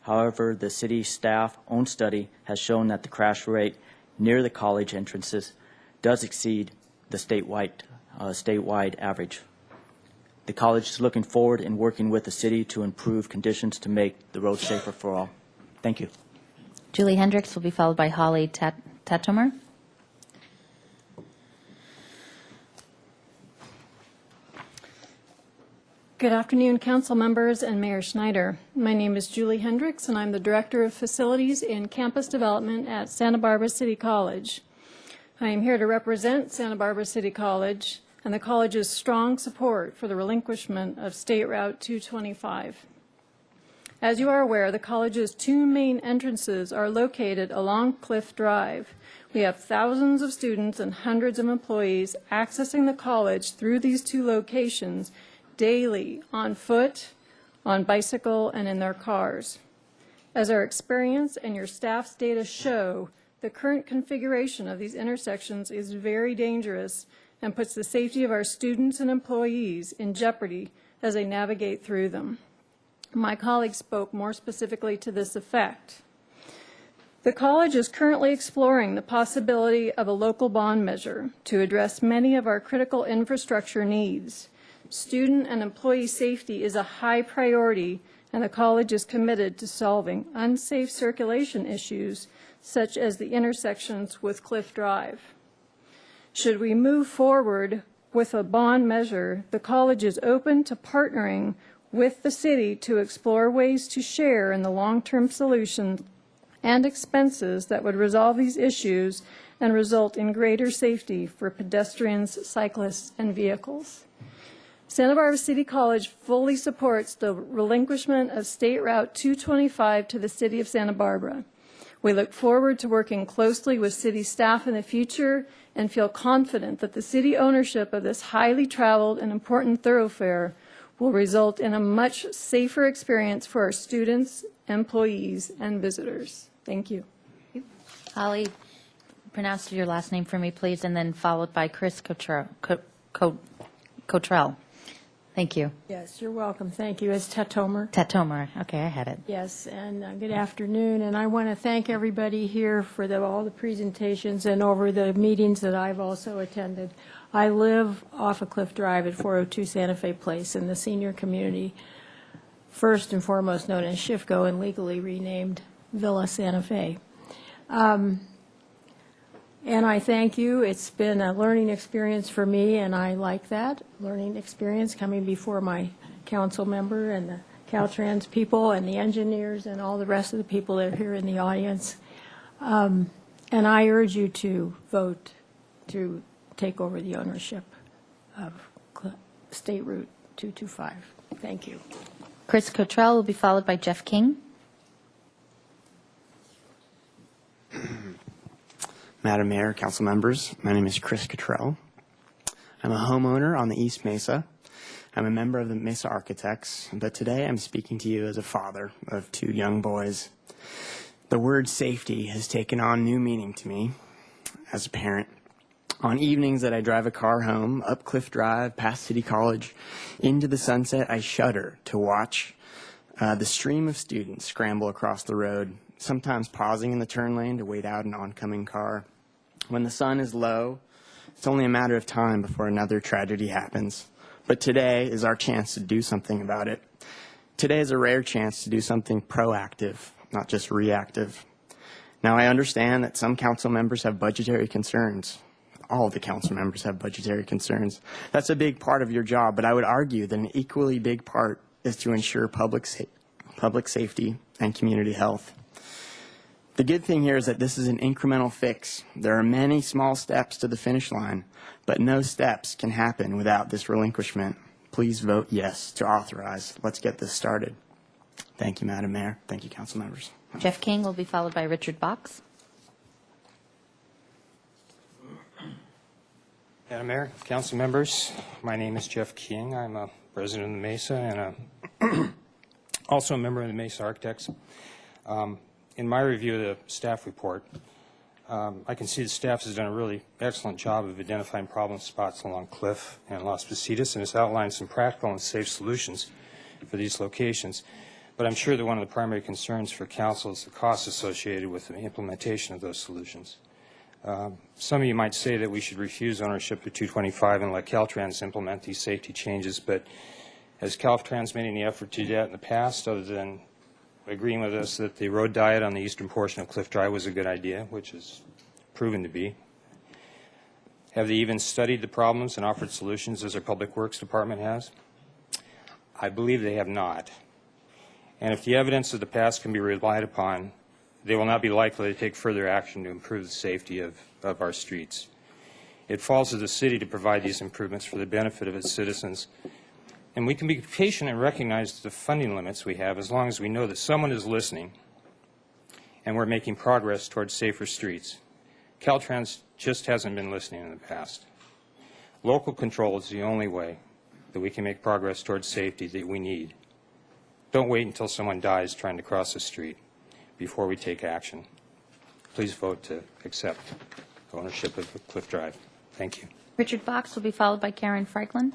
Speaker 19: However, the city staff own study has shown that the crash rate near the college entrances does exceed the statewide average. The college is looking forward in working with the city to improve conditions to make the road safer for all. Thank you.
Speaker 3: Julie Hendricks will be followed by Holly Tatomer.
Speaker 20: Good afternoon, council members and Mayor Schneider. My name is Julie Hendricks, and I'm the Director of Facilities and Campus Development at Santa Barbara City College. I am here to represent Santa Barbara City College and the college's strong support for the relinquishment of State Route 225. As you are aware, the college's two main entrances are located along Cliff Drive. We have thousands of students and hundreds of employees accessing the college through these two locations daily, on foot, on bicycle, and in their cars. As our experience and your staff's data show, the current configuration of these intersections is very dangerous and puts the safety of our students and employees in jeopardy as they navigate through them. My colleague spoke more specifically to this effect. The college is currently exploring the possibility of a local bond measure to address many of our critical infrastructure needs. Student and employee safety is a high priority, and the college is committed to solving unsafe circulation issues such as the intersections with Cliff Drive. Should we move forward with a bond measure, the college is open to partnering with the city to explore ways to share in the long-term solutions and expenses that would resolve these issues and result in greater safety for pedestrians, cyclists, and vehicles. Santa Barbara City College fully supports the relinquishment of State Route 225 to the City of Santa Barbara. We look forward to working closely with city staff in the future and feel confident that the city ownership of this highly traveled and important thoroughfare will result in a much safer experience for our students, employees, and visitors. Thank you.
Speaker 3: Holly, pronounce your last name for me, please, and then followed by Chris Cottrell. Thank you.
Speaker 20: Yes, you're welcome. Thank you. It's Tatomer.
Speaker 3: Tatomer. Okay, I had it.
Speaker 20: Yes, and good afternoon. And I want to thank everybody here for all the presentations and over the meetings that I've also attended. I live off of Cliff Drive at 402 Santa Fe Place in the senior community, first and foremost known as Shifco and legally renamed Villa Santa Fe. And I thank you. It's been a learning experience for me, and I like that learning experience coming before my council member and the Caltrans people and the engineers and all the rest of the people that are here in the audience. And I urge you to vote to take over the ownership of State Route 225. Thank you.
Speaker 3: Chris Cottrell will be followed by Jeff King.
Speaker 21: Madam Mayor, council members, my name is Chris Cottrell. I'm a homeowner on the East Mesa. I'm a member of the Mesa Architects, but today I'm speaking to you as a father of two young boys. The word safety has taken on new meaning to me as a parent. On evenings that I drive a car home, up Cliff Drive, past City College, into the sunset, I shudder to watch the stream of students scramble across the road, sometimes pausing in the turn lane to wait out an oncoming car. When the sun is low, it's only a matter of time before another tragedy happens. But today is our chance to do something about it. Today is a rare chance to do something proactive, not just reactive. Now, I understand that some council members have budgetary concerns. All of the council members have budgetary concerns. That's a big part of your job, but I would argue that an equally big part is to ensure public safety and community health. The good thing here is that this is an incremental fix. There are many small steps to the finish line, but no steps can happen without this relinquishment. Please vote yes to authorize. Let's get this started. Thank you, Madam Mayor. Thank you, council members.
Speaker 3: Jeff King will be followed by Richard Box.
Speaker 22: Madam Mayor, council members, my name is Jeff King. I'm a resident of the Mesa and also a member of the Mesa Architects. In my review of the staff report, I can see the staff has done a really excellent job of identifying problem spots along Cliff and Las Positas and has outlined some practical and safe solutions for these locations. But I'm sure that one of the primary concerns for council is the costs associated with the implementation of those solutions. Some of you might say that we should refuse ownership of 225 and let Caltrans implement these safety changes, but has Caltrans made any effort to do that in the past other than agreeing with us that the road diet on the eastern portion of Cliff Drive was a good idea, which is proven to be. Have they even studied the problems and offered solutions as our Public Works Department has? I believe they have not. And if the evidence of the past can be relied upon, they will not be likely to take further action to improve the safety of our streets. It falls to the city to provide these improvements for the benefit of its citizens. And we can be patient and recognize the funding limits we have as long as we know that someone is listening and we're making progress towards safer streets. Caltrans just hasn't been listening in the past. Local control is the only way that we can make progress towards safety that we need. Don't wait until someone dies trying to cross the street before we take action. Please vote to accept ownership of Cliff Drive. Thank you.
Speaker 3: Richard Fox will be followed by Karen Franklin.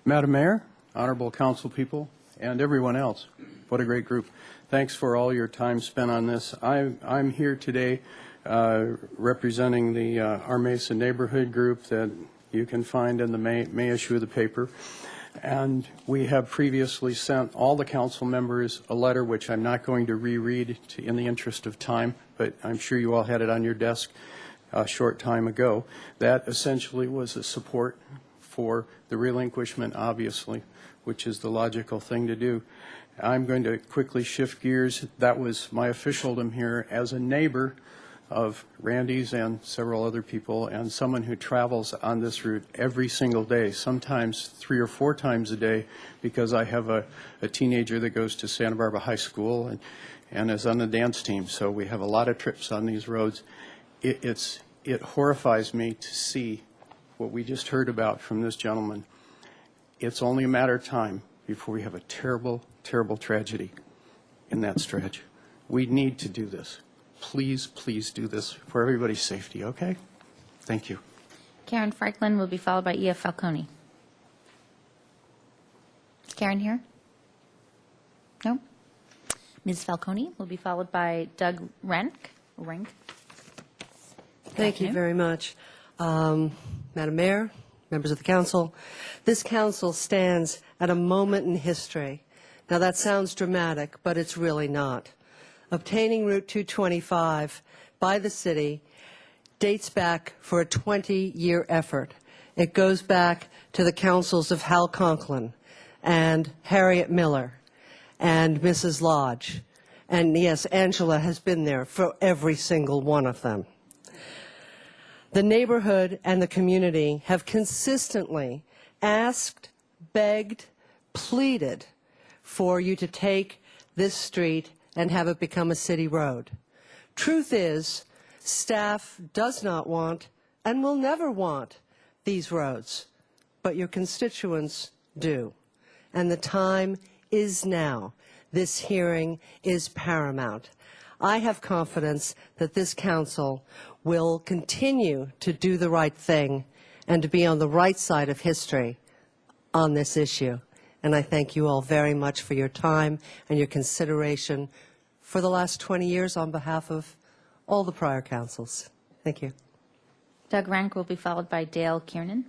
Speaker 4: Madam Mayor, honorable council people, and everyone else. What a great group. Thanks for all your time spent on this. I'm here today representing the Our Mesa neighborhood group that you can find in the May issue of the paper. And we have previously sent all the council members a letter, which I'm not going to reread in the interest of time, but I'm sure you all had it on your desk a short time ago. That essentially was a support for the relinquishment, obviously, which is the logical thing to do. I'm going to quickly shift gears. That was my officialdom here as a neighbor of Randy's and several other people, and someone who travels on this route every single day, sometimes 3 or 4 times a day, because I have a teenager that goes to Santa Barbara High School and is on the dance team. So we have a lot of trips on these roads. It horrifies me to see what we just heard about from this gentleman. It's only a matter of time before we have a terrible, terrible tragedy in that stretch. We need to do this. Please, please do this for everybody's safety, okay? Thank you.
Speaker 3: Karen Franklin will be followed by E.F. Falcone. Is Karen here? No? Ms. Falcone will be followed by Doug Rank.
Speaker 5: Thank you very much. Madam Mayor, members of the council, this council stands at a moment in history. Now that sounds dramatic, but it's really not. Obtaining Route 225 by the city dates back for a 20-year effort. It goes back to the councils of Hal Conklin and Harriet Miller and Mrs. Lodge. And yes, Angela has been there for every single one of them. The neighborhood and the community have consistently asked, begged, pleaded for you to take this street and have it become a city road. Truth is, staff does not want and will never want these roads, but your constituents do. And the time is now. This hearing is paramount. I have confidence that this council will continue to do the right thing and to be on the right side of history on this issue. And I thank you all very much for your time and your consideration for the last 20 years on behalf of all the prior councils. Thank you.
Speaker 3: Doug Rank will be followed by Dale Kiernan.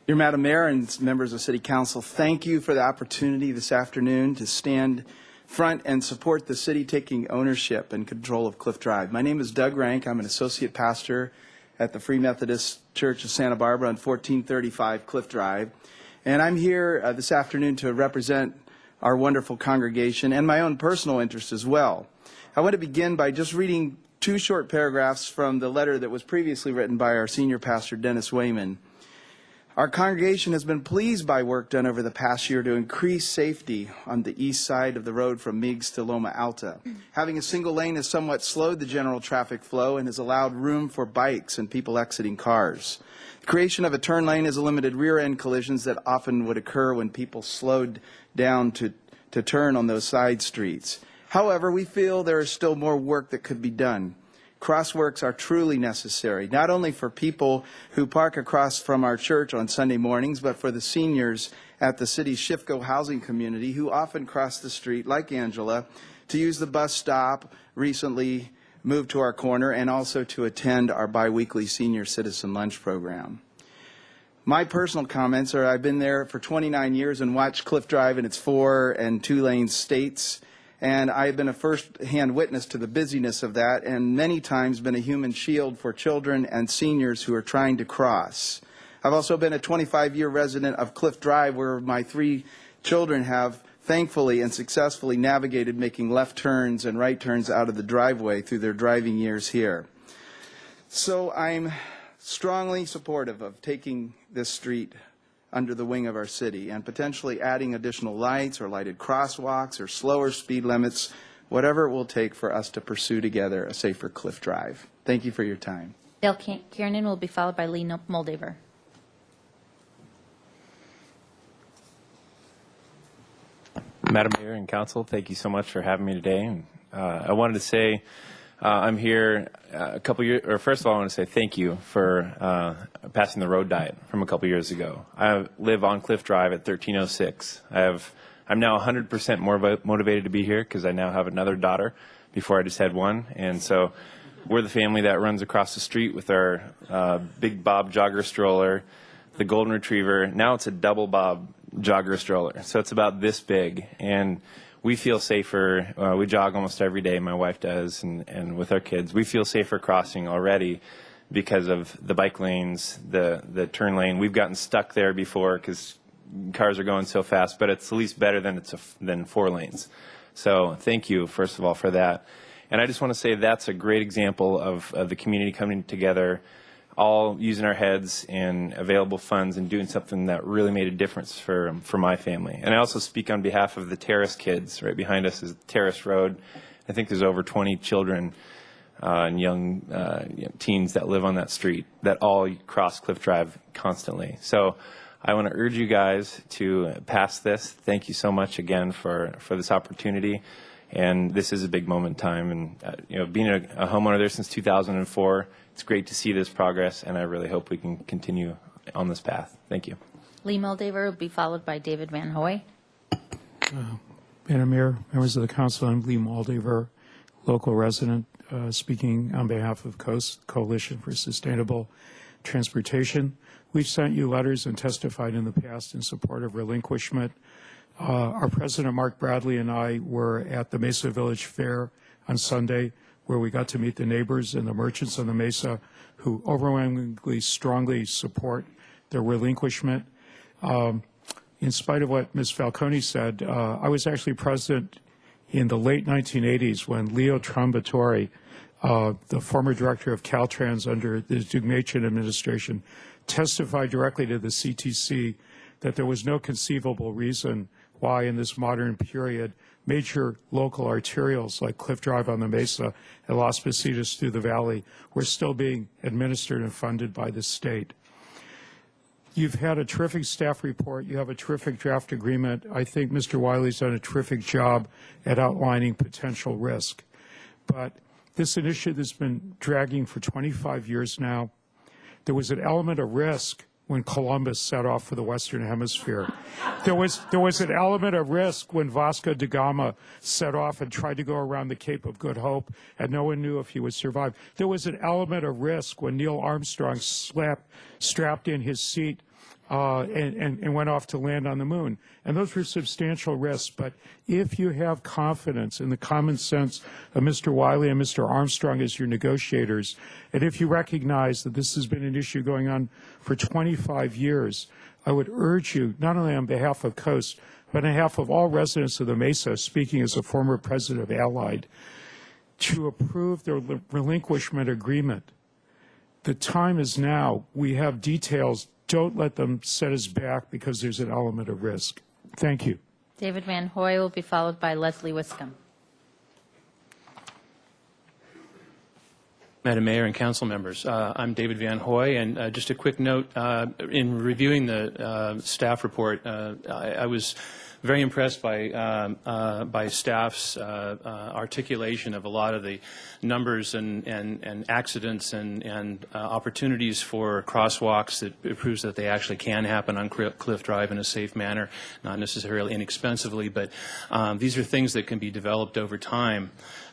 Speaker 23: Dear Madam Mayor and members of City Council, thank you for the opportunity this afternoon to stand front and support the city taking ownership and control of Cliff Drive. My name is Doug Rank. I'm an associate pastor at the Free Methodist Church of Santa Barbara on 1435 Cliff Drive. And I'm here this afternoon to represent our wonderful congregation and my own personal interest as well. I want to begin by just reading 2 short paragraphs from the letter that was previously written by our senior pastor, Dennis Wayman. Our congregation has been pleased by work done over the past year to increase safety on the east side of the road from Meigs to Loma Alta. Having a single lane has somewhat slowed the general traffic flow and has allowed room for bikes and people exiting cars. The creation of a turn lane has limited rear-end collisions that often would occur when people slowed down to turn on those side streets. However, we feel there is still more work that could be done. Crosswalks are truly necessary, not only for people who park across from our church on Sunday mornings, but for the seniors at the city's Shifco housing community who often cross the street, like Angela, to use the bus stop, recently move to our corner and also to attend our biweekly senior citizen lunch program. My personal comments are I've been there for 29 years and watched Cliff Drive in its 4 and 2-lane states, and I've been a first-hand witness to the busyness of that and many times been a human shield for children and seniors who are trying to cross. I've also been a 25-year resident of Cliff Drive, where my 3 children have thankfully and successfully navigated making left turns and right turns out of the driveway through their driving years here. So I'm strongly supportive of taking this street under the wing of our city and potentially adding additional lights or lighted crosswalks or slower speed limits, whatever it will take for us to pursue together a safer Cliff Drive. Thank you for your time.
Speaker 3: Dale Kiernan will be followed by Lee Moldaver.
Speaker 6: Madam Mayor and Council, thank you so much for having me today. And, I wanted to say I'm here a couple years, or first of all, I want to say thank you for passing the road diet from a couple years ago. I live on Cliff Drive at 1306. I'm now 100% more motivated to be here because I now have another daughter. Before I just had one, and so we're the family that runs across the street with our big Bob jogger stroller, the golden retriever. Now it's a double Bob jogger stroller, so it's about this big, and we feel safer. We jog almost every day, my wife does, and with our kids, we feel safer crossing already because of the bike lanes, the turn lane. We've gotten stuck there before because cars are going so fast, but it's at least better than 4 lanes. So thank you, first of all, for that. And I just want to say that's a great example of the community coming together, all using our heads and available funds and doing something that really made a difference for my family. And I also speak on behalf of the Terrace kids. Right behind us is Terrace Road. I think there's over 20 children and young teens that live on that street that all cross Cliff Drive constantly. So I want to urge you guys to pass this. Thank you so much again for this opportunity. And this is a big moment in time. And being a homeowner there since 2004, it's great to see this progress, and I really hope we can continue on this path. Thank you.
Speaker 3: Lee Moldaver will be followed by David Van Hoy.
Speaker 7: Madam Mayor, members of the council, I'm Lee Moldaver, local resident, speaking on behalf of Coast Coalition for Sustainable Transportation. We've sent you letters and testified in the past in support of relinquishment. Our president, Mark Bradley, and I were at the Mesa Village Fair on Sunday, where we got to meet the neighbors and the merchants on the Mesa who overwhelmingly strongly support the relinquishment. In spite of what Ms. Falcone said, I was actually present in the late 1980s when Leo Trombatori, the former director of Caltrans under the Deugmatian administration, testified directly to the CTC that there was no conceivable reason why in this modern period major local arterials like Cliff Drive on the Mesa and Las Positas through the valley were still being administered and funded by the state. You've had a terrific staff report. You have a terrific draft agreement. I think Mr. Wiley's done a terrific job at outlining potential risk. But this initiative has been dragging for 25 years now. There was an element of risk when Columbus set off for the Western Hemisphere. There was an element of risk when Vasco da Gama set off and tried to go around the Cape of Good Hope, and no one knew if he would survive. There was an element of risk when Neil Armstrong strapped in his seat and went off to land on the moon. And those were substantial risks. But if you have confidence in the common sense of Mr. Wiley and Mr. Armstrong as your negotiators, and if you recognize that this has been an issue going on for 25 years, I would urge you, not only on behalf of Coast, but on behalf of all residents of the Mesa, speaking as a former president of Allied, to approve the relinquishment agreement. The time is now. We have details. Don't let them set us back because there's an element of risk. Thank you.
Speaker 3: David Van Hoy will be followed by Leslie Wiscombe.
Speaker 13: Madam Mayor and council members, I'm David Van Hoy, and just a quick note, in reviewing the staff report, I was very impressed by staff's articulation of a lot of the numbers and accidents and opportunities for crosswalks that proves that they actually can happen on Cliff Drive in a safe manner, not necessarily inexpensively, but these are things that can be developed over time.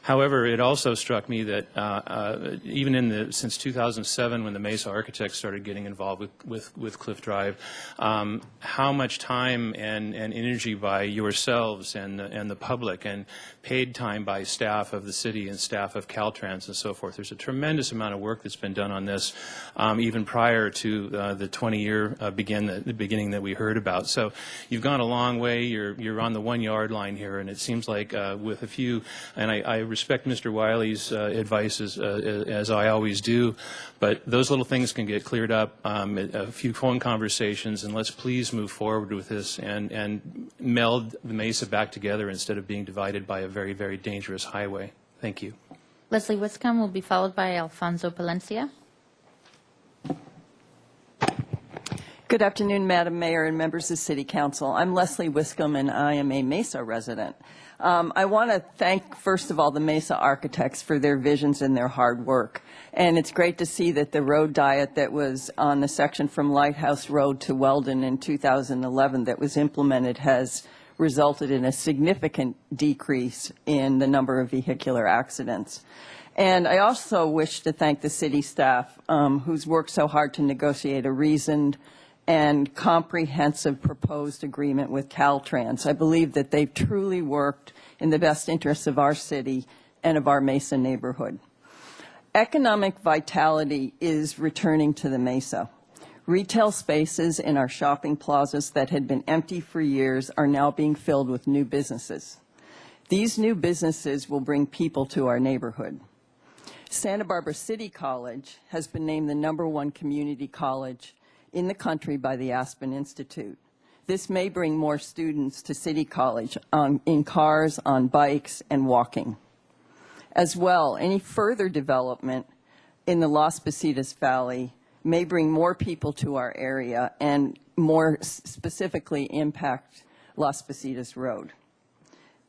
Speaker 13: However, it also struck me that even since 2007, when the Mesa architects started getting involved with Cliff Drive, how much time and energy by yourselves and the public, and paid time by staff of the city and staff of Caltrans and so forth. There's a tremendous amount of work that's been done on this, even prior to the 20-year beginning that we heard about. So you've gone a long way. You're on the 1 yard line here, and it seems like with a few, and I respect Mr. Wiley's advice as I always do, but those little things can get cleared up, a few phone conversations, and let's please move forward with this and meld the Mesa back together instead of being divided by a very, very dangerous highway. Thank you.
Speaker 3: Leslie Wiscombe will be followed by Alfonso Palencia.
Speaker 2: Good afternoon, Madam Mayor and members of City Council. I'm Leslie Wiscombe, and I am a Mesa resident. I want to thank, first of all, the Mesa architects for their visions and their hard work. And it's great to see that the road diet that was on the section from Lighthouse Road to Weldon in 2011 that was implemented has resulted in a significant decrease in the number of vehicular accidents. And I also wish to thank the city staff who's worked so hard to negotiate a reasoned and comprehensive proposed agreement with Caltrans. I believe that they've truly worked in the best interests of our city and of our Mesa neighborhood. Economic vitality is returning to the Mesa. Retail spaces in our shopping plazas that had been empty for years are now being filled with new businesses. These new businesses will bring people to our neighborhood. Santa Barbara City College has been named the #1 community college in the country by the Aspen Institute. This may bring more students to City College in cars, on bikes, and walking. As well, any further development in the Las Positas Valley may bring more people to our area and more specifically impact Las Positas Road.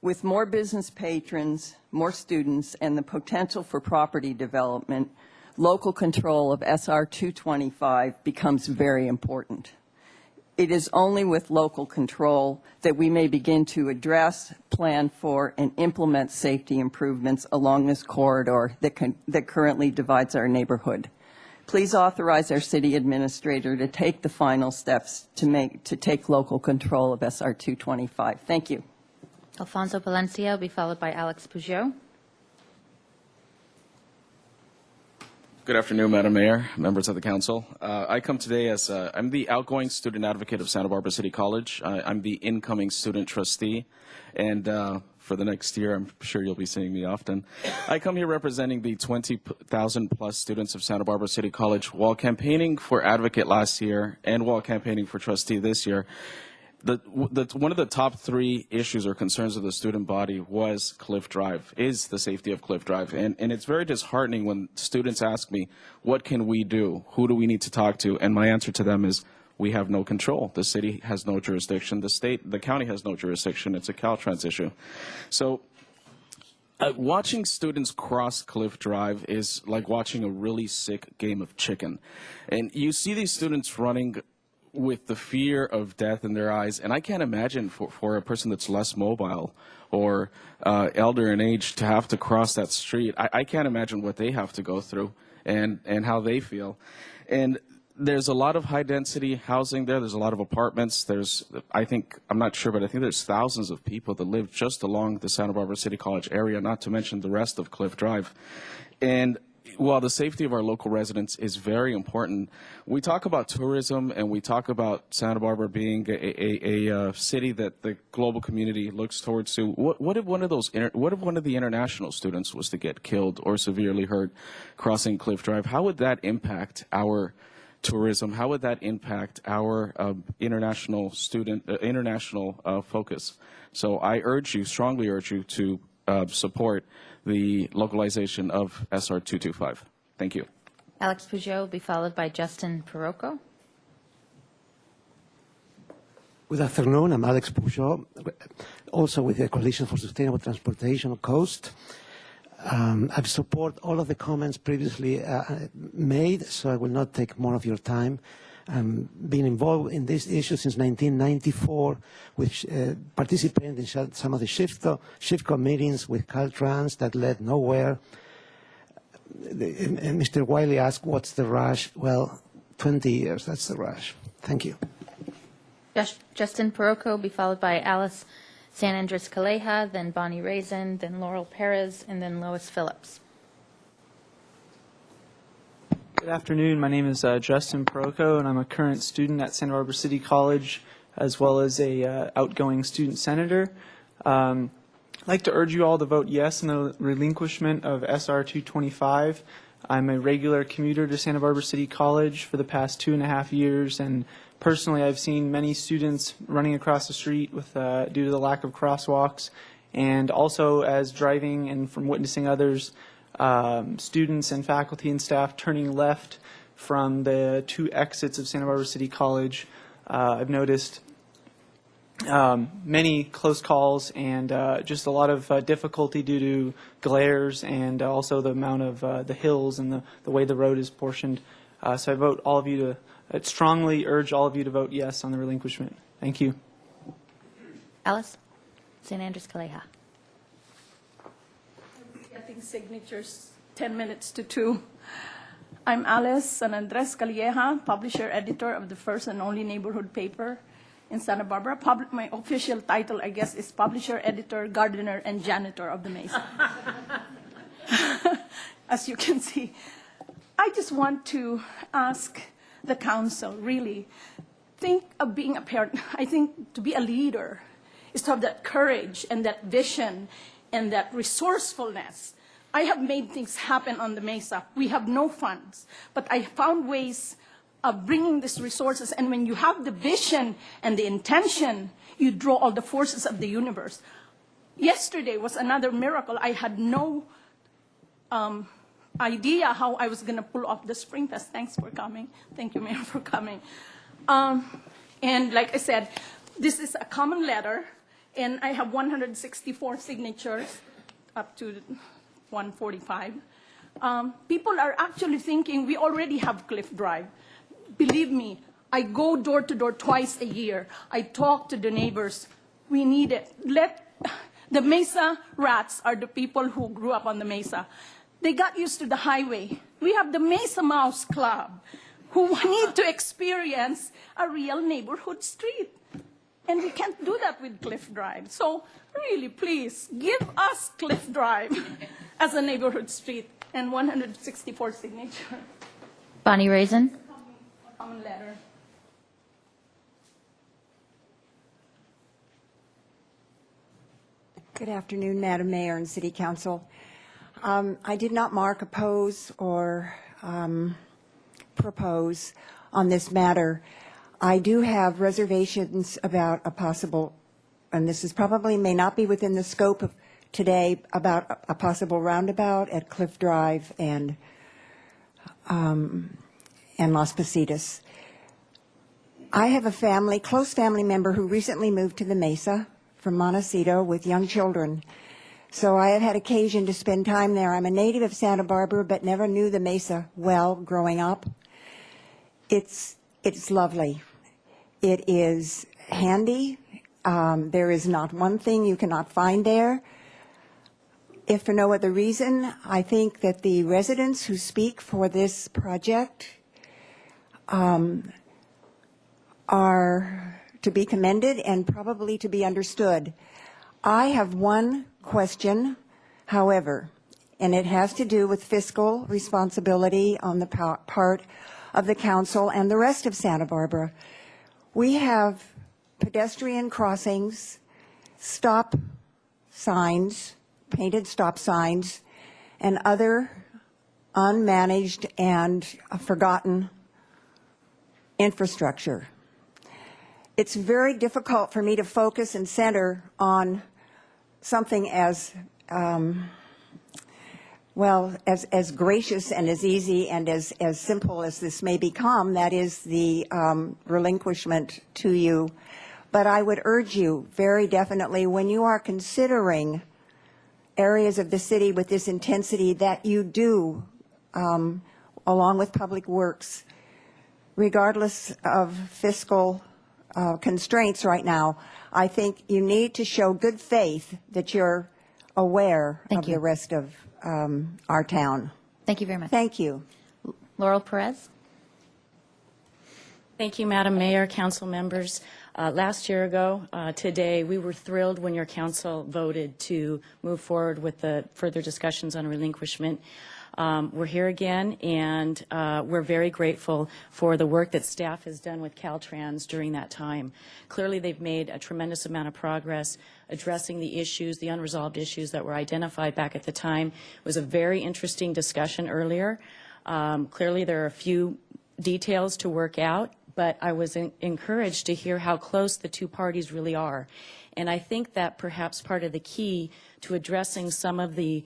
Speaker 2: With more business patrons, more students, and the potential for property development, local control of SR 225 becomes very important. It is only with local control that we may begin to address, plan for, and implement safety improvements along this corridor that currently divides our neighborhood. Please authorize our city administrator to take the final steps to take local control of SR 225. Thank you.
Speaker 3: Alfonso Palencia will be followed by Alex Peugeot.
Speaker 8: Good afternoon, Madam Mayor, members of the council. I come today as I'm the outgoing student advocate of Santa Barbara City College. I'm the incoming student trustee, and for the next year, I'm sure you'll be seeing me often. I come here representing the 20,000 plus students of Santa Barbara City College. While campaigning for advocate last year and while campaigning for trustee this year, one of the top 3 issues or concerns of the student body was Cliff Drive, is the safety of Cliff Drive. And it's very disheartening when students ask me, what can we do? Who do we need to talk to? And my answer to them is, we have no control. The city has no jurisdiction. The county has no jurisdiction. It's a Caltrans issue. So watching students cross Cliff Drive is like watching a really sick game of chicken. And you see these students running with the fear of death in their eyes, and I can't imagine for a person that's less mobile or elder in age to have to cross that street. I can't imagine what they have to go through and how they feel. And there's a lot of high-density housing there. There's a lot of apartments. I'm not sure, but I think there's thousands of people that live just along the Santa Barbara City College area, not to mention the rest of Cliff Drive. And while the safety of our local residents is very important, we talk about tourism and we talk about Santa Barbara being a city that the global community looks towards to. What if one of the international students was to get killed or severely hurt crossing Cliff Drive? How would that impact our tourism? How would that impact our international focus? So I strongly urge you to support the localization of SR 225. Thank you.
Speaker 3: Alex Peugeot will be followed by Justin Perocco.
Speaker 12: Good afternoon. I'm Alex Peugeot, also with the Coalition for Sustainable Transportation Coast. I support all of the comments previously made, so I will not take more of your time. been involved in this issue since 1994, with participating in some of the SHIFCO meetings with Caltrans that led nowhere. And Mr. Wiley asked, what's the rush? Well, 20 years, that's the rush. Thank you.
Speaker 3: Justin Parroco will be followed by Alice San Andres Calleja, then Bonnie Raisin, then Laurel Perez, and then Lois Phillips.
Speaker 9: Good afternoon. My name is Justin Parroco, and I'm a current student at Santa Barbara City College, as well as a outgoing student senator. I'd like to urge you all to vote yes on the relinquishment of SR 225. I'm a regular commuter to Santa Barbara City College for the past 2.5 years, and personally I've seen many students running across the street with due to the lack of crosswalks, and also as driving and from witnessing others, students and faculty and staff turning left from the 2 exits of Santa Barbara City College. I've noticed many close calls and just a lot of difficulty due to glares and also the amount of the hills and the way the road is portioned. So I vote all of you to strongly urge all of you to vote yes on the relinquishment. Thank you.
Speaker 3: Alice San Andres Calleja.
Speaker 10: Getting signatures 10 minutes to 2. I'm Alice San Andres Calleja, publisher editor of the first and only neighborhood paper in Santa Barbara. My official title, I guess, is publisher, editor, gardener, and janitor of the Mesa. As you can see, I just want to ask the council, really, think of being a parent. I think to be a leader is to have that courage and that vision and that resourcefulness. I have made things happen on the Mesa. We have no funds, but I found ways of bringing these resources. And when you have the vision and the intention, you draw all the forces of the universe. Yesterday was another miracle. I had no idea how I was going to pull off the Spring Fest. Thanks for coming. Thank you, Mayor, for coming. And like I said, this is a common letter, and I have 164 signatures up to 145. People are actually thinking we already have Cliff Drive. Believe me, I go door to door twice a year. I talk to the neighbors. We need it. The Mesa rats are the people who grew up on the Mesa. They got used to the highway. We have the Mesa Mouse Club who need to experience a real neighborhood street. And we can't do that with Cliff Drive. So really, please, give us Cliff Drive as a neighborhood street, and 164 signatures.
Speaker 3: Bonnie Raisin.
Speaker 10: Common letter.
Speaker 16: Good afternoon, Madam Mayor and City Council. I did not mark oppose or propose on this matter. I do have reservations about a possible, and this is probably may not be within the scope of today, about a possible roundabout at Cliff Drive and Las Positas. I have a close family member who recently moved to the Mesa from Montecito with young children. So I have had occasion to spend time there. I'm a native of Santa Barbara, but never knew the Mesa well growing up. It's lovely. It is handy. There is not one thing you cannot find there. If for no other reason, I think that the residents who speak for this project are to be commended and probably to be understood. I have one question, however, and it has to do with fiscal responsibility on the part of the council and the rest of Santa Barbara. We have pedestrian crossings, stop signs, painted stop signs, and other unmanaged and forgotten infrastructure. It's very difficult for me to focus and center on something as as gracious and as easy and as simple as this may become, that is the relinquishment to you. But I would urge you very definitely, when you are considering areas of the city with this intensity, that you do, along with Public Works, regardless of fiscal constraints right now, I think you need to show good faith that you're aware of the rest of our town.
Speaker 3: Thank you very much.
Speaker 16: Thank you.
Speaker 3: Laurel Perez.
Speaker 11: Thank you, Madam Mayor, council members. Last year ago, today, we were thrilled when your council voted to move forward with the further discussions on relinquishment. We're here again, and we're very grateful for the work that staff has done with Caltrans during that time. Clearly, they've made a tremendous amount of progress addressing the issues, the unresolved issues that were identified back at the time. It was a very interesting discussion earlier. Clearly, there are a few details to work out, but I was encouraged to hear how close the two parties really are. And I think that perhaps part of the key to addressing some of the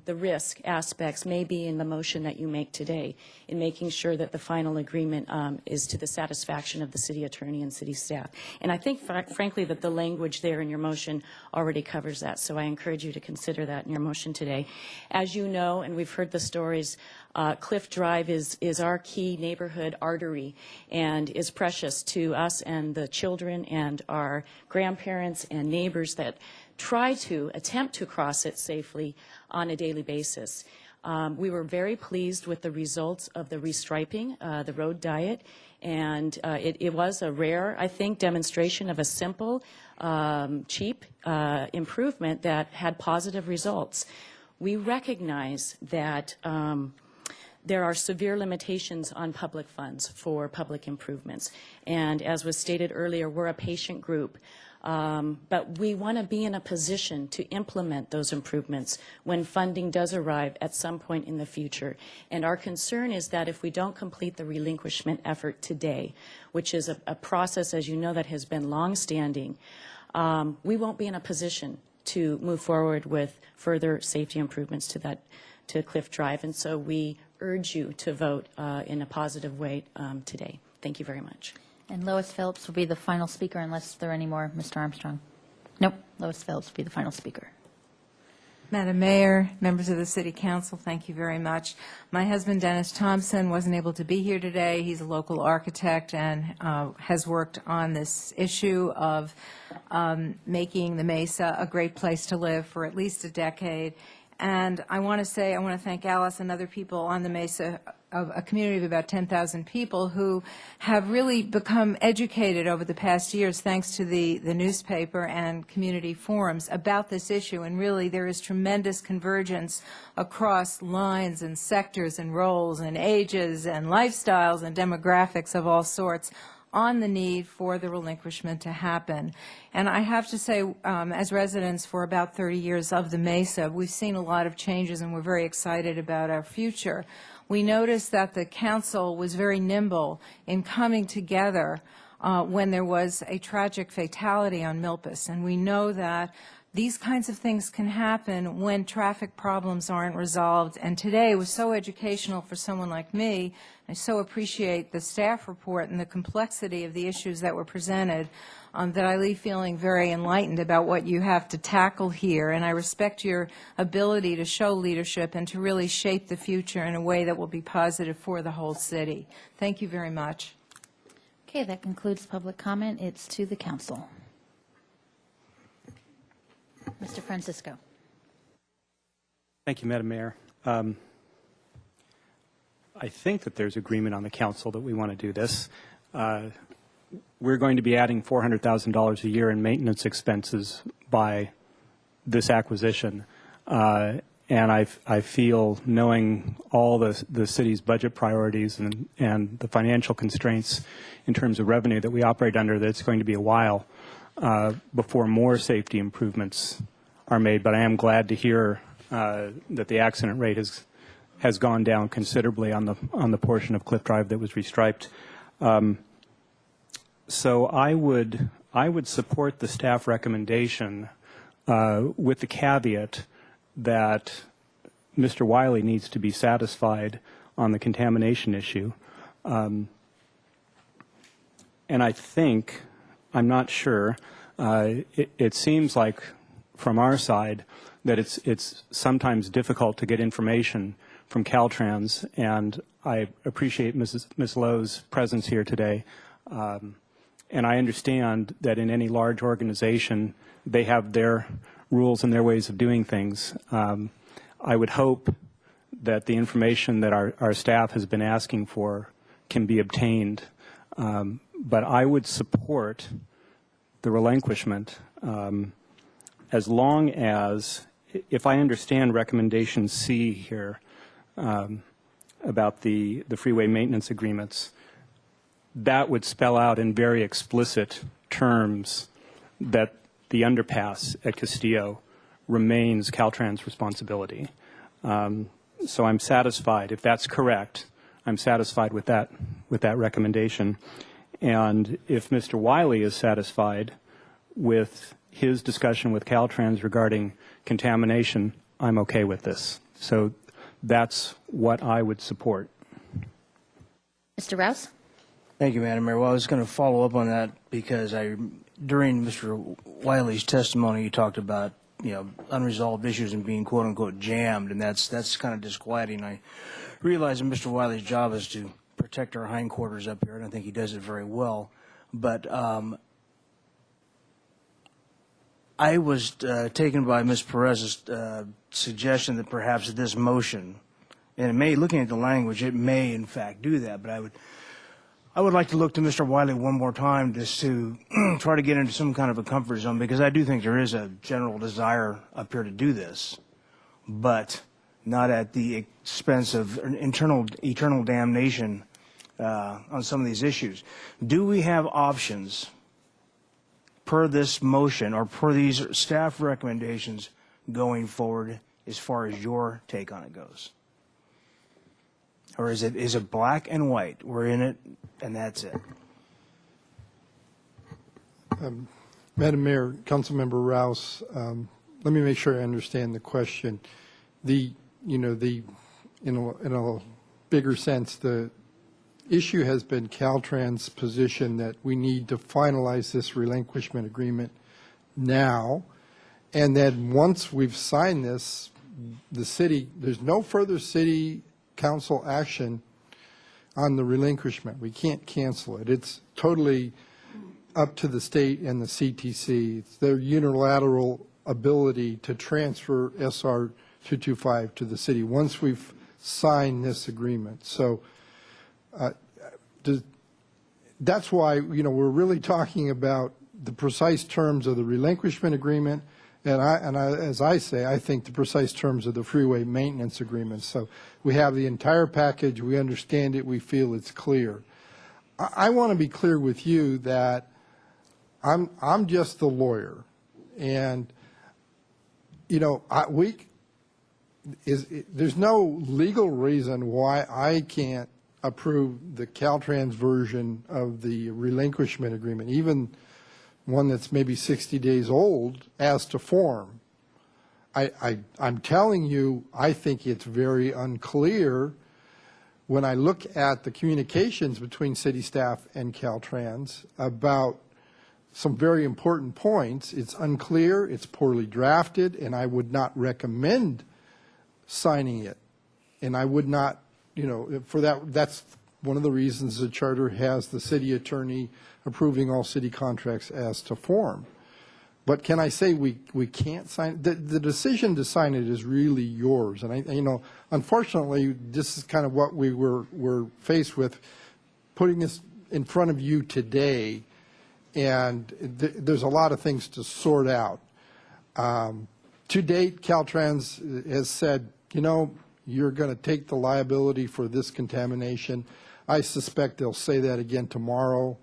Speaker 11: risk aspects may be in the motion that you make today, in making sure that the final agreement is to the satisfaction of the city attorney and city staff. And I think, frankly, that the language there in your motion already covers that, so I encourage you to consider that in your motion today. As you know, and we've heard the stories, Cliff Drive is our key neighborhood artery and is precious to us and the children and our grandparents and neighbors that try to attempt to cross it safely on a daily basis. We were very pleased with the results of the restriping, the road diet, and it was a rare, I think, demonstration of a simple, cheap improvement that had positive results. We recognize that there are severe limitations on public funds for public improvements. And as was stated earlier, we're a patient group. But we want to be in a position to implement those improvements when funding does arrive at some point in the future. And our concern is that if we don't complete the relinquishment effort today, which is a process, as you know, that has been long-standing, we won't be in a position to move forward with further safety improvements to Cliff Drive. And so we urge you to vote in a positive way today. Thank you very much.
Speaker 3: And Lois Phillips will be the final speaker unless there are any more. Mr. Armstrong. Nope. Lois Phillips will be the final speaker.
Speaker 15: Madam Mayor, members of the City Council, thank you very much. My husband, Dennis Thompson, wasn't able to be here today. He's a local architect and has worked on this issue of making the Mesa a great place to live for at least a decade. And I want to thank Alice and other people on the Mesa, of a community of about 10,000 people who have really become educated over the past years thanks to the newspaper and community forums about this issue. And really there is tremendous convergence across lines and sectors and roles and ages and lifestyles and demographics of all sorts on the need for the relinquishment to happen. And I have to say, as residents for about 30 years of the Mesa, we've seen a lot of changes and we're very excited about our future. We noticed that the council was very nimble in coming together when there was a tragic fatality on Milpas. And we know that these kinds of things can happen when traffic problems aren't resolved. And today was so educational for someone like me. I so appreciate the staff report and the complexity of the issues that were presented that I leave feeling very enlightened about what you have to tackle here. And I respect your ability to show leadership and to really shape the future in a way that will be positive for the whole city. Thank you very much.
Speaker 3: Okay, that concludes public comment. It's to the council. Mr. Francisco.
Speaker 17: Thank you, Madam Mayor. I think that there's agreement on the council that we want to do this. We're going to be adding $400,000 a year in maintenance expenses by this acquisition. And I feel, knowing all the city's budget priorities and the financial constraints in terms of revenue that we operate under, that it's going to be a while before more safety improvements are made. But I am glad to hear that the accident rate has gone down considerably on the portion of Cliff Drive that was restriped. So I would support the staff recommendation with the caveat that Mr. Wiley needs to be satisfied on the contamination issue. And I think, I'm not sure, it seems like from our side that it's sometimes difficult to get information from Caltrans, and I appreciate Ms. Lowe's presence here today. And I understand that in any large organization, they have their rules and their ways of doing things. I would hope that the information that our staff has been asking for can be obtained. But I would support the relinquishment as long as, if I understand recommendation C here about the freeway maintenance agreements, that would spell out in very explicit terms that the underpass at Castillo remains Caltrans' responsibility. So I'm satisfied. If that's correct, I'm satisfied with that recommendation. And if Mr. Wiley is satisfied with his discussion with Caltrans regarding contamination, I'm okay with this. So that's what I would support.
Speaker 3: Mr. Rouse?
Speaker 1: Thank you, Madam Mayor. Well, I was going to follow up on that because during Mr. Wiley's testimony, he talked about, unresolved issues and being quote unquote jammed, and that's kind of disquieting. I realize that Mr. Wiley's job is to protect our hindquarters up here, and I think he does it very well. But I was taken by Ms. Perez's suggestion that perhaps this motion, and it may, looking at the language, it may in fact do that, but I would like to look to Mr. Wiley one more time just to try to get into some kind of a comfort zone, because I do think there is a general desire up here to do this, but not at the expense of eternal damnation on some of these issues. Do we have options per this motion or per these staff recommendations going forward as far as your take on it goes? Or is it black and white? We're in it, and that's it.
Speaker 14: Madam Mayor, Councilmember Rouse, let me make sure I understand the question. In a bigger sense, the issue has been Caltrans' position that we need to finalize this relinquishment agreement now, and then once we've signed this, the city, there's no further city council action on the relinquishment. We can't cancel it. It's totally up to the state and the CTC. It's their unilateral ability to transfer SR 225 to the city once we've signed this agreement. So that's why, we're really talking about the precise terms of the relinquishment agreement, and as I say, I think the precise terms of the freeway maintenance agreement. So we have the entire package. We understand it. We feel it's clear. I want to be clear with you that I'm just the lawyer, and there's no legal reason why I can't approve the Caltrans version of the relinquishment agreement, even one that's maybe 60 days old, as to form. I'm telling you, I think it's very unclear when I look at the communications between city staff and Caltrans about some very important points. It's unclear, it's poorly drafted, and I would not recommend signing it. And I would not, for that's one of the reasons the charter has the city attorney approving all city contracts as to form. But can I say we can't sign it? The decision to sign it is really yours. And unfortunately, this is kind of what we're faced with, putting this in front of you today, and there's a lot of things to sort out. To date, Caltrans has said, you're going to take the liability for this contamination. I suspect they'll say that again tomorrow.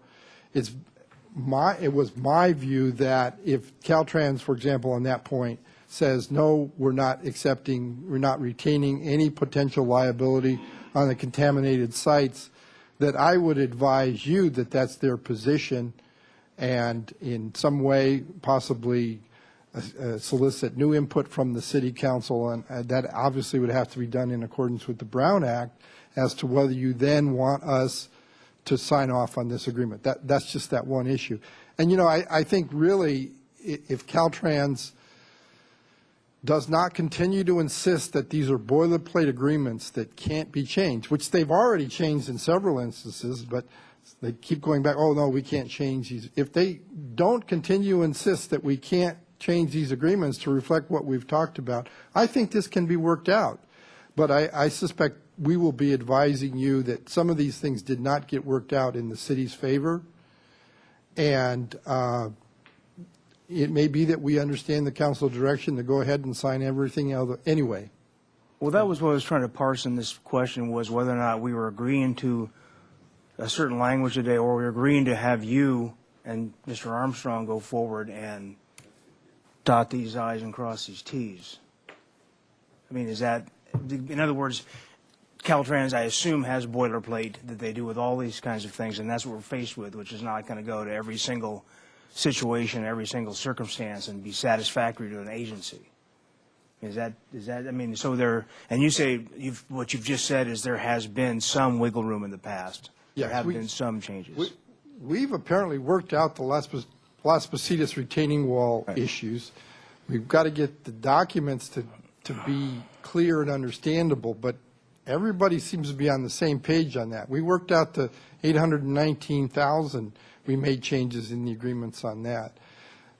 Speaker 14: It was my view that if Caltrans, for example, on that point says, no, we're not retaining any potential liability on the contaminated sites, that I would advise you that that's their position, and in some way possibly solicit new input from the city council, and that obviously would have to be done in accordance with the Brown Act as to whether you then want us to sign off on this agreement. That's just that one issue. And I think really if Caltrans does not continue to insist that these are boilerplate agreements that can't be changed, which they've already changed in several instances, but they keep going back, oh, no, we can't change these. If they don't continue to insist that we can't change these agreements to reflect what we've talked about, I think this can be worked out. But I suspect we will be advising you that some of these things did not get worked out in the city's favor. And it may be that we understand the council direction to go ahead and sign everything else anyway.
Speaker 1: Well, that was what I was trying to parse in this question, was whether or not we were agreeing to a certain language today, or we were agreeing to have you and Mr. Armstrong go forward and dot these I's and cross these T's. I mean, is that, in other words, Caltrans, I assume, has boilerplate that they do with all these kinds of things, and that's what we're faced with, which is not going to go to every single situation, every single circumstance, and be satisfactory to an agency. Is that, I mean, so there, and you say, what you've just said is there has been some wiggle room in the past.
Speaker 14: Yes,
Speaker 1: there have been some changes.
Speaker 14: We've apparently worked out the Las Positas retaining wall issues. We've got to get the documents to be clear and understandable, but everybody seems to be on the same page on that. We worked out the 819,000. We made changes in the agreements on that.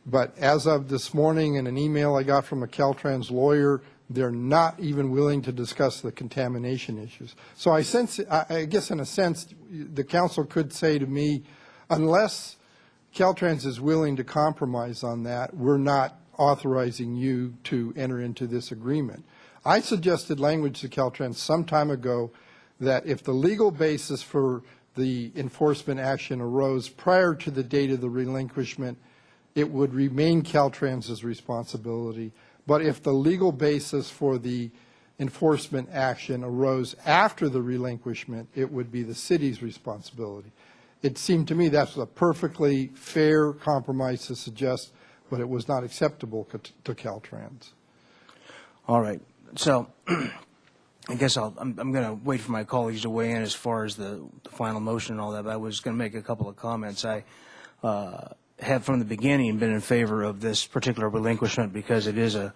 Speaker 14: But as of this morning, in an email I got from a Caltrans lawyer, they're not even willing to discuss the contamination issues. So I guess in a sense, the council could say to me, unless Caltrans is willing to compromise on that, we're not authorizing you to enter into this agreement. I suggested language to Caltrans some time ago that if the legal basis for the enforcement action arose prior to the date of the relinquishment, it would remain Caltrans's responsibility. But if the legal basis for the enforcement action arose after the relinquishment, it would be the city's responsibility. It seemed to me that's a perfectly fair compromise to suggest, but it was not acceptable to Caltrans.
Speaker 1: All right. So I guess I'm going to wait for my colleagues to weigh in as far as the final motion and all that, but I was going to make a couple of comments. I have from the beginning been in favor of this particular relinquishment because it is a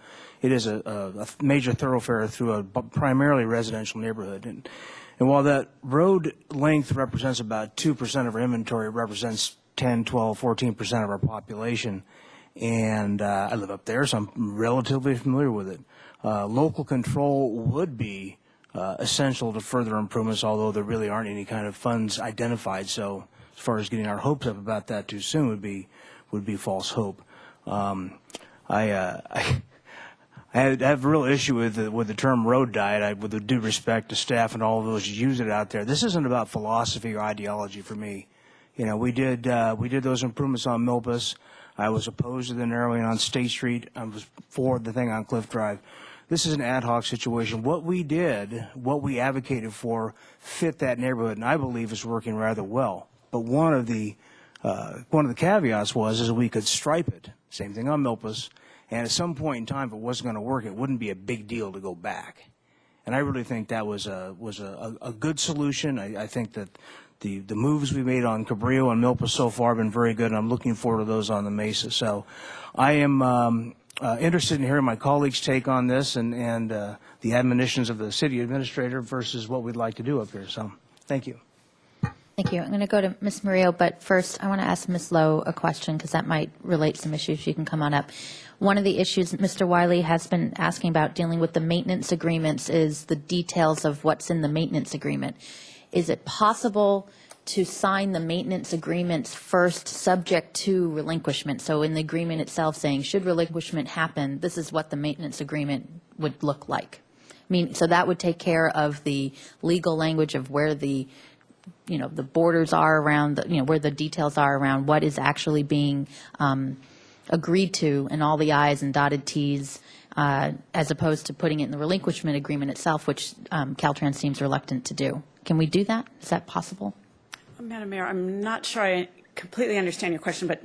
Speaker 1: major thoroughfare through a primarily residential neighborhood. And while that road length represents about 2% of our inventory, it represents 10, 12, 14% of our population. And I live up there, so I'm relatively familiar with it. Local control would be essential to further improvements, although there really aren't any kind of funds identified. So as far as getting our hopes up about that too soon would be false hope. I have a real issue with the term road diet. With due respect to staff and all of those who use it out there, this isn't about philosophy or ideology for me. You know, we did those improvements on Milpas. I was opposed to the narrowing on State Street. I was for the thing on Cliff Drive. This is an ad hoc situation. What we did, what we advocated for, fit that neighborhood, and I believe is working rather well. But one of the caveats was we could stripe it. Same thing on Milpas. And at some point in time, if it wasn't going to work, it wouldn't be a big deal to go back. And I really think that was a good solution. I think that the moves we made on Cabrillo and Milpas so far have been very good, and I'm looking forward to those on the Mesa. So I am interested in hearing my colleagues' take on this and the admonitions of the city administrator versus what we'd like to do up here. So thank you.
Speaker 3: Thank you. I'm going to go to Ms. Murillo, but first I want to ask Ms. Lowe a question because that might relate some issues. She can come on up. One of the issues Mr. Wiley has been asking about dealing with the maintenance agreements is the details of what's in the maintenance agreement. Is it possible to sign the maintenance agreements first subject to relinquishment? So in the agreement itself saying, should relinquishment happen, this is what the maintenance agreement would look like. I mean, so that would take care of the legal language of where the borders are around, where the details are around what is actually being agreed to and all the I's and dotted T's, as opposed to putting it in the relinquishment agreement itself, which Caltrans seems reluctant to do. Can we do that? Is that possible?
Speaker 18: Madam Mayor, I'm not sure I completely understand your question, but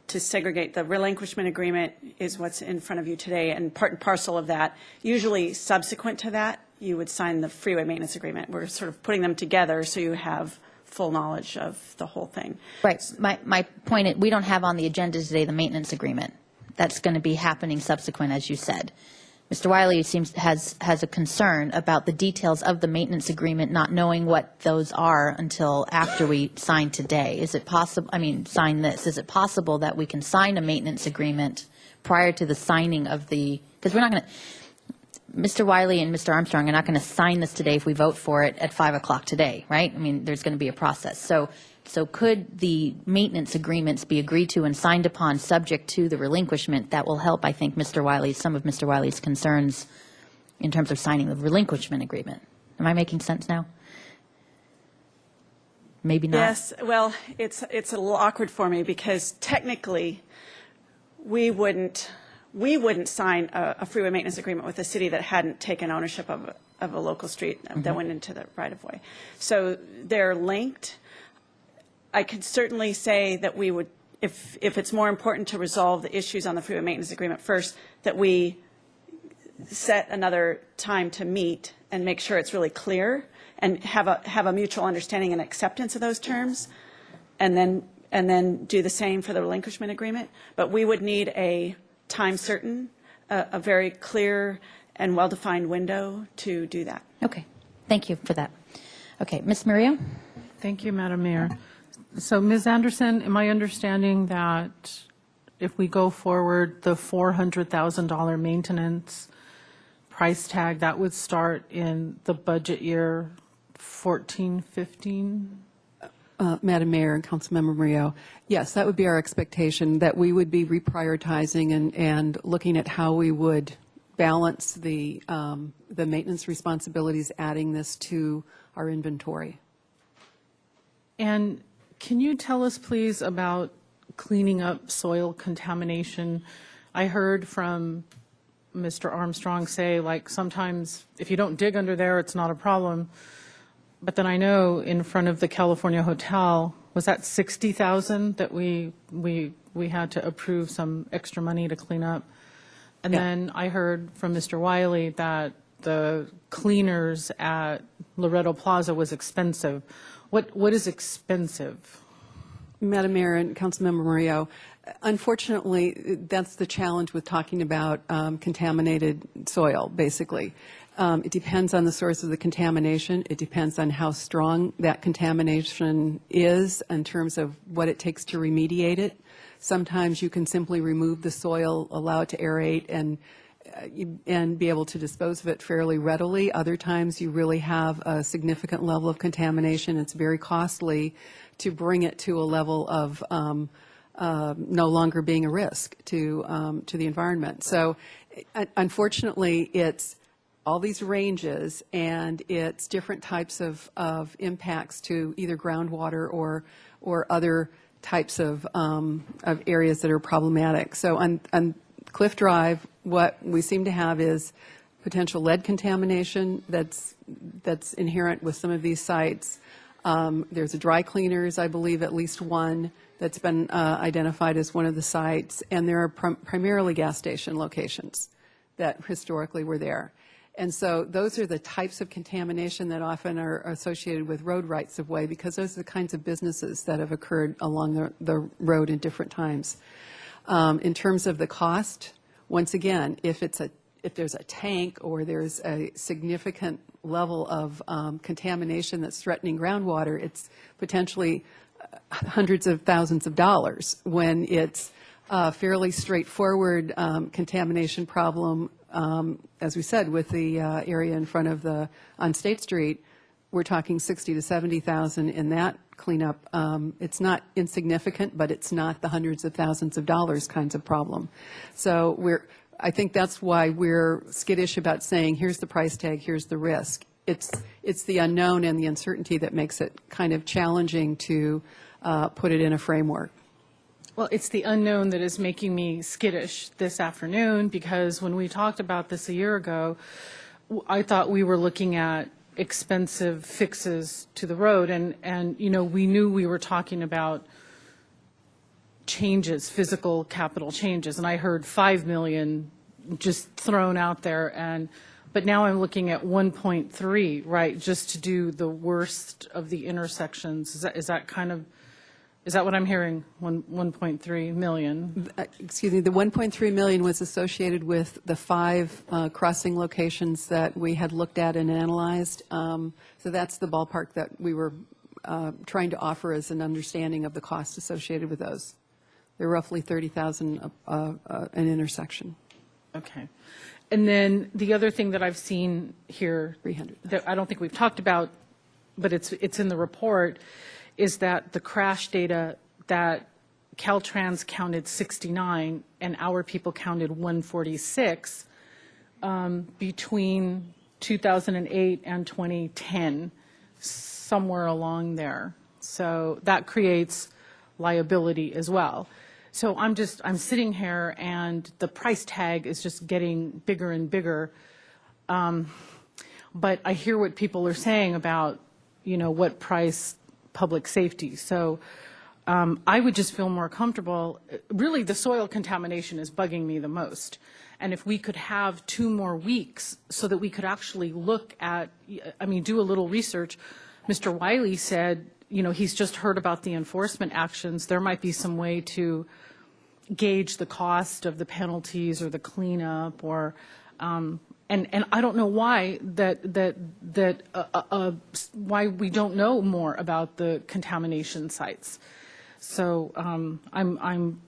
Speaker 18: to segregate, the relinquishment agreement is what's in front of you today, and part and parcel of that, usually subsequent to that, you would sign the freeway maintenance agreement. We're sort of putting them together so you have full knowledge of the whole thing.
Speaker 3: Right. My point is we don't have on the agenda today the maintenance agreement. That's going to be happening subsequent, as you said. Mr. Wiley has a concern about the details of the maintenance agreement, not knowing what those are until after we sign today. Is it possible, sign this, is it possible that we can sign a maintenance agreement prior to the signing of because we're not going to, Mr. Wiley and Mr. Armstrong are not going to sign this today if we vote for it at 5 o'clock today, right? There's going to be a process. So could the maintenance agreements be agreed to and signed upon subject to the relinquishment? That will help, I think, some of Mr. Wiley's concerns in terms of signing the relinquishment agreement. Am I making sense now? Maybe not.
Speaker 18: Yes, well, it's a little awkward for me because technically we wouldn't sign a freeway maintenance agreement with a city that hadn't taken ownership of a local street that went into the right-of-way. So they're linked. I could certainly say that we would, if it's more important to resolve the issues on the freeway maintenance agreement first, that we set another time to meet and make sure it's really clear and have a mutual understanding and acceptance of those terms, and then do the same for the relinquishment agreement. But we would need a time certain, a very clear and well-defined window to do that.
Speaker 3: Okay. Thank you for that. Okay. Ms. Murillo?
Speaker 19: Thank you, Madam Mayor. So, Ms. Anderson, am I understanding that if we go forward, the $400,000 maintenance price tag, that would start in the budget year 14-15?
Speaker 20: Madam Mayor and Councilmember Murillo, yes, that would be our expectation, that we would be reprioritizing and looking at how we would balance the maintenance responsibilities, adding this to our inventory.
Speaker 19: And can you tell us, please, about cleaning up soil contamination? I heard from Mr. Armstrong say, like, sometimes if you don't dig under there, it's not a problem. But then I know in front of the California Hotel, was that $60,000 that we had to approve some extra money to clean up? And then I heard from Mr. Wiley that the cleaners at Loretto Plaza was expensive. What is expensive?
Speaker 20: Madam Mayor and Councilmember Murillo, unfortunately, that's the challenge with talking about contaminated soil, basically. It depends on the source of the contamination. It depends on how strong that contamination is in terms of what it takes to remediate it. Sometimes you can simply remove the soil, allow it to aerate, and be able to dispose of it fairly readily. Other times you really have a significant level of contamination. It's very costly to bring it to a level of no longer being a risk to the environment. So unfortunately, it's all these ranges, and it's different types of impacts to either groundwater or other types of areas that are problematic. So on Cliff Drive, what we seem to have is potential lead contamination that's inherent with some of these sites. There's a dry cleaners, I believe at least one, that's been identified as one of the sites, and there are primarily gas station locations that historically were there. And so those are the types of contamination that often are associated with road rights of way, because those are the kinds of businesses that have occurred along the road in different times. In terms of the cost, once again, if there's a tank or there's a significant level of contamination that's threatening groundwater, it's potentially hundreds of thousands of dollars. When it's a fairly straightforward contamination problem, as we said, with the area in front of on State Street, we're talking $60,000 to $70,000 in that cleanup. It's not insignificant, but it's not the hundreds of thousands of dollars kinds of problem. So I think that's why we're skittish about saying, here's the price tag, here's the risk. It's the unknown and the uncertainty that makes it kind of challenging to put it in a framework.
Speaker 19: Well, it's the unknown that is making me skittish this afternoon, because when we talked about this a year ago, I thought we were looking at expensive fixes to the road, and you know, we knew we were talking about changes, physical capital changes, and I heard $5 million just thrown out there, but now I'm looking at 1.3, right, just to do the worst of the intersections. Is that kind of Is that what I'm hearing? 1.3 million?
Speaker 20: Excuse me, the 1.3 million was associated with the 5 crossing locations that we had looked at and analyzed. So that's the ballpark that we were trying to offer as an understanding of the cost associated with those. They're roughly $30,000 an intersection.
Speaker 19: Okay. And then the other thing that I've seen here,
Speaker 20: 300.
Speaker 19: that I don't think we've talked about, but it's in the report, is that the crash data that Caltrans counted 69 and our people counted 146 between 2008 and 2010, somewhere along there. So that creates liability as well. So I'm sitting here and the price tag is just getting bigger and bigger. But I hear what people are saying about, what price public safety. So I would just feel more comfortable. Really, the soil contamination is bugging me the most. And if we could have 2 more weeks so that we could actually look at, do a little research. Mr. Wiley said, he's just heard about the enforcement actions. There might be some way to gauge the cost of the penalties or the cleanup or and I don't know why why we don't know more about the contamination sites. So I'm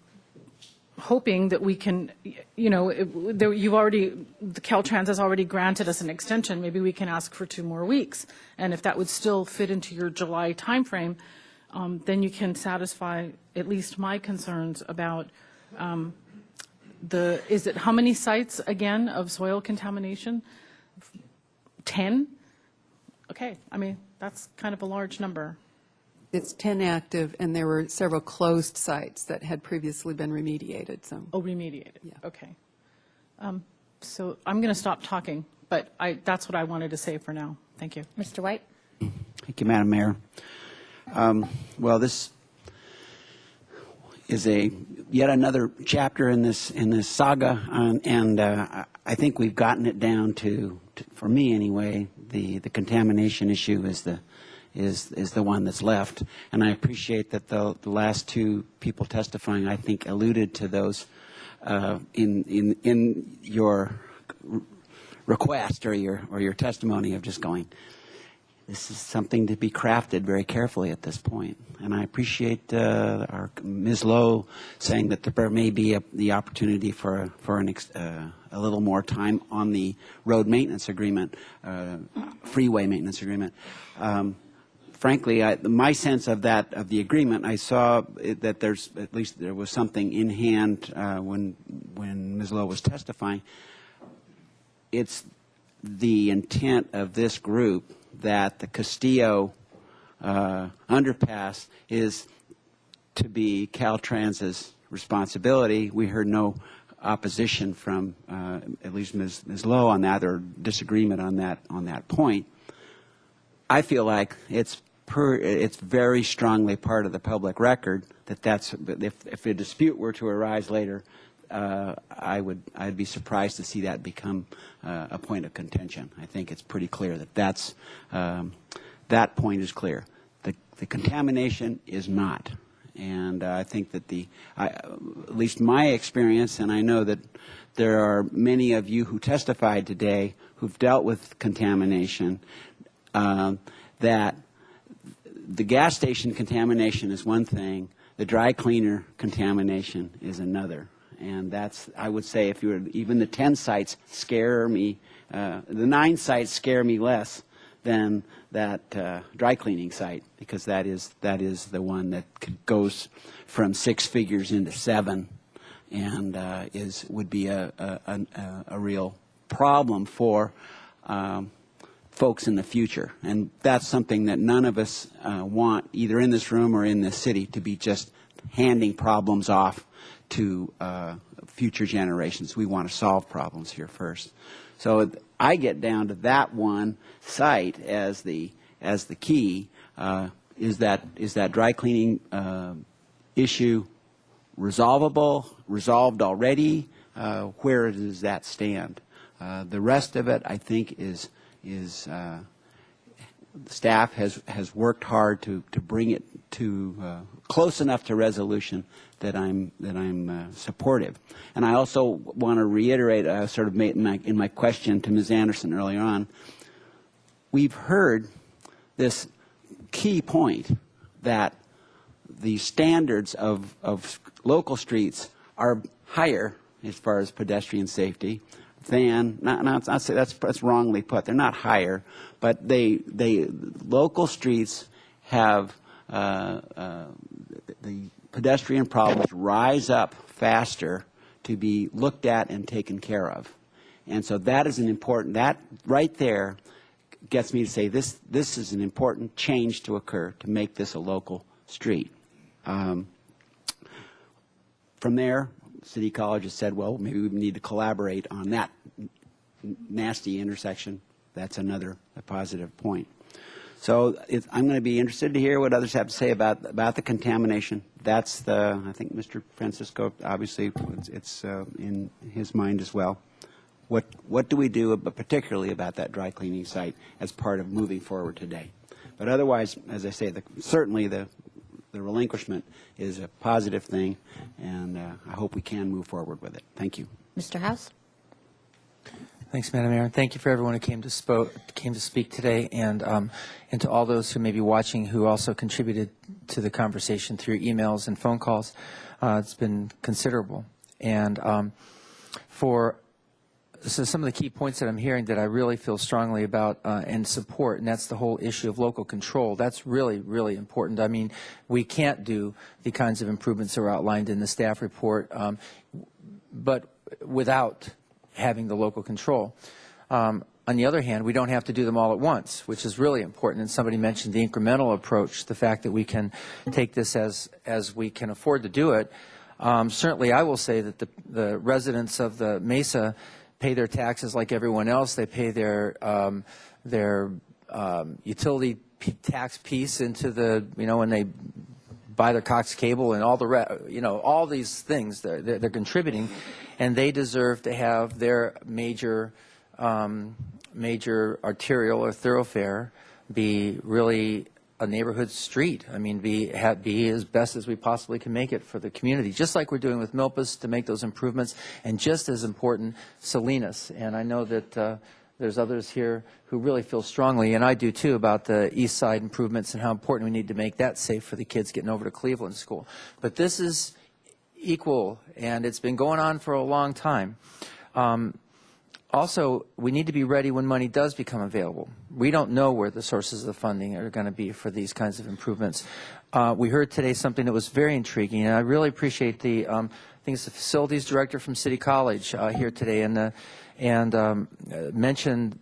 Speaker 19: hoping that we can, the Caltrans has already granted us an extension. Maybe we can ask for 2 more weeks, and if that would still fit into your July timeframe, then you can satisfy at least my concerns about. How many sites again of soil contamination? 10? Okay, that's kind of a large number.
Speaker 20: It's 10 active, and there were several closed sites that had previously been remediated. So.
Speaker 19: Oh, remediated. Yeah. Okay. So I'm going to stop talking, but that's what I wanted to say for now. Thank you.
Speaker 3: Mr. White?
Speaker 4: Thank you, Madam Mayor. Well, this is yet another chapter in this saga, and I think we've gotten it down to for me anyway, the contamination issue is the one that's left, and I appreciate that the last 2 people testifying, I think, alluded to those in your request or your testimony of just going, this is something to be crafted very carefully at this point. And I appreciate our Ms. Lowe saying that there may be the opportunity for a little more time on the road maintenance agreement, freeway maintenance agreement. Frankly, my sense of the agreement, I saw that there was something in hand when Ms. Lowe was testifying. It's the intent of this group that the Castillo underpass is to be Caltrans's responsibility. We heard no opposition from at least Ms. Lowe on that, or disagreement on that point. I feel like it's very strongly part of the public record that if a dispute were to arise later, I'd be surprised to see that become a point of contention. I think it's pretty clear that point is clear. The contamination is not, and I think that at least my experience, and I know that there are many of you who testified today who've dealt with contamination, that the gas station contamination is one thing, the dry cleaner contamination is another. And I would say, even the 10 sites scare me, the 9 sites scare me less than that dry cleaning site, because that is the one that goes from 6 figures into 7, and would be a real problem for folks in the future. And that's something that none of us want, either in this room or in this city, to be just handing problems off to future generations. We want to solve problems here first. So I get down to that one site as the key. Is that dry cleaning issue resolved already? Where does that stand? The rest of it, I think, staff has worked hard to bring it to close enough to resolution that I'm supportive. And I also want to reiterate, sort of made in my question to Ms. Anderson earlier on, we've heard this key point that the standards of local streets are higher as far as pedestrian safety than, not say that's wrongly put, they're not higher, but local streets have the pedestrian problems rise up faster to be looked at and taken care of. And so that is an important, that right there gets me to say this is an important change to occur to make this a local street. From there, City College has said, well, maybe we need to collaborate on that nasty intersection. That's another positive point. So I'm going to be interested to hear what others have to say about the contamination. That's I think Mr. Francisco, obviously, it's in his mind as well. What do we do, particularly about that dry cleaning site as part of moving forward today? But otherwise, as I say, certainly the relinquishment is a positive thing, and I hope we can move forward with it. Thank you.
Speaker 3: Mr. House?
Speaker 5: Thanks, Madam Mayor. Thank you for everyone who came to speak today, and to all those who may be watching who also contributed to the conversation through emails and phone calls. It's been considerable. And so some of the key points that I'm hearing that I really feel strongly about and support, and that's the whole issue of local control. That's really, really important. I mean, we can't do the kinds of improvements that are outlined in the staff report, but without having the local control. On the other hand, we don't have to do them all at once, which is really important. And somebody mentioned the incremental approach, the fact that we can take this as we can afford to do it. Certainly, I will say that the residents of the Mesa pay their taxes like everyone else. They pay their utility tax piece into the, when they buy their Cox cable and all the all these things they're contributing, and they deserve to have their major arterial or thoroughfare be really a neighborhood street. I mean, be as best as we possibly can make it for the community, just like we're doing with Milpas to make those improvements, and just as important, Salinas. And I know that there's others here who really feel strongly, and I do too, about the east side improvements and how important we need to make that safe for the kids getting over to Cleveland School. But this is equal, and it's been going on for a long time. Also, we need to be ready when money does become available. We don't know where the sources of the funding are going to be for these kinds of improvements. We heard today something that was very intriguing, and I really appreciate I think it's the facilities director from City College here today, and mentioned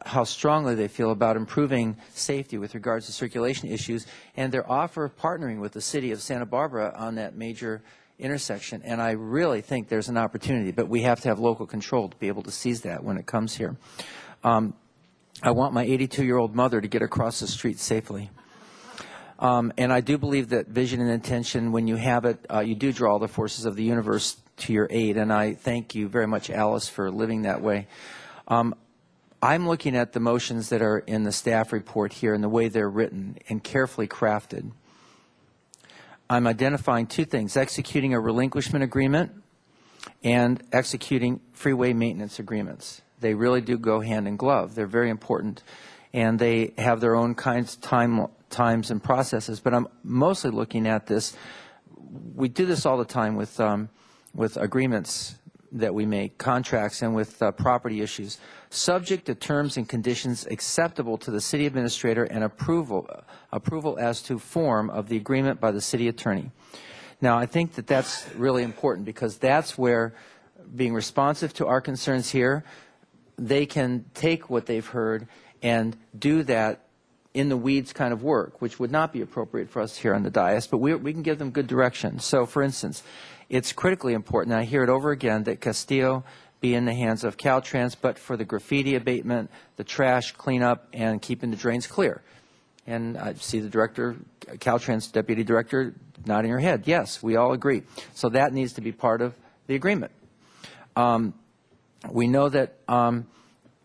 Speaker 5: how strongly they feel about improving safety with regards to circulation issues, and their offer of partnering with the city of Santa Barbara on that major intersection. And I really think there's an opportunity, but we have to have local control to be able to seize that when it comes here. I want my 82-year-old mother to get across the street safely. And I do believe that vision and intention, when you have it, you do draw the forces of the universe to your aid. And I thank you very much, Alice, for living that way. I'm looking at the motions that are in the staff report here and the way they're written and carefully crafted. I'm identifying two things: executing a relinquishment agreement and executing freeway maintenance agreements. They really do go hand in glove. They're very important, and they have their own kinds of times and processes. But I'm mostly looking at this. We do this all the time with agreements that we make, contracts, and with property issues, subject to terms and conditions acceptable to the city administrator and approval as to form of the agreement by the city attorney. Now, I think that that's really important, because that's where, being responsive to our concerns here, they can take what they've heard and do that in the weeds kind of work, which would not be appropriate for us here on the dais, but we can give them good direction. So, for instance, it's critically important, and I hear it over again, that Castillo be in the hands of Caltrans, but for the graffiti abatement, the trash cleanup, and keeping the drains clear. And I see the director, Caltrans deputy director, nodding her head. Yes, we all agree. So that needs to be part of the agreement. We know that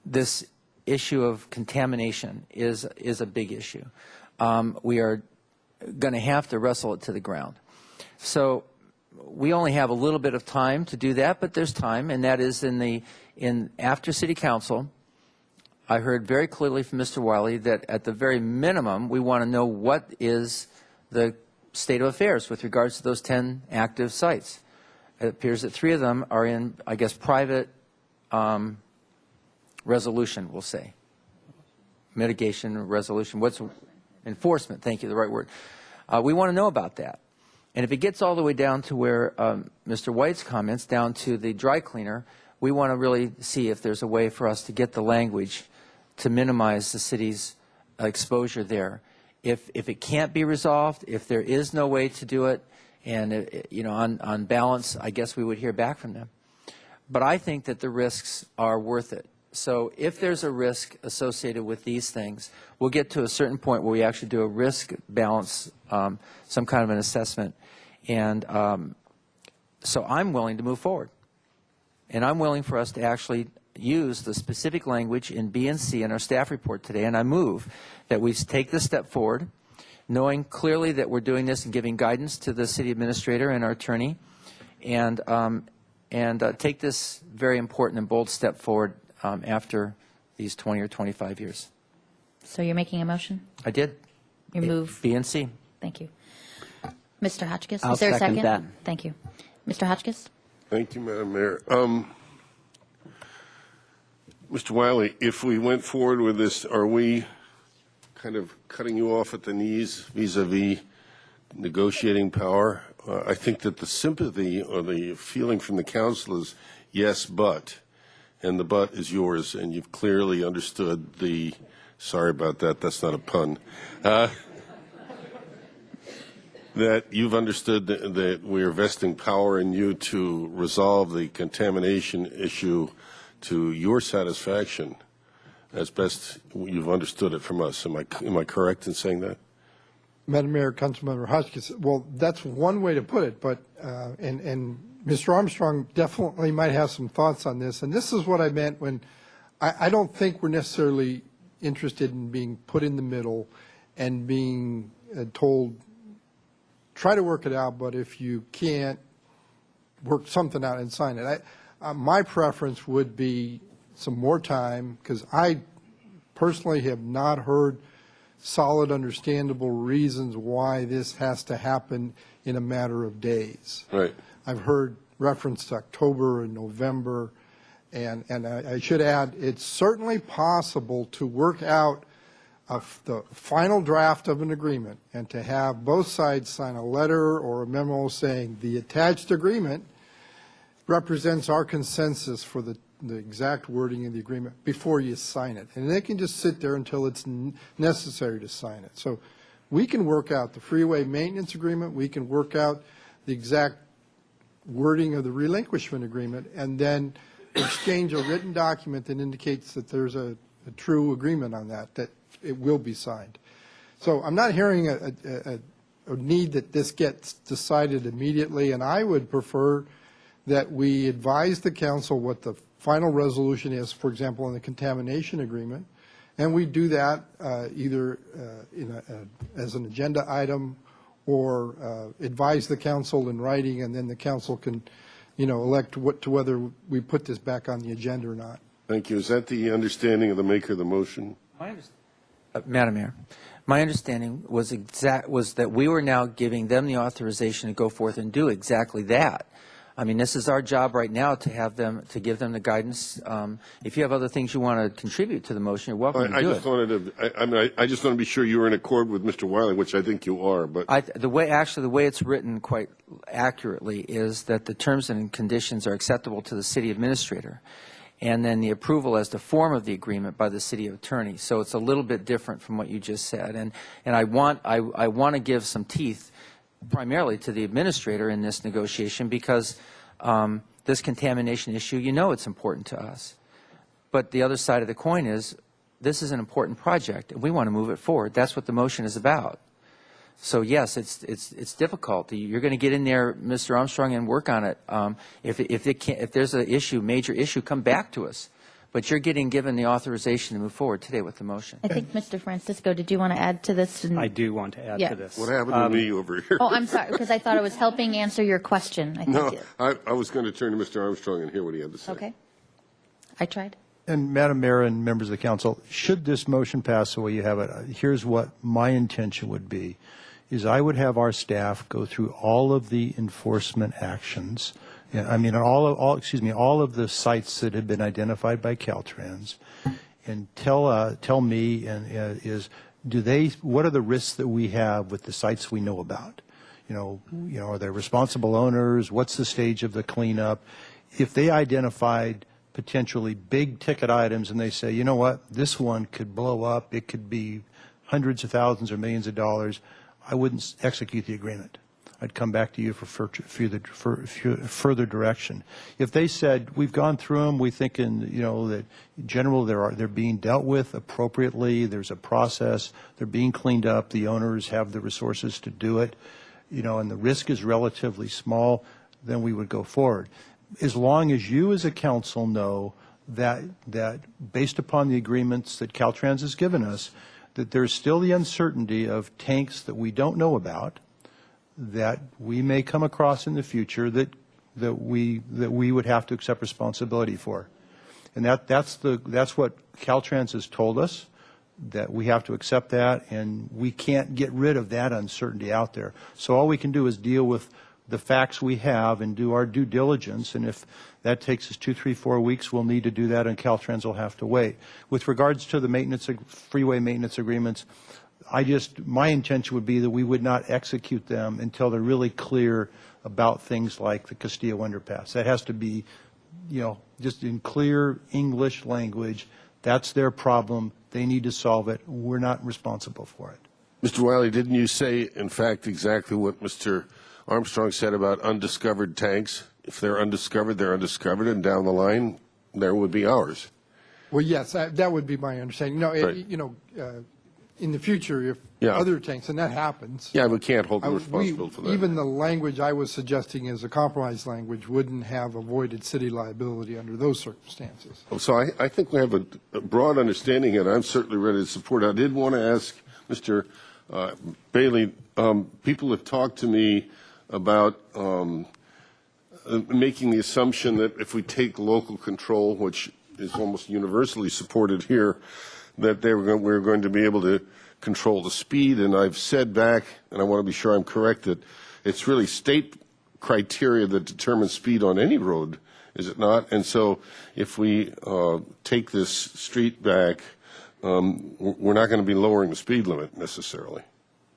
Speaker 5: this issue of contamination is a big issue. We are going to have to wrestle it to the ground. So we only have a little bit of time to do that, but there's time, and that is after City Council. I heard very clearly from Mr. Wiley that at the very minimum, we want to know what is the state of affairs with regards to those 10 active sites. It appears that 3 of them are in, I guess, private resolution, we'll say. Mitigation, resolution, what's enforcement, thank you, the right word. We want to know about that. And if it gets all the way down to where Mr. White's comments, down to the dry cleaner, we want to really see if there's a way for us to get the language to minimize the city's exposure there. If it can't be resolved, if there is no way to do it, and on balance, I guess we would hear back from them. But I think that the risks are worth it. So if there's a risk associated with these things, we'll get to a certain point where we actually do a risk balance, some kind of an assessment. And so I'm willing to move forward. And I'm willing for us to actually use the specific language in B and C in our staff report today, and I move that we take this step forward, knowing clearly that we're doing this and giving guidance to the city administrator and our attorney, and take this very important and bold step forward after these 20 or 25 years.
Speaker 3: So you're making a motion?
Speaker 5: I did.
Speaker 3: You move.
Speaker 5: B and C.
Speaker 3: Thank you. Mr. Hotchkiss,
Speaker 4: I'll
Speaker 3: is there a
Speaker 4: second
Speaker 3: second?
Speaker 4: that.
Speaker 3: Thank you. Mr. Hotchkiss?
Speaker 21: Thank you, Madam Mayor. Mr. Wiley, if we went forward with this, are we kind of cutting you off at the knees vis-a-vis negotiating power? I think that the sympathy or the feeling from the council is yes, but, and the but is yours, and you've clearly understood the, sorry about that, that's not a pun, that you've understood that we're vesting power in you to resolve the contamination issue to your satisfaction as best you've understood it from us. Am I correct in saying that?
Speaker 14: Madam Mayor, Councilmember Hotchkiss, well, that's one way to put it, but, and Mr. Armstrong definitely might have some thoughts on this, and this is what I meant when, I don't think we're necessarily interested in being put in the middle and being told, try to work it out, but if you can't, work something out and sign it. My preference would be some more time, because I personally have not heard solid, understandable reasons why this has to happen in a matter of days.
Speaker 21: Right.
Speaker 14: I've heard reference to October and November, and I should add, it's certainly possible to work out the final draft of an agreement and to have both sides sign a letter or a memo saying the attached agreement represents our consensus for the exact wording of the agreement before you sign it. And they can just sit there until it's necessary to sign it. So we can work out the freeway maintenance agreement, we can work out the exact wording of the relinquishment agreement, and then exchange a written document that indicates that there's a true agreement on that it will be signed. So I'm not hearing a need that this gets decided immediately, and I would prefer that we advise the council what the final resolution is, for example, in the contamination agreement, and we do that either as an agenda item or advise the council in writing, and then the council can, elect to whether we put this back on the agenda or not.
Speaker 21: Thank you. Is that the understanding of the maker of the motion?
Speaker 5: Madam Mayor, my understanding was that we were now giving them the authorization to go forth and do exactly that. I mean, this is our job right now to give them the guidance. If you have other things you want to contribute to the motion, you're welcome to do it.
Speaker 21: I just want to be sure you were in accord with Mr. Wiley, which I think you are. But
Speaker 5: the way it's written quite accurately is that the terms and conditions are acceptable to the city administrator, and then the approval as the form of the agreement by the city attorney. So it's a little bit different from what you just said. And I want to give some teeth primarily to the administrator in this negotiation, because this contamination issue, it's important to us. But the other side of the coin is this is an important project, and we want to move it forward. That's what the motion is about. So yes, it's difficult. You're going to get in there, Mr. Armstrong, and work on it. If there's a major issue, come back to us. But you're given the authorization to move forward today with the motion.
Speaker 3: I think, Mr. Francisco, did you want to add to this?
Speaker 17: I do want to add
Speaker 3: Yeah.
Speaker 17: to this.
Speaker 21: What happened to me over here?
Speaker 3: Oh, I'm sorry, because I thought it was helping answer your question. I think
Speaker 21: No,
Speaker 3: it-
Speaker 21: I was going to turn to Mr. Armstrong and hear what he had to say.
Speaker 3: Okay. I tried.
Speaker 6: And Madam Mayor and members of the council, should this motion pass the way you have it, here's what my intention would be, is I would have our staff go through all of the enforcement actions. I mean, all of the sites that have been identified by Caltrans, and tell me what are the risks that we have with the sites we know about? Are there responsible owners? What's the stage of the cleanup? If they identified potentially big ticket items and they say, you know what, this one could blow up, it could be hundreds of thousands or millions of dollars, I wouldn't execute the agreement. I'd come back to you for further direction. If they said, we've gone through them, we think that in general they're being dealt with appropriately, there's a process, they're being cleaned up, the owners have the resources to do it, and the risk is relatively small, then we would go forward. As long as you as a council know that based upon the agreements that Caltrans has given us, that there's still the uncertainty of tanks that we don't know about, that we may come across in the future that we would have to accept responsibility for. And that's what Caltrans has told us, that we have to accept that, and we can't get rid of that uncertainty out there. So all we can do is deal with the facts we have and do our due diligence, and if that takes us 2, 3, 4 weeks, we'll need to do that, and Caltrans will have to wait. With regards to the freeway maintenance agreements, my intention would be that we would not execute them until they're really clear about things like the Castillo underpass. That has to be, just in clear English language. That's their problem. They need to solve it. We're not responsible for it.
Speaker 21: Mr. Wiley, didn't you say, in fact, exactly what Mr. Armstrong said about undiscovered tanks? If they're undiscovered, and down the line, there would be ours.
Speaker 14: Well, yes, that would be my understanding.
Speaker 21: Right.
Speaker 14: In the future, if other tanks, and that happens.
Speaker 21: Yeah, we can't hold them responsible for that.
Speaker 14: Even the language I was suggesting as a compromise language wouldn't have avoided city liability under those circumstances.
Speaker 21: So I think we have a broad understanding, and I'm certainly ready to support it. I did want to ask Mr. Bailey, people have talked to me about making the assumption that if we take local control, which is almost universally supported here, that we're going to be able to control the speed. And I've said back, and I want to be sure I'm correct, that it's really state criteria that determines speed on any road, is it not? And so if we take this street back, we're not going to be lowering the speed limit necessarily,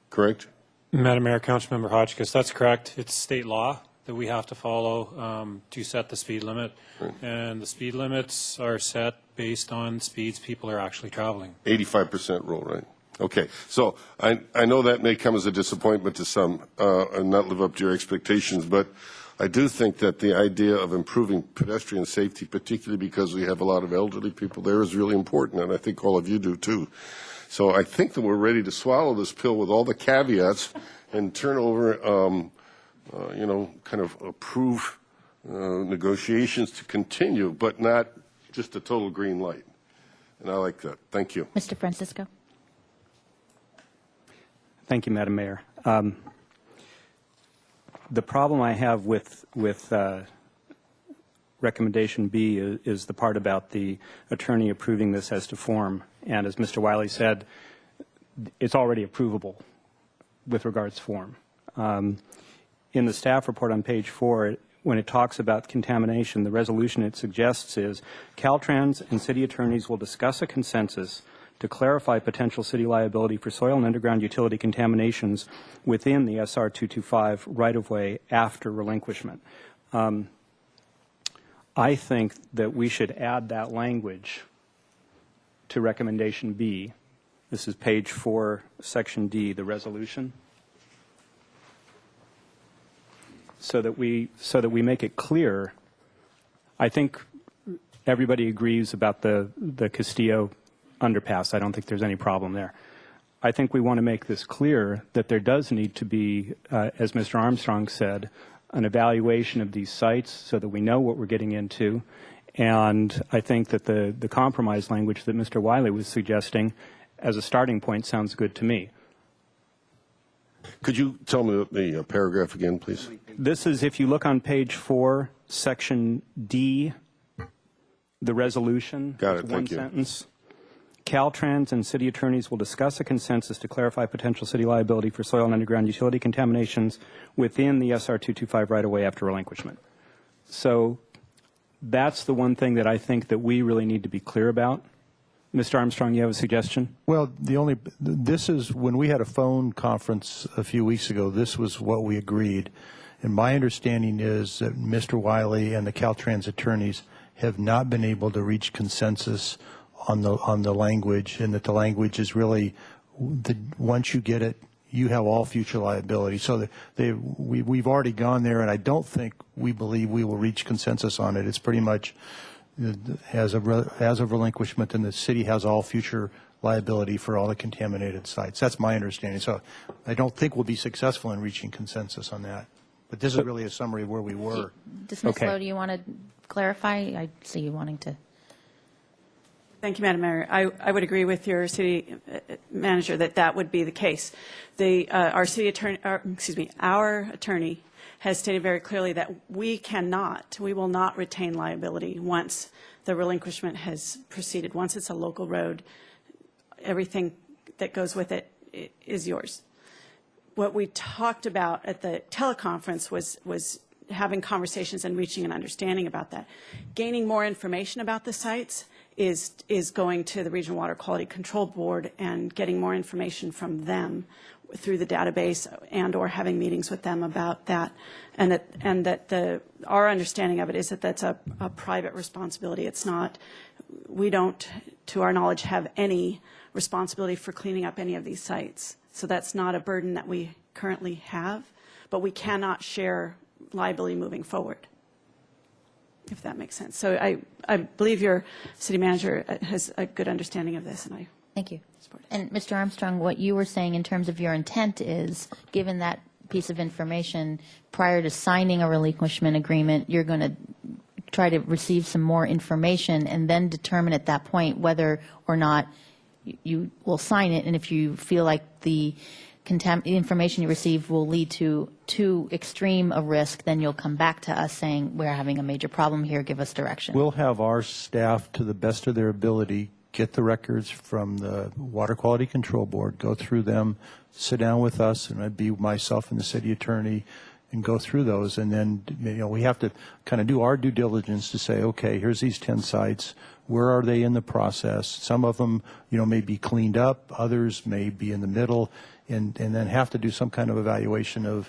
Speaker 21: correct?
Speaker 22: Madam Mayor, Councilmember Hotchkiss, that's correct. It's state law that we have to follow to set the speed limit. Right. And the speed limits are set based on speeds people are actually traveling.
Speaker 21: 85% rule, right? Okay. So I know that may come as a disappointment to some and not live up to your expectations, but I do think that the idea of improving pedestrian safety, particularly because we have a lot of elderly people there, is really important, and I think all of you do too. So I think that we're ready to swallow this pill with all the caveats and turn over, kind of approve negotiations to continue, but not just a total green light. And I like that. Thank you.
Speaker 3: Mr. Francisco.
Speaker 17: Thank you, Madam Mayor. The problem I have with recommendation B is the part about the attorney approving this as to form. And as Mr. Wiley said, it's already approvable with regards to form. In the staff report on page 4, when it talks about contamination, the resolution it suggests is Caltrans and city attorneys will discuss a consensus to clarify potential city liability for soil and underground utility contaminations within the SR 225 right-of-way after relinquishment. I think that we should add that language to recommendation B. This is page 4, section D, the resolution. So that we make it clear. I think everybody agrees about the Castillo underpass. I don't think there's any problem there. I think we want to make this clear that there does need to be, as Mr. Armstrong said, an evaluation of these sites so that we know what we're getting into, And I think that the compromise language that Mr. Wiley was suggesting as a starting point sounds good to me.
Speaker 21: Could you tell me the paragraph again, please?
Speaker 17: This is, if you look on page 4, section D, the resolution.
Speaker 21: Got it,
Speaker 17: it's
Speaker 21: thank you.
Speaker 17: one sentence. Caltrans and city attorneys will discuss a consensus to clarify potential city liability for soil and underground utility contaminations within the SR 225 right-of-way after relinquishment. So that's the one thing that I think that we really need to be clear about. Mr. Armstrong, you have a suggestion?
Speaker 6: Well, this is, when we had a phone conference a few weeks ago, this was what we agreed. And my understanding is that Mr. Wiley and the Caltrans attorneys have not been able to reach consensus on the language, and that the language is really, once you get it, you have all future liability. So we've already gone there, and I don't think we believe we will reach consensus on it. It's pretty much as of relinquishment, and the city has all future liability for all the contaminated sites. That's my understanding. So I don't think we'll be successful in reaching consensus on that. But this is really a summary of where we were.
Speaker 3: Ms. Lowe, do you want to clarify? I see you wanting to.
Speaker 18: Thank you, Madam Mayor. I would agree with your city manager that that would be the case. Our attorney has stated very clearly that we will not retain liability once the relinquishment has proceeded. Once it's a local road, everything that goes with it is yours. What we talked about at the teleconference was having conversations and reaching an understanding about that. Gaining more information about the sites is going to the Regional Water Quality Control Board and getting more information from them through the database and or having meetings with them about that. And that our understanding of it is that that's a private responsibility. It's not, we don't, to our knowledge, have any responsibility for cleaning up any of these sites. So that's not a burden that we currently have, but we cannot share liability moving forward, if that makes sense. So I believe your city manager has a good understanding of this, and I
Speaker 3: Thank you. And Mr. Armstrong, what you were saying in terms of your intent is, given that piece of information, prior to signing a relinquishment agreement, you're going to try to receive some more information and then determine at that point whether or not you will sign it, and if you feel like the information you receive will lead to too extreme a risk, then you'll come back to us saying, we're having a major problem here, give us direction.
Speaker 6: We'll have our staff, to the best of their ability, get the records from the Water Quality Control Board, go through them, sit down with us, and I'd be myself and the city attorney, and go through those. And then, we have to kind of do our due diligence to say, okay, here's these 10 sites. Where are they in the process? Some of them, may be cleaned up. Others may be in the middle. And then have to do some kind of evaluation of,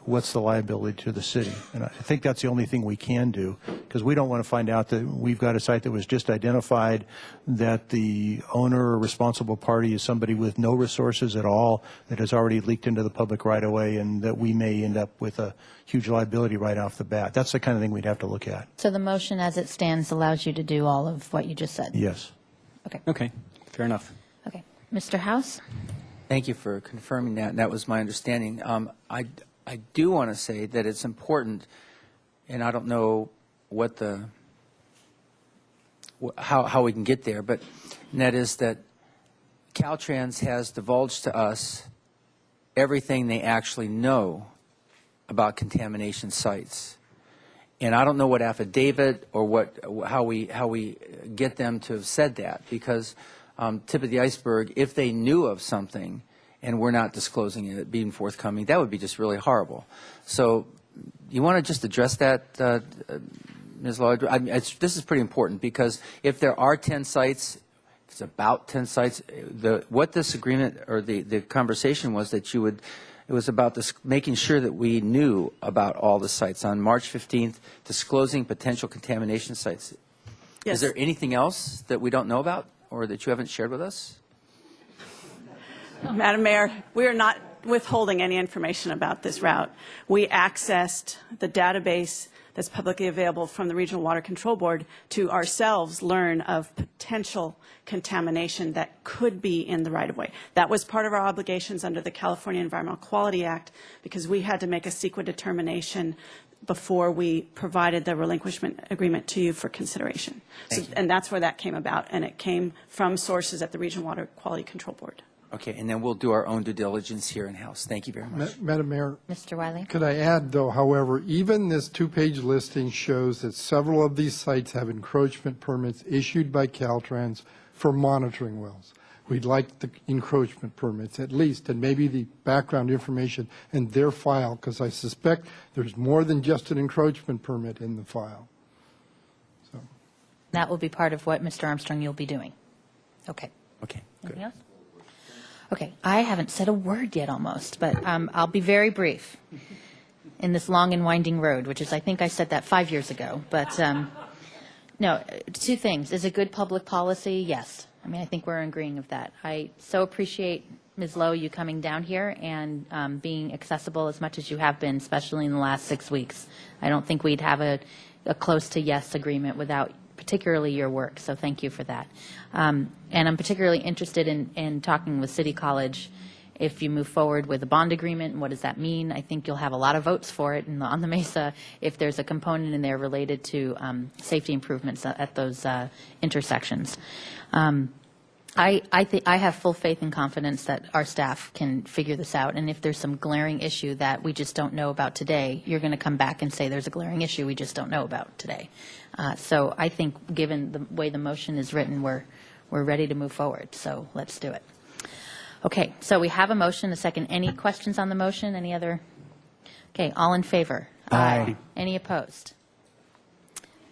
Speaker 6: what's the liability to the city. And I think that's the only thing we can do, because we don't want to find out that we've got a site that was just identified, that the owner or responsible party is somebody with no resources at all, that has already leaked into the public right away, and that we may end up with a huge liability right off the bat. That's the kind of thing we'd have to look at.
Speaker 3: So the motion as it stands allows you to do all of what you just said?
Speaker 6: Yes.
Speaker 17: Okay, fair enough.
Speaker 3: Okay. Mr. House?
Speaker 5: Thank you for confirming that. That was my understanding. I do want to say that it's important, and I don't know what how we can get there, but that is that Caltrans has divulged to us everything they actually know about contamination sites. And I don't know what affidavit or how we get them to have said that, because tip of the iceberg, if they knew of something and we're not disclosing it, being forthcoming, that would be just really horrible. So you want to just address that, Ms. Lloyd? This is pretty important, because if there are 10 sites, if it's about 10 sites, what this agreement or the conversation was that it was about making sure that we knew about all the sites. On March 15th, disclosing potential contamination sites.
Speaker 18: Yes.
Speaker 5: Is there anything else that we don't know about or that you haven't shared with us?
Speaker 18: Madam Mayor, we are not withholding any information about this route. We accessed the database that's publicly available from the Regional Water Control Board to ourselves learn of potential contamination that could be in the right-of-way. That was part of our obligations under the California Environmental Quality Act, because we had to make a CEQA determination before we provided the relinquishment agreement to you for consideration. And that's where that came about, and it came from sources at the Regional Water Quality Control Board.
Speaker 5: Okay, and then we'll do our own due diligence here in-house. Thank you very much.
Speaker 14: Madam Mayor,
Speaker 3: Mr. Wiley?
Speaker 14: could I add, though, however, even this two-page listing shows that several of these sites have encroachment permits issued by Caltrans for monitoring wells. We'd like the encroachment permits at least, and maybe the background information in their file, because I suspect there's more than just an encroachment permit in the file.
Speaker 3: That will be part of what, Mr. Armstrong, you'll be doing. Okay.
Speaker 5: Okay.
Speaker 3: Anything else? Okay, I haven't said a word yet almost, but I'll be very brief in this long and winding road, which is, I think I said that 5 years ago. But no, two things. Is it good public policy? Yes. I mean, I think we're agreeing of that. I so appreciate, Ms. Lowe, you coming down here and being accessible as much as you have been, especially in the last 6 weeks. I don't think we'd have a close to yes agreement without particularly your work, so thank you for that. And I'm particularly interested in talking with City College if you move forward with a bond agreement, and what does that mean? I think you'll have a lot of votes for it on the Mesa if there's a component in there related to safety improvements at those intersections. I have full faith and confidence that our staff can figure this out, and if there's some glaring issue that we just don't know about today, you're going to come back and say there's a glaring issue we just don't know about today. So I think given the way the motion is written, we're ready to move forward, so let's do it. Okay, so we have a motion, a second. Any questions on the motion? Any other? Okay, all in favor?
Speaker 5: Aye.
Speaker 3: Any opposed?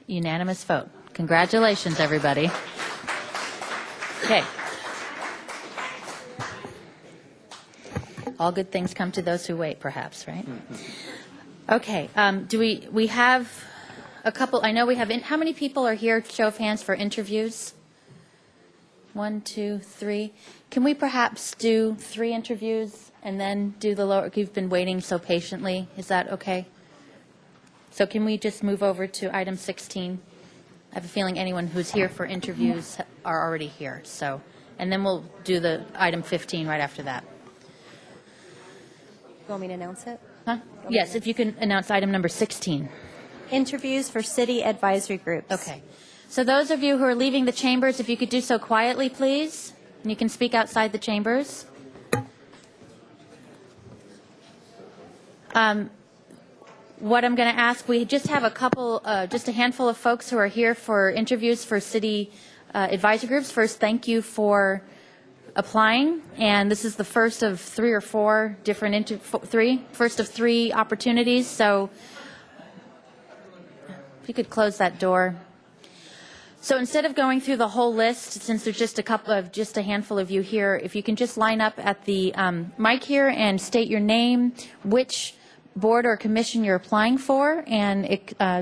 Speaker 3: Unanimous vote. Congratulations, everybody. Okay. All good things come to those who wait, perhaps, right? Okay. Do we have a couple? I know we have. How many people are here? Show of hands for interviews. 1, 2, 3. Can we perhaps do 3 interviews and then do the lower? You've been waiting so patiently. Is that okay? So can we just move over to item 16? I have a feeling anyone who's here for interviews are already here. So, and then we'll do the item 15 right after that.
Speaker 7: You want me to announce it?
Speaker 3: Huh? Yes, if you can announce item number 16.
Speaker 7: Interviews for city advisory groups.
Speaker 3: Okay. So those of you who are leaving the chambers, if you could do so quietly, please. And you can speak outside the chambers. What I'm going to ask, we just have a couple, just a handful of folks who are here for interviews for city advisory groups. First, thank you for applying, and this is the first of 3 or 4 different first of 3 opportunities. So if you could close that door. So instead of going through the whole list, since there's just a handful of you here, if you can just line up at the mic here and state your name, which board or commission you're applying for, and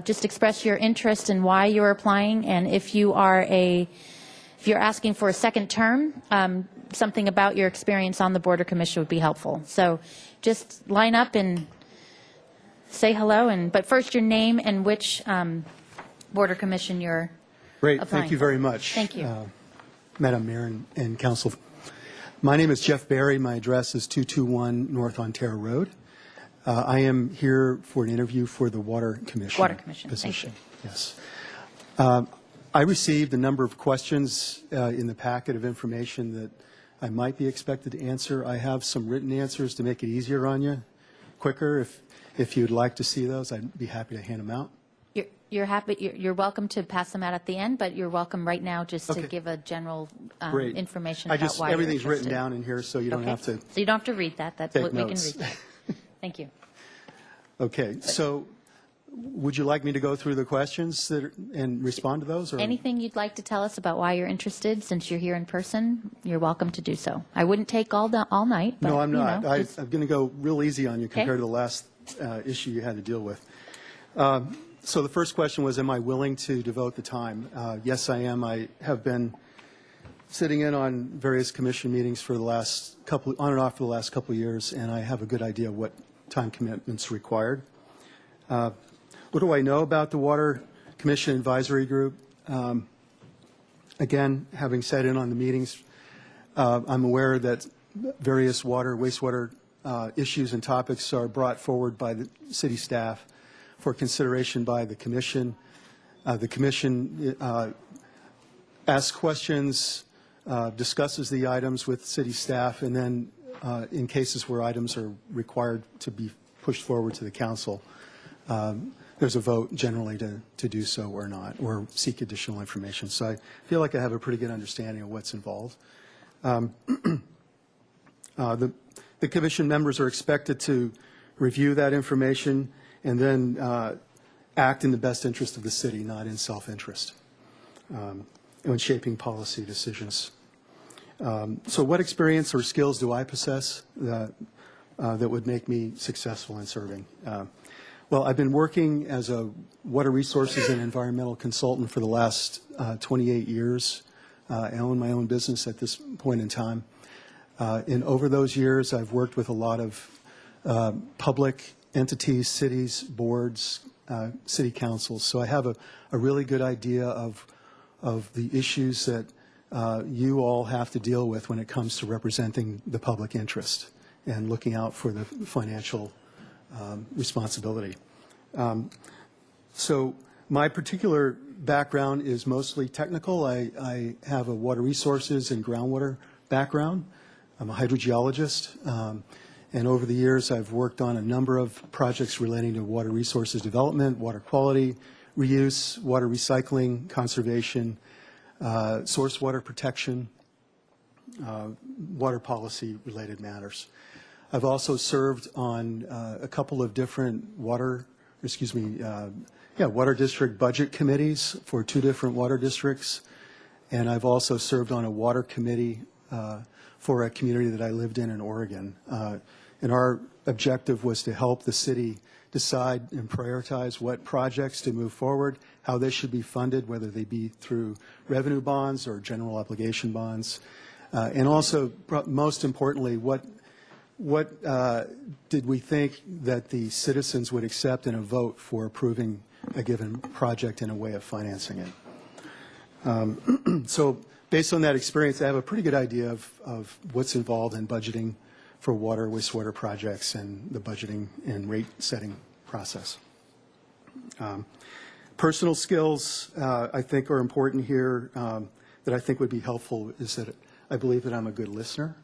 Speaker 3: just express your interest in why you're applying, and if you're asking for a second term, something about your experience on the board or commission would be helpful. So just line up and say hello, but first your name and which board or commission you're
Speaker 13: Great.
Speaker 3: applying
Speaker 13: Thank you
Speaker 3: for.
Speaker 13: very much.
Speaker 3: Thank you.
Speaker 13: Madam Mayor and Council. My name is Jeff Barry. My address is 221 North Ontario Road. I am here for an interview for the Water Commission.
Speaker 3: Water Commission.
Speaker 13: Position.
Speaker 3: Thank you.
Speaker 13: Yes. I received a number of questions in the packet of information that I might be expected to answer. I have some written answers to make it easier on you, quicker. If you'd like to see those, I'd be happy to hand them out.
Speaker 3: You're welcome to pass them out at the end, but you're welcome right now just to give a general
Speaker 13: Great.
Speaker 3: information about why
Speaker 13: everything's
Speaker 3: you're
Speaker 13: written
Speaker 3: interested.
Speaker 13: down in here, so you don't have to.
Speaker 3: So you don't have to read that. That's
Speaker 13: take
Speaker 3: what we can
Speaker 13: notes.
Speaker 3: read. That. Thank you.
Speaker 13: Okay, so would you like me to go through the questions and respond to those? Or?
Speaker 3: Anything you'd like to tell us about why you're interested, since you're here in person, you're welcome to do so. I wouldn't take all night. But,
Speaker 13: No, I'm not.
Speaker 3: You know,
Speaker 13: I'm going to go real easy on you
Speaker 3: Okay.
Speaker 13: compared to the last issue you had to deal with. So the first question was, am I willing to devote the time? Yes, I am. I have been sitting in on various commission meetings for the last couple, on and off for the last couple of years, and I have a good idea of what time commitments required. What do I know about the Water Commission Advisory Group? Again, having sat in on the meetings, I'm aware that various water, wastewater issues and topics are brought forward by the city staff for consideration by the commission. The commission asks questions, discusses the items with city staff, and then in cases where items are required to be pushed forward to the council, there's a vote generally to do so or not, or seek additional information. So I feel like I have a pretty good understanding of what's involved. The commission members are expected to review that information and then act in the best interest of the city, not in self-interest, when shaping policy decisions. So what experience or skills do I possess that would make me successful in serving? Well, I've been working as a water resources and environmental consultant for the last 28 years. I own my own business at this point in time. And over those years, I've worked with a lot of public entities, cities, boards, city councils. So I have a really good idea of the issues that you all have to deal with when it comes to representing the public interest and looking out for the financial responsibility. So my particular background is mostly technical. I have a water resources and groundwater background. I'm a hydrogeologist. And over the years, I've worked on a number of projects relating to water resources development, water quality, reuse, water recycling, conservation, source water protection, water policy related matters. I've also served on a couple of different water district budget committees for 2 different water districts. And I've also served on a water committee for a community that I lived in Oregon. And our objective was to help the city decide and prioritize what projects to move forward, how they should be funded, whether they be through revenue bonds or general obligation bonds. And also, most importantly, what did we think that the citizens would accept in a vote for approving a given project and a way of financing it? So based on that experience, I have a pretty good idea of what's involved in budgeting for water, wastewater projects, and the budgeting and rate setting process. Personal skills, I think, are important here that I think would be helpful is that I believe that I'm a good listener.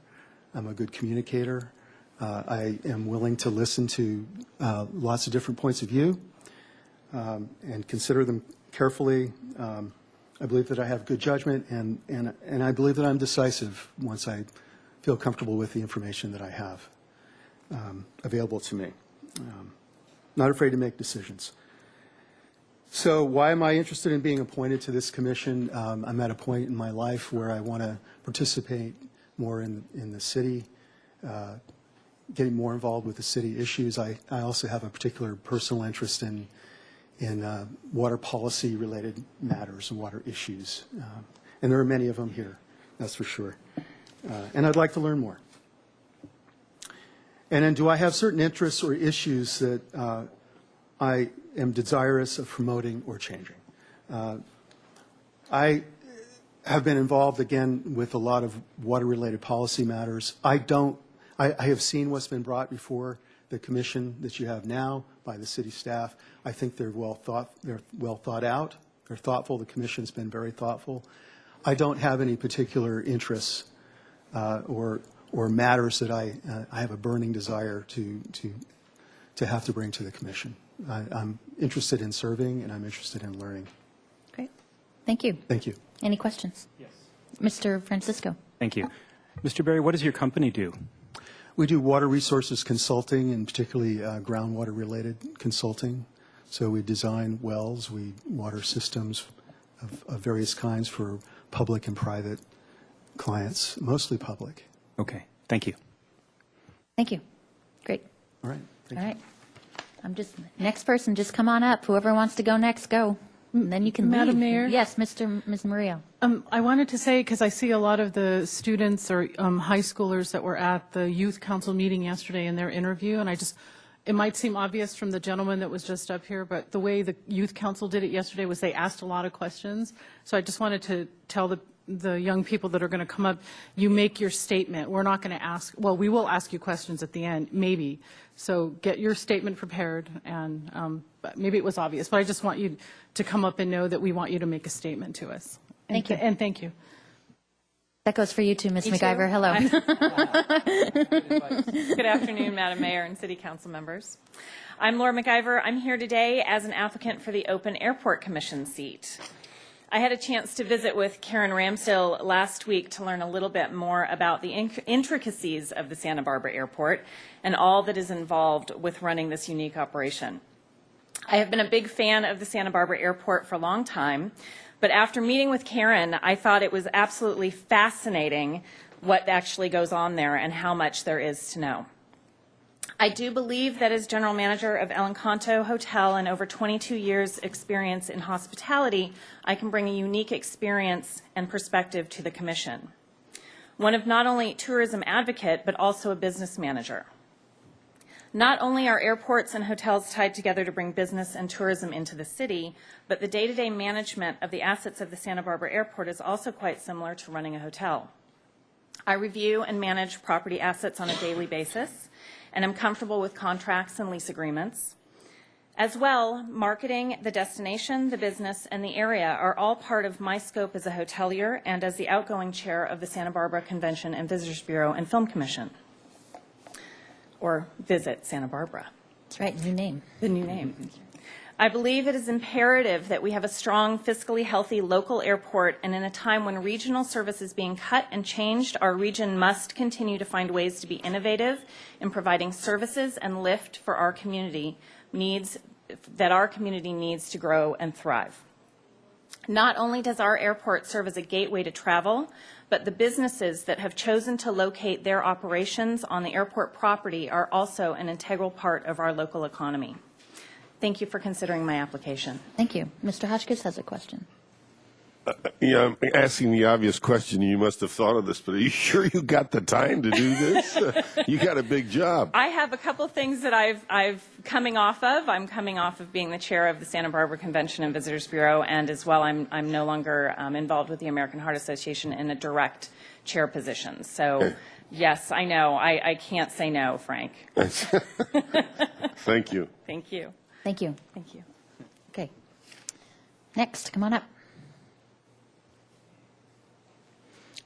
Speaker 13: I'm a good communicator. I am willing to listen to lots of different points of view and consider them carefully. I believe that I have good judgment, and I believe that I'm decisive once I feel comfortable with the information that I have available to me. Not afraid to make decisions. So why am I interested in being appointed to this commission? I'm at a point in my life where I want to participate more in the city, getting more involved with the city issues. I also have a particular personal interest in water policy related matters and water issues. And there are many of them here, that's for sure. And I'd like to learn more. And then do I have certain interests or issues that I am desirous of promoting or changing? I have been involved, again, with a lot of water-related policy matters. I have seen what's been brought before the commission that you have now by the city staff. I think they're well thought out. They're thoughtful. The commission's been very thoughtful. I don't have any particular interests or matters that I have a burning desire to have to bring to the commission. I'm interested in serving, and I'm interested in learning.
Speaker 3: Great. Thank you.
Speaker 13: Thank you.
Speaker 3: Any questions? Yes. Mr. Francisco.
Speaker 17: Thank you. Mr. Berry, what does your company do?
Speaker 13: We do water resources consulting, and particularly groundwater-related consulting. So we design wells, water systems of various kinds for public and private clients, mostly public.
Speaker 17: Okay. Thank you.
Speaker 3: Thank you. Great.
Speaker 13: All right.
Speaker 3: All right. Next person, just come on up. Whoever wants to go next, go. And then you can leave.
Speaker 19: Madam Mayor?
Speaker 3: Yes, Ms. Murillo.
Speaker 19: I wanted to say, because I see a lot of the students or high schoolers that were at the youth council meeting yesterday in their interview, and it might seem obvious from the gentleman that was just up here, but the way the youth council did it yesterday was they asked a lot of questions. So I just wanted to tell the young people that are going to come up, you make your statement. We're not going to ask, well, we will ask you questions at the end, maybe. So get your statement prepared, and but maybe it was obvious, but I just want you to come up and know that we want you to make a statement to us.
Speaker 3: Thank you.
Speaker 19: And thank you.
Speaker 3: That goes for you too, Ms.
Speaker 2: Me too.
Speaker 3: McIver. Hello.
Speaker 2: Good afternoon, Madam Mayor and City Council members. I'm Laura McIver. I'm here today as an applicant for the Open Airport Commission seat. I had a chance to visit with Karen Ramsdell last week to learn a little bit more about the intricacies of the Santa Barbara Airport and all that is involved with running this unique operation. I have been a big fan of the Santa Barbara Airport for a long time, but after meeting with Karen, I thought it was absolutely fascinating what actually goes on there and how much there is to know. I do believe that as general manager of El Encanto Hotel and over 22 years experience in hospitality, I can bring a unique experience and perspective to the commission. One of not only tourism advocate, but also a business manager. Not only are airports and hotels tied together to bring business and tourism into the city, but the day-to-day management of the assets of the Santa Barbara Airport is also quite similar to running a hotel. I review and manage property assets on a daily basis, and I'm comfortable with contracts and lease agreements. As well, marketing, the destination, the business, and the area are all part of my scope as a hotelier and as the outgoing chair of the Santa Barbara Convention and Visitors Bureau and Film Commission. Or Visit Santa Barbara.
Speaker 3: That's right, new name.
Speaker 2: The new name. I believe it is imperative that we have a strong, fiscally healthy local airport, and in a time when regional service is being cut and changed, our region must continue to find ways to be innovative in providing services and lift for our community needs to grow and thrive. Not only does our airport serve as a gateway to travel, but the businesses that have chosen to locate their operations on the airport property are also an integral part of our local economy. Thank you for considering my application.
Speaker 3: Thank you. Mr. Hotchkiss has a question.
Speaker 21: Yeah, I'm asking the obvious question. You must have thought of this, but are you sure you got the time to do this? You got a big job.
Speaker 2: I have a couple things that I've coming off of. I'm coming off of being the chair of the Santa Barbara Convention and Visitors Bureau, and as well, I'm no longer involved with the American Heart Association in a direct chair position. So, okay. Yes, I know. I can't say no, Frank.
Speaker 21: Thank you.
Speaker 2: Thank you.
Speaker 3: Thank you.
Speaker 2: Thank you.
Speaker 3: Okay. Next, come on up.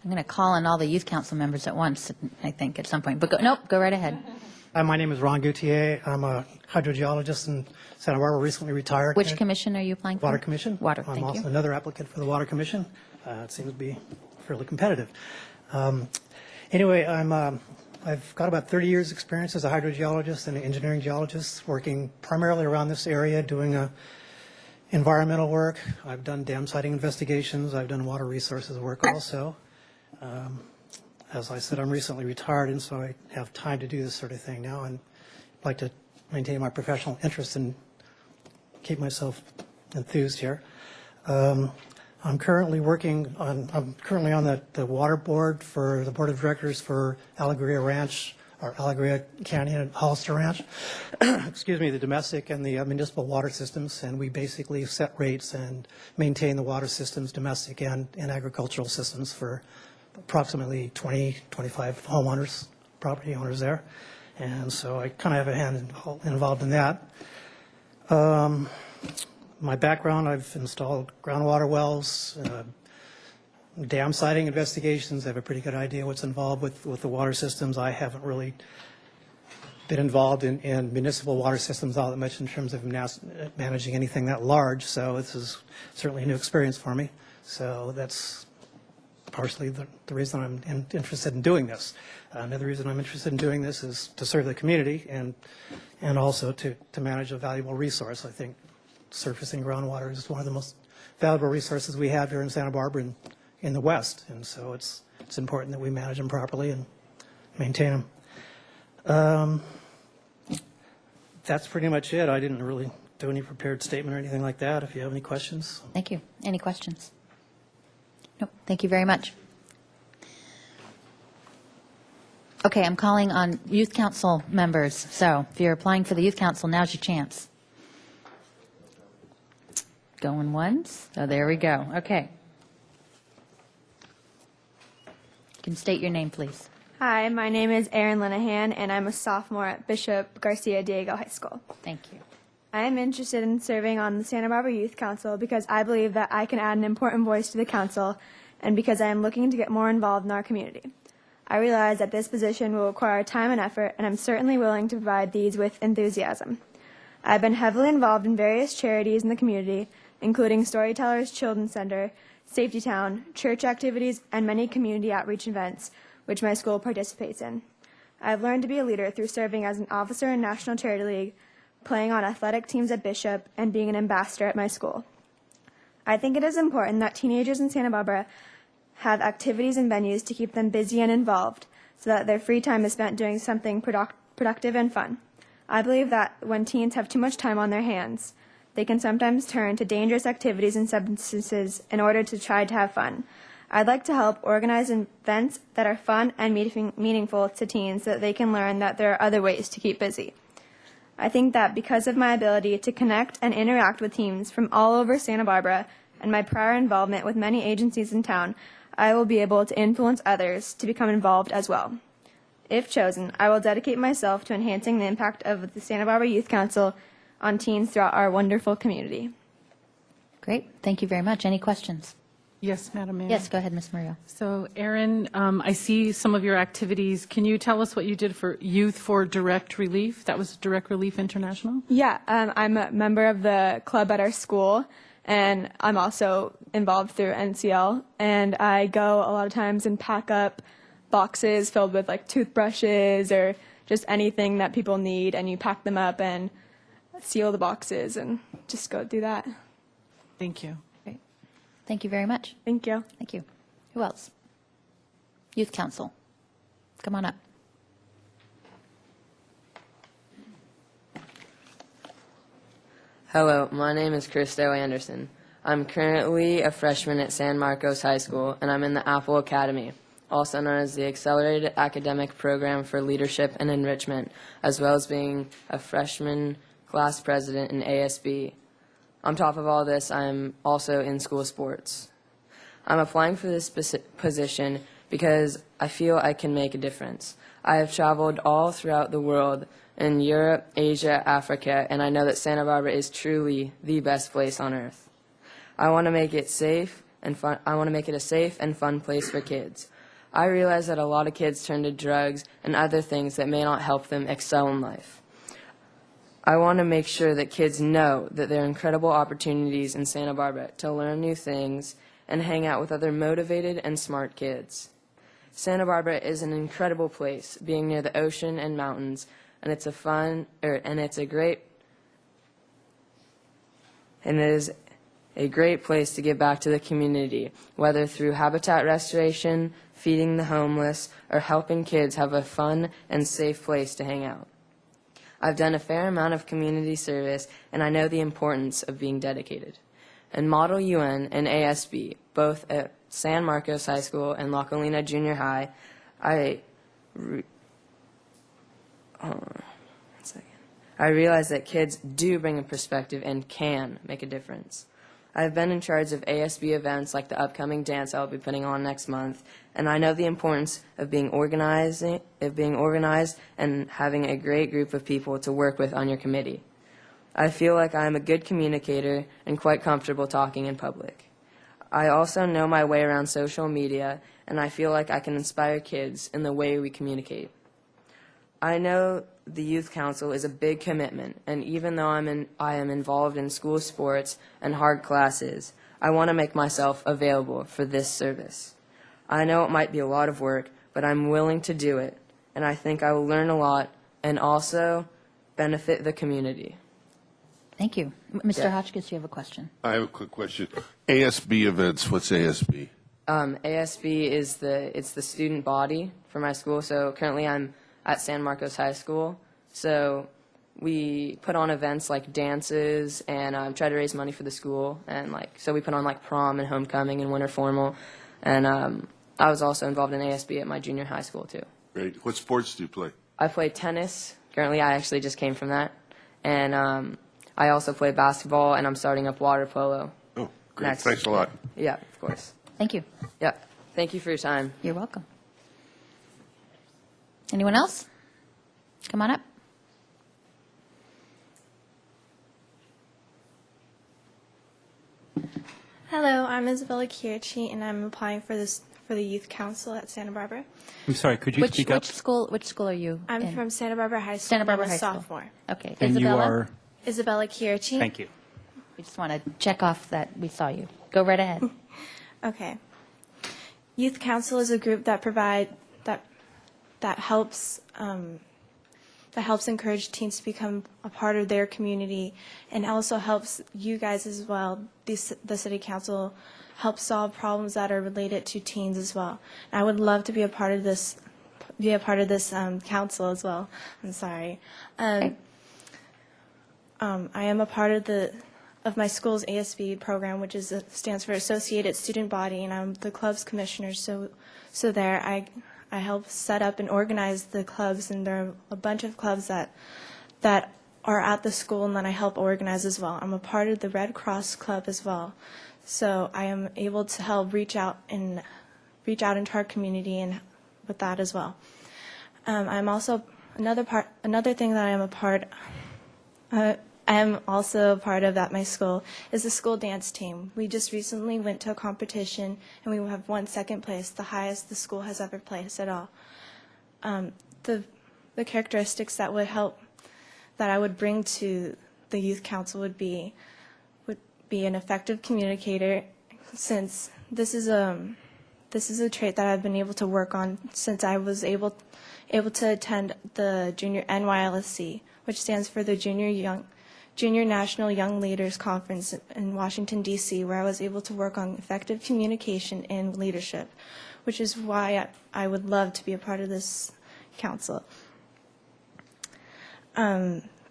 Speaker 3: I'm going to call on all the youth council members at once, I think, at some point. But go right ahead.
Speaker 8: My name is Ron Gutierrez. I'm a hydrogeologist in Santa Barbara, recently retired.
Speaker 3: Which commission are you applying for?
Speaker 8: Water Commission.
Speaker 3: Water,
Speaker 8: I'm
Speaker 3: thank
Speaker 8: also
Speaker 3: you.
Speaker 8: another applicant for the Water Commission. It seems to be fairly competitive. Anyway, I've got about 30 years' experience as a hydrogeologist and an engineering geologist, working primarily around this area, doing environmental work. I've done dam siting investigations. I've done water resources work also. As I said, I'm recently retired, and so I have time to do this sort of thing now, and I'd like to maintain my professional interest and keep myself enthused here. I'm currently on the water board for the board of directors for Alegria Ranch, or Alegria Canyon and Hollister Ranch, excuse me, the domestic and the municipal water systems, and we basically set rates and maintain the water systems, domestic and agricultural systems, for approximately 25 homeowners, property owners there. And so I kind of have a hand involved in that. My background, I've installed groundwater wells, dam siting investigations. I have a pretty good idea what's involved with the water systems. I haven't really been involved in municipal water systems all that much in terms of managing anything that large, so this is certainly a new experience for me. So that's partially the reason I'm interested in doing this. Another reason I'm interested in doing this is to serve the community and also to manage a valuable resource. I think surface and groundwater is one of the most valuable resources we have here in Santa Barbara and in the West, and so it's important that we manage them properly and maintain them. That's pretty much it. I didn't really do any prepared statement or anything like that if you have any questions.
Speaker 3: Thank you. Any questions? No, thank you very much. Okay, I'm calling on youth council members. So if you're applying for the youth council, now's your chance. Going once. Oh, there we go. Okay. You can state your name, please.
Speaker 9: Hi, my name is Erin Linehan, and I'm a sophomore at Bishop Garcia Diego High School.
Speaker 3: Thank you.
Speaker 9: I am interested in serving on the Santa Barbara Youth Council because I believe that I can add an important voice to the council and because I am looking to get more involved in our community. I realize that this position will require time and effort, and I'm certainly willing to provide these with enthusiasm. I've been heavily involved in various charities in the community, including Storytellers Children's Center, Safety Town, church activities, and many community outreach events, which my school participates in. I've learned to be a leader through serving as an officer in National Charity League, playing on athletic teams at Bishop, and being an ambassador at my school. I think it is important that teenagers in Santa Barbara have activities and venues to keep them busy and involved so that their free time is spent doing something productive and fun. I believe that when teens have too much time on their hands, they can sometimes turn to dangerous activities and substances in order to try to have fun. I'd like to help organize events that are fun and meaningful to teens so that they can learn that there are other ways to keep busy. I think that because of my ability to connect and interact with teens from all over Santa Barbara and my prior involvement with many agencies in town, I will be able to influence others to become involved as well. If chosen, I will dedicate myself to enhancing the impact of the Santa Barbara Youth Council on teens throughout our wonderful community.
Speaker 3: Great. Thank you very much. Any questions?
Speaker 19: Yes, Madam Mayor.
Speaker 3: Yes, go ahead, Ms. Murillo.
Speaker 19: So, Erin, I see some of your activities. Can you tell us what you did for Youth for Direct Relief? That was Direct Relief International?
Speaker 9: Yeah, I'm a member of the club at our school, and I'm also involved through NCL. And I go a lot of times and pack up boxes filled with like toothbrushes or just anything that people need, and you pack them up and seal the boxes and just go do that.
Speaker 19: Thank you.
Speaker 3: Great. Thank you very much.
Speaker 9: Thank you.
Speaker 3: Thank you. Who else? Youth Council. Come on up.
Speaker 12: Hello, my name is Christo Anderson. I'm currently a freshman at San Marcos High School, and I'm in the Apple Academy, also known as the Accelerated Academic Program for Leadership and Enrichment, as well as being a freshman class president in ASB. On top of all this, I'm also in school sports. I'm applying for this position because I feel I can make a difference. I have traveled all throughout the world in Europe, Asia, Africa, and I know that Santa Barbara is truly the best place on earth. I want to make it safe and fun. I want to make it a safe and fun place for kids. I realize that a lot of kids turn to drugs and other things that may not help them excel in life. I want to make sure that kids know that there are incredible opportunities in Santa Barbara to learn new things and hang out with other motivated and smart kids. Santa Barbara is an incredible place, being near the ocean and mountains, and it is a great place to give back to the community, whether through habitat restoration, feeding the homeless, or helping kids have a fun and safe place to hang out. I've done a fair amount of community service, and I know the importance of being dedicated. In Model UN and ASB, both at San Marcos High School and La Colina Junior High, I realize that kids do bring a perspective and can make a difference. I've been in charge of ASB events like the upcoming dance I'll be putting on next month, and I know the importance of being organized and having a great group of people to work with on your committee. I feel like I am a good communicator and quite comfortable talking in public. I also know my way around social media, and I feel like I can inspire kids in the way we communicate. I know the Youth Council is a big commitment, and even though I am involved in school sports and hard classes, I want to make myself available for this service. I know it might be a lot of work, but I'm willing to do it, and I think I will learn a lot and also benefit the community.
Speaker 3: Thank you. Mr. Hotchkiss, you have a question.
Speaker 21: I have a quick question. ASB events, what's ASB?
Speaker 12: ASB is the student body for my school, so currently I'm at San Marcos High School. So we put on events like dances and try to raise money for the school. And so we put on prom and homecoming and winter formal. And I was also involved in ASB at my junior high school too.
Speaker 21: Great. What sports do you play?
Speaker 12: I play tennis. Currently, I actually just came from that. And I also play basketball, and I'm starting up water polo.
Speaker 21: Oh, great. Thanks a lot.
Speaker 12: Yeah, of course.
Speaker 3: Thank you.
Speaker 12: Yeah. Thank you for your time.
Speaker 3: You're welcome. Anyone else? Come on up.
Speaker 9: Hello, I'm Isabella Kirichi, and I'm applying for the Youth Council at Santa Barbara.
Speaker 17: I'm sorry, could you speak up?
Speaker 3: Which school are you
Speaker 9: I'm
Speaker 3: in?
Speaker 9: from Santa Barbara High School.
Speaker 3: Santa Barbara
Speaker 9: I'm
Speaker 3: High
Speaker 9: a
Speaker 3: School.
Speaker 9: sophomore.
Speaker 3: Okay.
Speaker 17: And
Speaker 3: Isabella?
Speaker 17: you are?
Speaker 9: Isabella Kirichi.
Speaker 17: Thank you.
Speaker 3: We just want to check off that we saw you. Go right ahead.
Speaker 9: Okay. Youth Council is a group that helps encourage teens to become a part of their community, and also helps you guys as well. The City Council helps solve problems that are related to teens as well. And I would love to be a part of this. Council as well. I'm sorry. I am a part of my school's ASB program, which stands for Associated Student Body, and I'm the club's commissioner. So there I help set up and organize the clubs, and there are a bunch of clubs that are at the school, and then I help organize as well. I'm a part of the Red Cross Club as well, so I am able to help reach out into our community and with that as well. I'm also another thing that I am a part. I am also a part of at my school is the school dance team. We just recently went to a competition, and we have won second place, the highest the school has ever placed at all. The characteristics that I would bring to the youth council would be an effective communicator, since this is a trait that I've been able to work on since I was able to attend the Junior NYLSC, which stands for the Junior National Young Leaders Conference in Washington, D.C., where I was able to work on effective communication and leadership, which is why I would love to be a part of this council.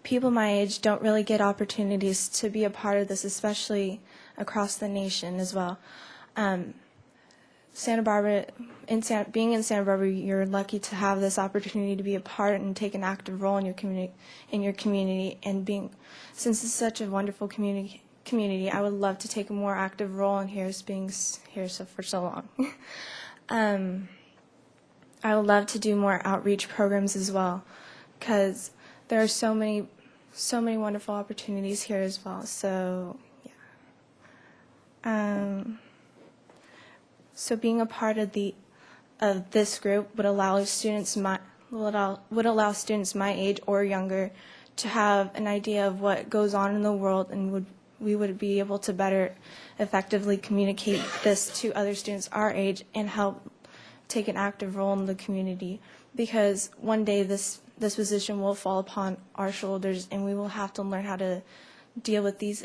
Speaker 9: People my age don't really get opportunities to be a part of this, especially across the nation as well. Santa Barbara, being in Santa Barbara, you're lucky to have this opportunity to be a part and take an active role in your community. And since it's such a wonderful community, I would love to take a more active role in being here for so long. I would love to do more outreach programs as well, because there are so many wonderful opportunities here as well. So, yeah. So being a part of this group would allow students my age or younger to have an idea of what goes on in the world, and we would be able to better effectively communicate this to other students our age and help take an active role in the community, because one day this position will fall upon our shoulders, and we will have to learn how to deal with these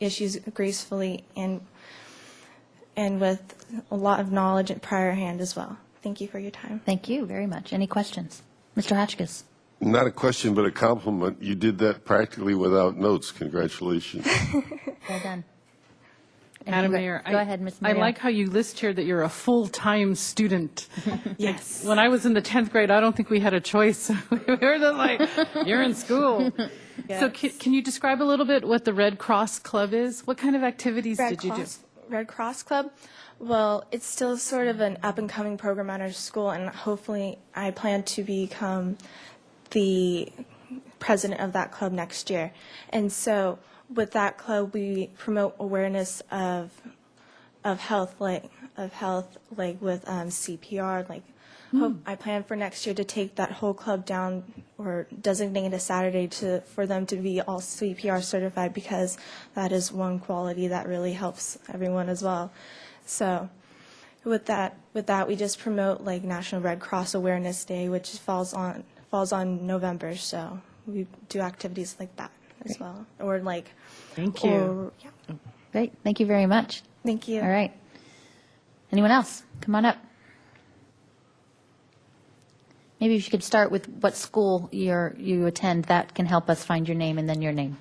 Speaker 9: issues gracefully and with a lot of knowledge at prior hand as well. Thank you for your time.
Speaker 3: Thank you very much. Any questions? Mr. Hotchkiss.
Speaker 21: Not a question, but a compliment. You did that practically without notes. Congratulations.
Speaker 3: Well done.
Speaker 19: Madam Mayor,
Speaker 3: Go ahead, Ms.
Speaker 19: I
Speaker 3: Maria.
Speaker 19: like how you list here that you're a full-time student.
Speaker 18: Yes.
Speaker 19: When I was in the 10th grade, I don't think we had a choice. We were just like, you're in school.
Speaker 9: Yes.
Speaker 19: So can you describe a little bit what the Red Cross Club is? What kind of activities did you do?
Speaker 9: Red Cross Club? Well, it's still sort of an up-and-coming program at our school, and hopefully I plan to become the president of that club next year. And so with that club, we promote awareness of health, like with CPR. I plan for next year to take that whole club down, or designate a Saturday for them to be all CPR certified, because that is one quality that really helps everyone as well. So with that, we just promote National Red Cross Awareness Day, which falls on November. So we do activities like that as well, or
Speaker 19: Thank you.
Speaker 3: Great. Thank you very much.
Speaker 9: Thank you.
Speaker 3: All right. Anyone else? Come on up. Maybe if you could start with what school you attend, that can help us find your name and then your name.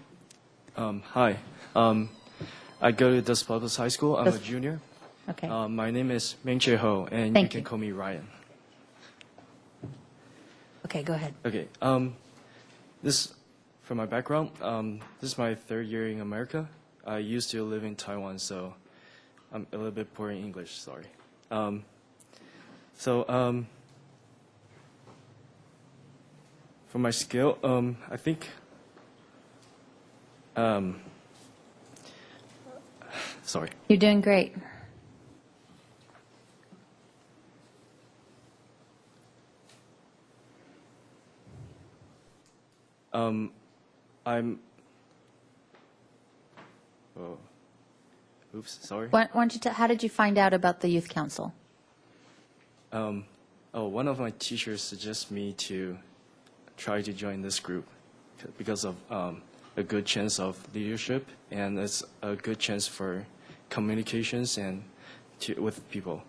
Speaker 10: Hi. I go to Dos Pueblos High School. I'm a junior.
Speaker 3: Okay.
Speaker 10: My name is Ming-Che Ho, and
Speaker 3: Thank
Speaker 10: you
Speaker 3: you.
Speaker 10: can call me Ryan.
Speaker 3: Okay, go ahead.
Speaker 10: Okay. This, for my background, this is my third year in America. I used to live in Taiwan, so I'm a little bit poor in English. Sorry. For my skill, I think. Sorry.
Speaker 3: You're doing great.
Speaker 10: Oops, sorry.
Speaker 3: Why don't you how did you find out about the youth council?
Speaker 10: One of my teachers suggested me to try to join this group because of a good chance of leadership, and it's a good chance for communications and with people.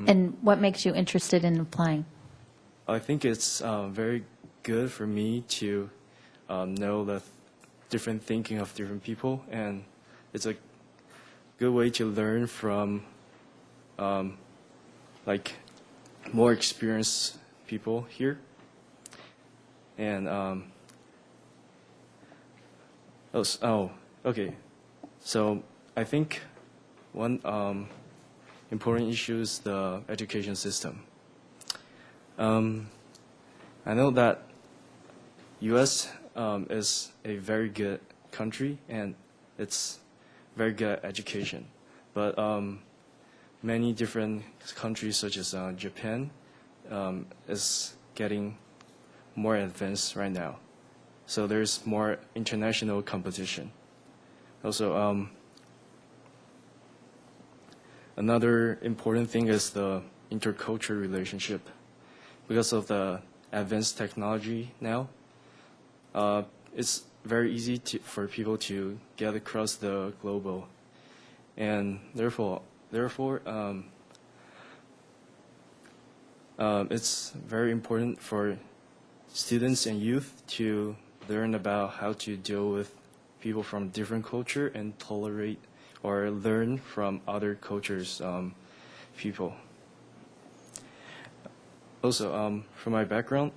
Speaker 3: And what makes you interested in applying?
Speaker 10: I think it's very good for me to know the different thinking of different people, and it's a good way to learn from like more experienced people here. And okay. So I think one important issue is the education system. I know that U.S. Is a very good country, and it's very good at education. But many different countries, such as Japan, is getting more advanced right now. So there's more international competition. Also, another important thing is the intercultural relationship. Because of the advanced technology now, it's very easy for people to get across the global, and therefore, it's very important for students and youth to learn about how to deal with people from different culture and tolerate or learn from other cultures' people. Also, from my background,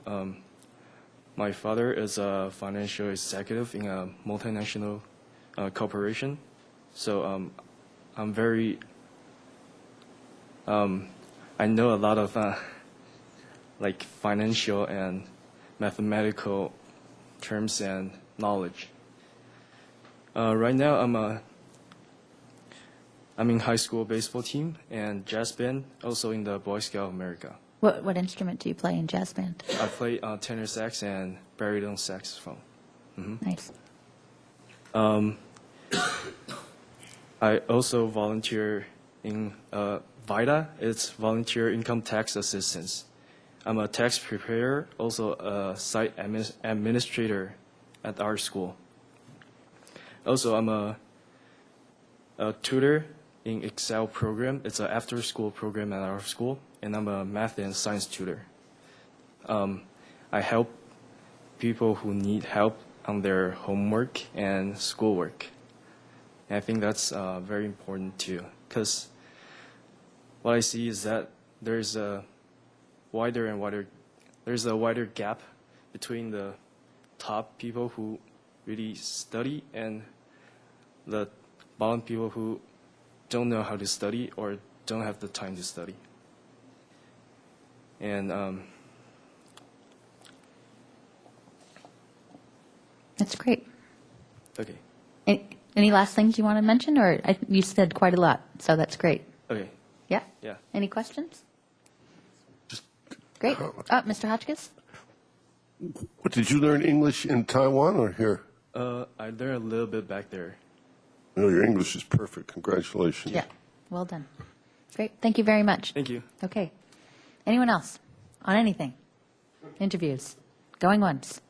Speaker 10: my father is a financial executive in a multinational corporation, so I'm very I know a lot of like financial and mathematical terms and knowledge. Right now, I'm in high school baseball team and jazz band, also in the Boy Scout of America.
Speaker 3: What instrument do you play in jazz band?
Speaker 10: I play tenor sax and baritone saxophone.
Speaker 3: Nice.
Speaker 10: I also volunteer in VITA. It's Volunteer Income Tax Assistance. I'm a tax preparer, also a site administrator at our school. Also, I'm a tutor in Excel program. It's an after-school program at our school, and I'm a math and science tutor. I help people who need help on their homework and schoolwork. And I think that's very important too, because what I see is that there's a wider gap between the top people who really study and the bottom people who don't know how to study or don't have the time to study. And
Speaker 3: That's great.
Speaker 10: okay.
Speaker 3: Any last things you want to mention, or you said quite a lot, so that's great.
Speaker 10: Okay.
Speaker 3: Yeah?
Speaker 10: Yeah.
Speaker 3: Any questions? Great. Mr. Hotchkiss?
Speaker 21: What, did you learn English in Taiwan or here?
Speaker 10: I learned a little bit back there.
Speaker 21: No, your English is perfect. Congratulations.
Speaker 3: Yeah. Well done. Great. Thank you very much.
Speaker 10: Thank you.
Speaker 3: Okay. Anyone else on anything? Interviews? Going once?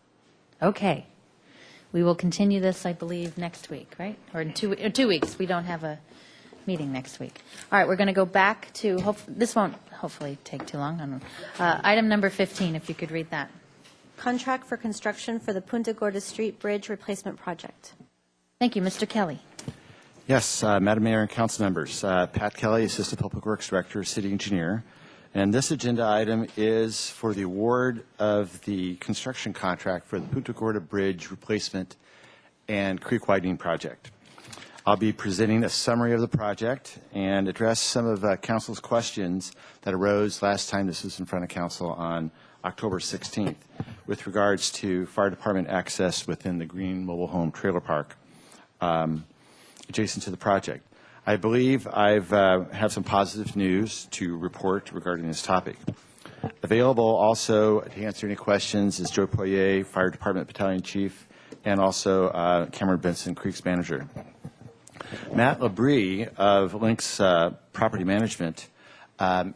Speaker 3: Okay. We will continue this, I believe, next week, right? Or in 2 weeks. We don't have a meeting next week. All right, we're going to go back to, this won't hopefully take too long. I don't know. Item number 15, if you could read that.
Speaker 7: Contract for construction for the Punta Gorda Street Bridge Replacement Project.
Speaker 3: Thank you. Mr. Kelly.
Speaker 11: Yes, Madam Mayor and council members. Pat Kelly, Assistant Public Works Director, City Engineer. And this agenda item is for the award of the construction contract for the Punta Gorda Bridge Replacement and Creek Widening Project. I'll be presenting a summary of the project and address some of council's questions that arose last time this was in front of council on October 16th with regards to fire department access within the Green Mobile Home Trailer Park adjacent to the project. I believe I have some positive news to report regarding this topic. Available also to answer any questions is Joe Poirier, Fire Department Battalion Chief, and also Cameron Benson, Creeks Manager. Matt Labrie of Lynx Property Management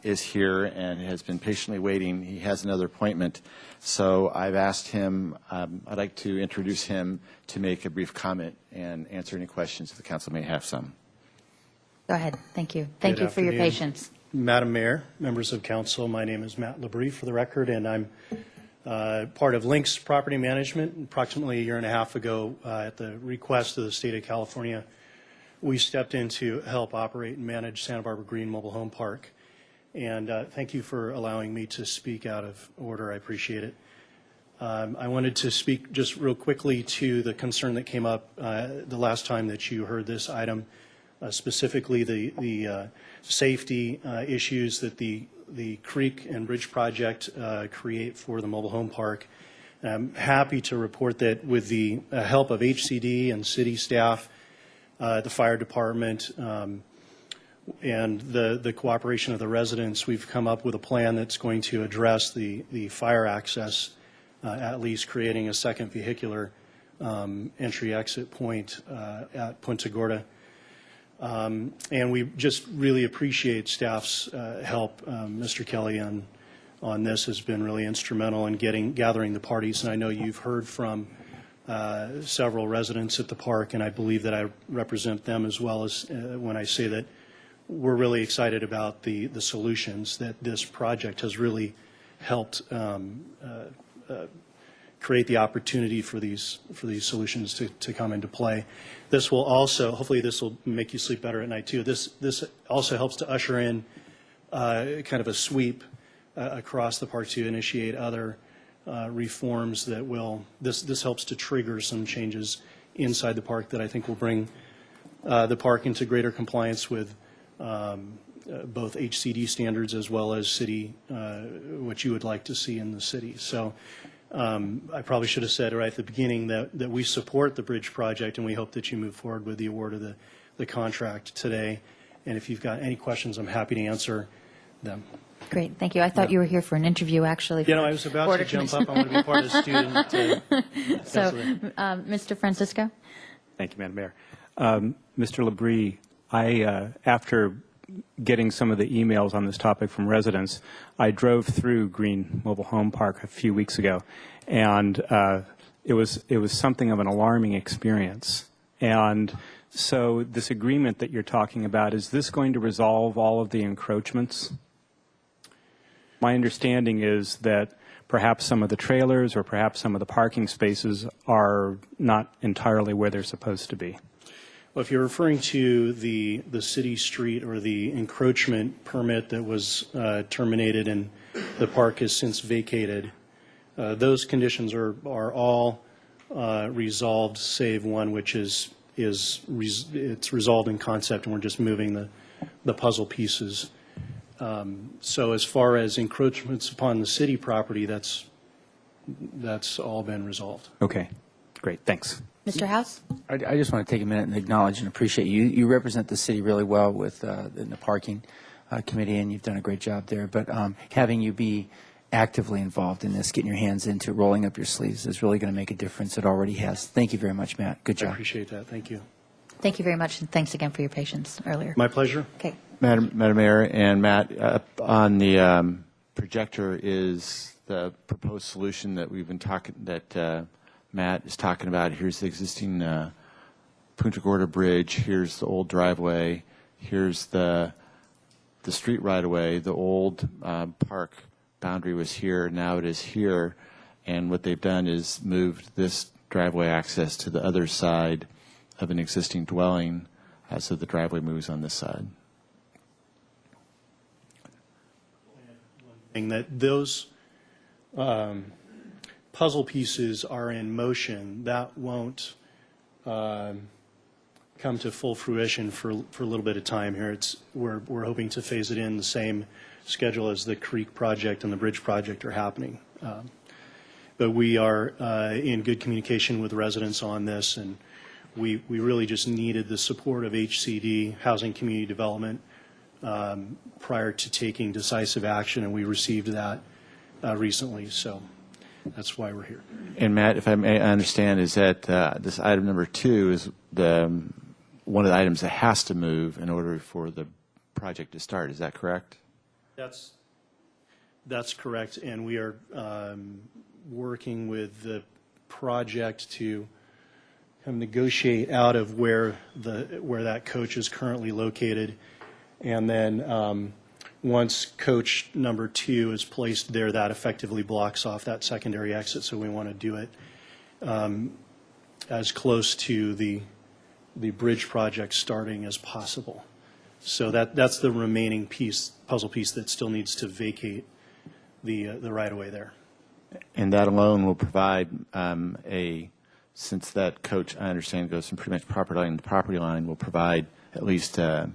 Speaker 11: is here and has been patiently waiting. He has another appointment, so I've asked him, I'd like to introduce him to make a brief comment and answer any questions if the council may have some.
Speaker 3: Go ahead. Thank you. Thank you for your patience.
Speaker 16: Madam Mayor, members of council, my name is Matt Labrie for the record, and I'm part of Lynx Property Management. Approximately a year and a half ago, at the request of the state of California, we stepped in to help operate and manage Santa Barbara Green Mobile Home Park. And thank you for allowing me to speak out of order. I appreciate it. I wanted to speak just real quickly to the concern that came up the last time that you heard this item, specifically the safety issues that the creek and bridge project create for the mobile home park. I'm happy to report that with the help of HCD and city staff, the fire department, and the cooperation of the residents, we've come up with a plan that's going to address the fire access, at least creating a second vehicular entry-exit point at Punta Gorda. And we just really appreciate staff's help. Mr. Kelly on this has been really instrumental in gathering the parties, and I know you've heard from several residents at the park, and I believe that I represent them as well as when I say that we're really excited about the solutions that this project has really helped create the opportunity for these solutions to come into play. This will also, hopefully this will make you sleep better at night too. This also helps to usher in kind of a sweep across the park to initiate other reforms that will, this helps to trigger some changes inside the park that I think will bring the park into greater compliance with both HCD standards as well as city, what you would like to see in the city. So I probably should have said right at the beginning that we support the bridge project, and we hope that you move forward with the award of the contract today. And if you've got any questions, I'm happy to answer them.
Speaker 3: Great. Thank you. I thought you were here for an interview, actually.
Speaker 16: You know, I was about to jump up. I want to be part of the student.
Speaker 3: So, Mr. Francisco?
Speaker 17: Thank you, Madam Mayor. Mr. Labrie, after getting some of the emails on this topic from residents, I drove through Green Mobile Home Park a few weeks ago, and it was something of an alarming experience. And so this agreement that you're talking about, is this going to resolve all of the encroachments? My understanding is that perhaps some of the trailers or perhaps some of the parking spaces are not entirely where they're supposed to be.
Speaker 16: Well, if you're referring to the city street or the encroachment permit that was terminated and the park has since vacated, those conditions are all resolved, save one, which is it's resolved in concept, and we're just moving the puzzle pieces. So as far as encroachments upon the city property, that's all been resolved.
Speaker 17: Okay, great, thanks.
Speaker 3: Mr. House?
Speaker 5: I just want to take a minute and acknowledge and appreciate you. You represent the city really well with in the parking committee, and you've done a great job there. But having you be actively involved in this, getting your hands into rolling up your sleeves is really going to make a difference. It already has. Thank you very much, Matt. Good job.
Speaker 16: I appreciate that. Thank you.
Speaker 3: Thank you very much, and thanks again for your patience earlier.
Speaker 16: My pleasure.
Speaker 3: Okay.
Speaker 11: Madam Mayor and Matt, on the projector is the proposed solution that we've been talking, that Matt is talking about. Here's the existing Punta Gorda Bridge. Here's the old driveway. Here's the street right away. The old park boundary was here. Now it is here. And what they've done is moved this driveway access to the other side of an existing dwelling, so the driveway moves on this side.
Speaker 16: That those puzzle pieces are in motion. That won't come to full fruition for a little bit of time here. We're hoping to phase it in the same schedule as the creek project and the bridge project are happening. But we are in good communication with residents on this, and we really just needed the support of HCD, Housing Community Development, prior to taking decisive action, and we received that recently. So that's why we're here.
Speaker 11: And Matt, if I may understand, is that this item number 2 is one of the items that has to move in order for the project to start. Is that correct?
Speaker 16: That's correct, and we are working with the project to negotiate out of where that coach is currently located, and then once coach number 2 is placed there, that effectively blocks off that secondary exit. So we want to do it as close to the bridge project starting as possible. So that's the remaining puzzle piece that still needs to vacate the right-of-way there.
Speaker 11: And that alone will provide since that coach, I understand, goes from pretty much property line to property line, will provide at least a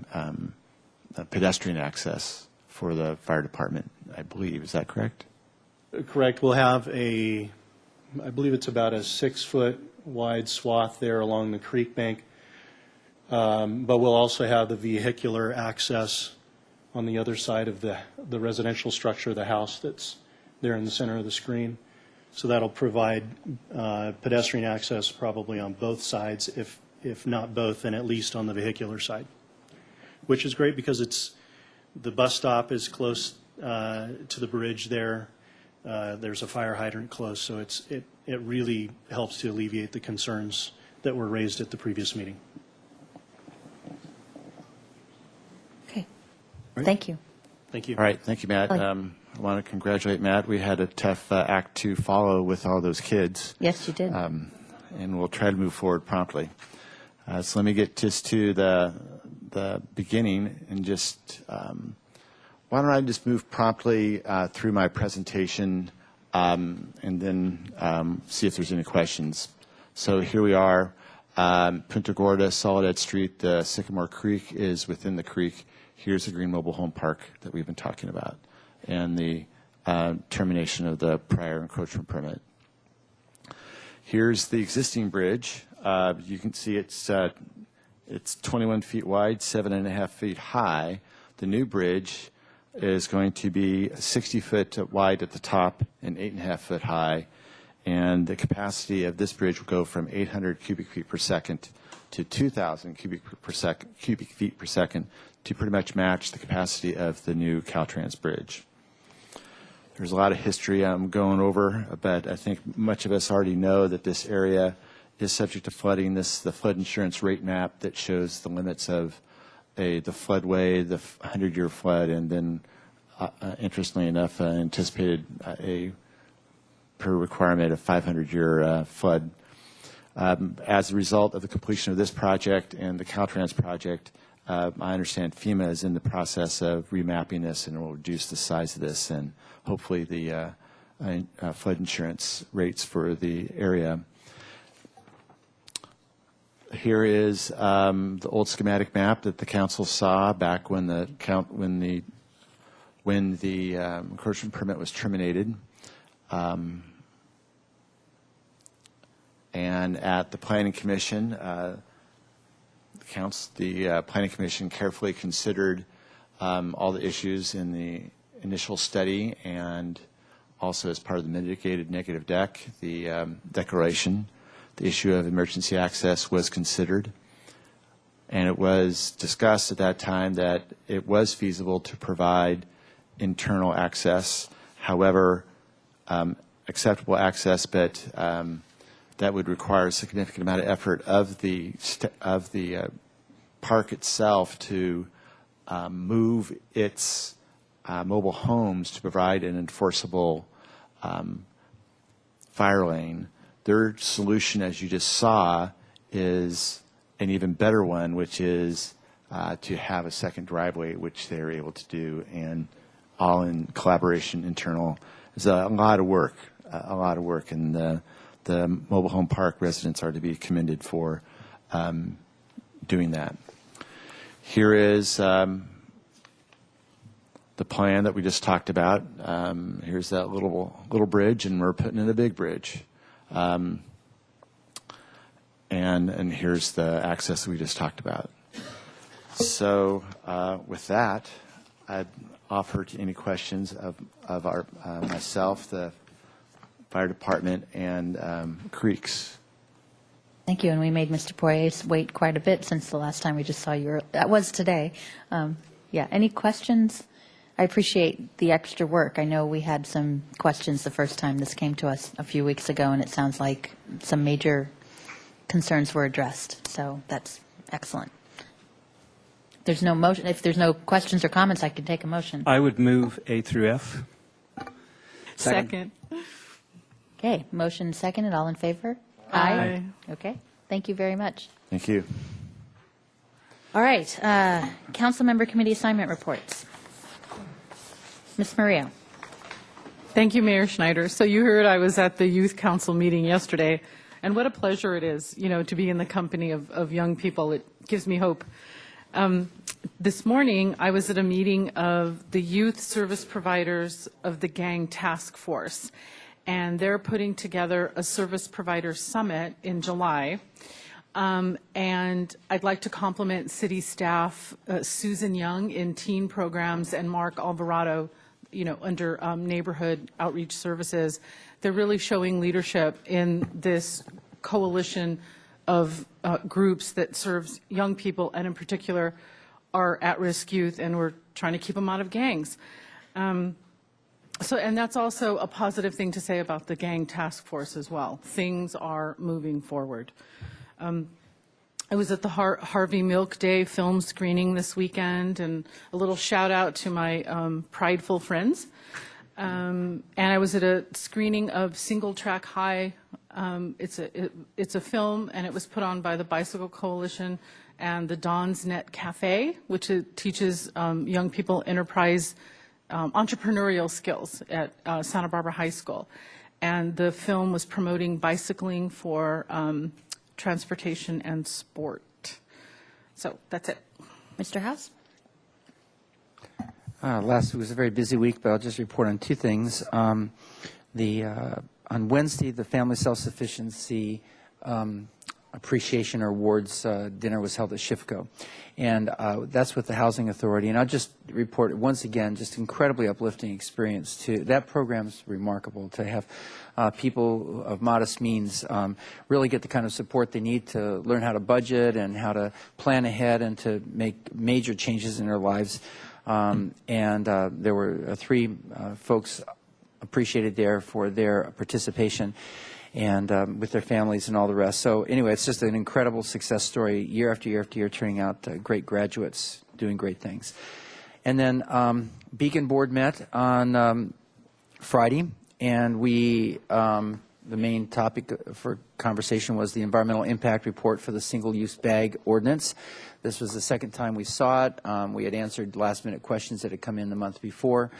Speaker 11: pedestrian access for the fire department, I believe. Is that correct?
Speaker 16: Correct. We'll have I believe it's about a 6-foot wide swath there along the creek bank. But we'll also have the vehicular access on the other side of the residential structure of the house that's there in the center of the screen. So that'll provide pedestrian access probably on both sides, if not both, then at least on the vehicular side, which is great because the bus stop is close to the bridge there. There's a fire hydrant close, so it really helps to alleviate the concerns that were raised at the previous meeting.
Speaker 3: Okay. Thank you.
Speaker 16: Thank you.
Speaker 11: All right. Thank you, Matt. I want to congratulate Matt. We had a tough act to follow with all those kids.
Speaker 3: Yes, you did.
Speaker 11: And we'll try to move forward promptly. So let me get just to the beginning and just why don't I just move promptly through my presentation and then see if there's any questions. So here we are, Punta Gorda, Soledad Street, the Sycamore Creek is within the creek. Here's the Green Mobile Home Park that we've been talking about and the termination of the prior encroachment permit. Here's the existing bridge. You can see it's 21 feet wide, 7.5 feet high. The new bridge is going to be 60 foot wide at the top and 8.5 foot high. And the capacity of this bridge will go from 800 cubic feet per second to 2,000 cubic feet per second to pretty much match the capacity of the new Caltrans bridge. There's a lot of history I'm going over, but I think much of us already know that this area is subject to flooding. This is the flood insurance rate map that shows the limits of the floodway, the 100-year flood, and then, interestingly enough, anticipated per requirement of 500-year flood. As a result of the completion of this project and the Caltrans project, I understand FEMA is in the process of remapping this and will reduce the size of this and hopefully the flood insurance rates for the area. Here is the old schematic map that the council saw back when the encroachment permit was terminated. And at the Planning Commission, the Planning Commission carefully considered all the issues in the initial study and also as part of the mitigated negative deck, the declaration. The issue of emergency access was considered, and it was discussed at that time that it was feasible to provide internal access, however, acceptable access, but that would require a significant amount of effort of the park itself to move its mobile homes to provide an enforceable fire lane. Their solution, as you just saw, is an even better one, which is to have a second driveway, which they're able to do, and all in collaboration internal. It's a lot of work, and the mobile home park residents are to be commended for doing that. Here is the plan that we just talked about. Here's that little bridge, and we're putting in a big bridge. And here's the access that we just talked about. So with that, I'd offer to any questions of our myself, the fire department, and Creeks.
Speaker 3: Thank you, and we made Mr. Poirier wait quite a bit since the last time we just saw you. That was today. Yeah, any questions? I appreciate the extra work. I know we had some questions the first time this came to us a few weeks ago, and it sounds like some major concerns were addressed. So that's excellent. There's no motion. If there's no questions or comments, I can take a motion.
Speaker 17: I would move A through F.
Speaker 19: Second.
Speaker 3: Okay, motion seconded. All in favor?
Speaker 19: Aye.
Speaker 3: Okay, thank you very much.
Speaker 11: Thank you.
Speaker 3: All right, council member committee assignment reports. Ms. Maria.
Speaker 19: Thank you, Mayor Schneider. So you heard I was at the youth council meeting yesterday, and what a pleasure it is, to be in the company of young people. It gives me hope. This morning, I was at a meeting of the youth service providers of the Gang Task Force, and they're putting together a service provider summit in July. And I'd like to compliment city staff, Susan Young in teen programs and Mark Alvarado, under neighborhood outreach services. They're really showing leadership in this coalition of groups that serves young people, and in particular are at-risk youth, and we're trying to keep them out of gangs. And that's also a positive thing to say about the Gang Task Force as well. Things are moving forward. I was at the Harvey Milk Day film screening this weekend, and a little shout out to my prideful friends. And I was at a screening of Single Track High. It's a film, and it was put on by the Bicycle Coalition and the Don's Net Cafe, which teaches young people enterprise entrepreneurial skills at Santa Barbara High School. And the film was promoting bicycling for transportation and sport. So that's it.
Speaker 3: Mr. House?
Speaker 5: Last week was a very busy week, but I'll just report on two things. On Wednesday, the Family Self-Sufficiency Appreciation or Awards dinner was held at SHIFCO, and that's with the Housing Authority. And I'll just report once again, just incredibly uplifting experience. That program's remarkable to have people of modest means really get the kind of support they need to learn how to budget and how to plan ahead and to make major changes in their lives. There were three folks appreciated there for their participation and with their families and all the rest. So anyway, it's just an incredible success story, year after year after year, turning out great graduates doing great things. And then Beacon Board met on Friday, and we the main topic for conversation was the environmental impact report for the single-use bag ordinance. This was the second time we saw it. We had answered last-minute questions that had come in the month before,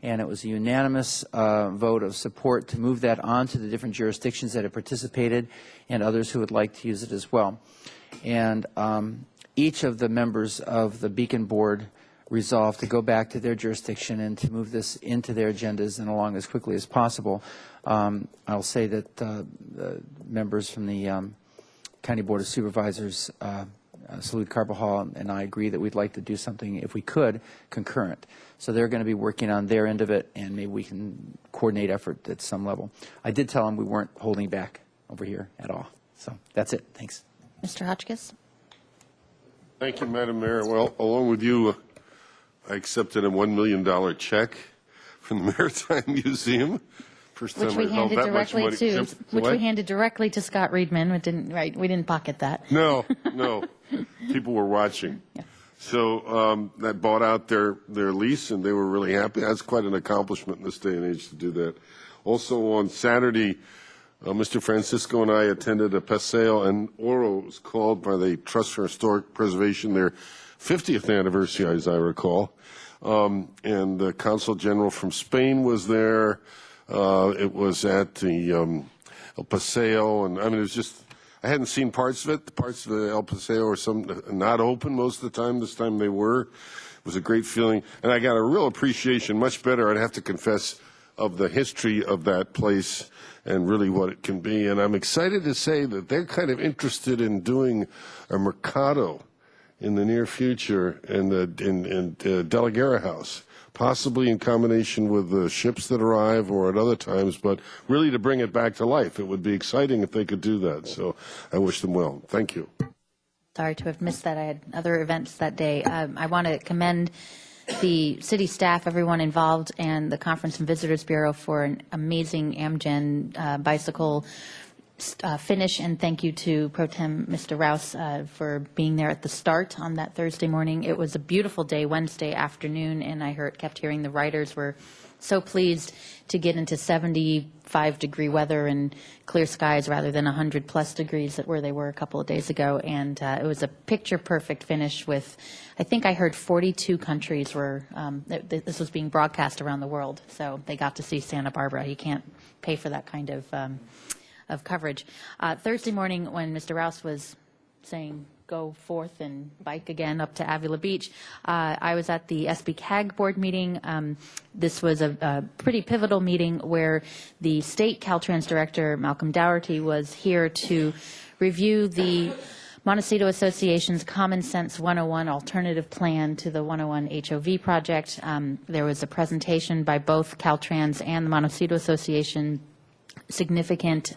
Speaker 5: and it was a unanimous vote of support to move that on to the different jurisdictions that had participated and others who would like to use it as well. And each of the members of the Beacon Board resolved to go back to their jurisdiction and to move this into their agendas and along as quickly as possible. I'll say that the members from the County Board of Supervisors, Salud Carbajal, and I agree that we'd like to do something, if we could, concurrent. So they're going to be working on their end of it, and maybe we can coordinate effort at some level. I did tell them we weren't holding back over here at all. So that's it. Thanks.
Speaker 3: Mr. Hotchkiss?
Speaker 21: Thank you, Madam Mayor. Well, along with you, I accepted a $1 million check from the Maritime Museum. First time
Speaker 3: Which we
Speaker 21: I held
Speaker 3: handed
Speaker 21: that much
Speaker 3: directly
Speaker 21: money.
Speaker 3: to, which
Speaker 21: What?
Speaker 3: we handed directly to Scott Reedman. We didn't pocket that.
Speaker 21: No, no. People were watching.
Speaker 3: Yeah.
Speaker 21: So that bought out their lease, and they were really happy. That's quite an accomplishment in this day and age to do that. Also on Saturday, Mr. Francisco and I attended a paseo en oro. It was called by the Trust for Historic Preservation, their 50th anniversary, as I recall. And the Consul General from Spain was there. It was at the El Paseo, and I mean, it was just, I hadn't seen parts of it. The parts of the El Paseo are not open most of the time. This time they were. It was a great feeling, and I got a real appreciation, much better, I'd have to confess, of the history of that place and really what it can be. And I'm excited to say that they're kind of interested in doing a mercado in the near future in De La Guerra House, possibly in combination with the ships that arrive or at other times, but really to bring it back to life. It would be exciting if they could do that. So I wish them well. Thank you.
Speaker 3: Sorry to have missed that. I had other events that day. I want to commend the city staff, everyone involved, and the Conference and Visitors Bureau for an amazing Amgen bicycle finish, and thank you to Pro Tem Mr. Rouse for being there at the start on that Thursday morning. It was a beautiful day Wednesday afternoon, and I kept hearing the riders were so pleased to get into 75-degree weather and clear skies rather than 100-plus degrees where they were a couple of days ago. And it was a picture-perfect finish with, I think I heard 42 countries were, this was being broadcast around the world. So they got to see Santa Barbara. You can't pay for that kind of coverage. Thursday morning when Mr. Rouse was saying go forth and bike again up to Avila Beach, I was at the SB-CAG board meeting. This was a pretty pivotal meeting where the state Caltrans director, Malcolm Dougherty, was here to review the Montecito Association's Common Sense 101 alternative plan to the 101 HOV project. There was a presentation by both Caltrans and the Montecito Association, significant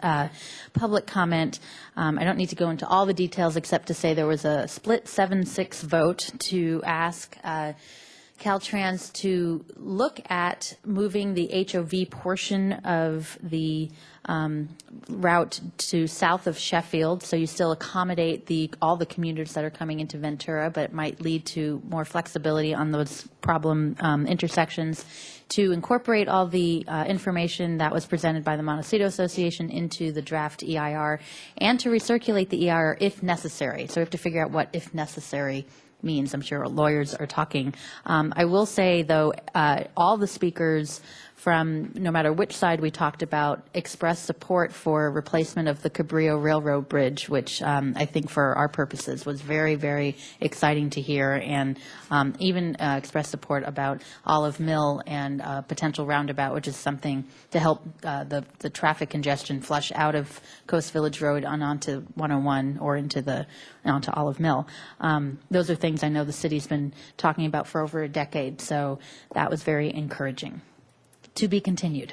Speaker 3: public comment. I don't need to go into all the details except to say there was a split 7-6 vote to ask Caltrans to look at moving the HOV portion of the route to south of Sheffield, so you still accommodate all the commuters that are coming into Ventura, but it might lead to more flexibility on those problem intersections, to incorporate all the information that was presented by the Montecito Association into the draft EIR, and to recirculate the EIR if necessary. So we have to figure out what if necessary means. I'm sure lawyers are talking. I will say, though, all the speakers from no matter which side we talked about expressed support for replacement of the Cabrillo Railroad Bridge, which I think for our purposes was very, very exciting to hear, and even expressed support about Olive Mill and potential roundabout, which is something to help the traffic congestion flush out of Coast Village Road and onto 101 or onto Olive Mill. Those are things I know the city's been talking about for over a decade, so that was very encouraging. To be continued,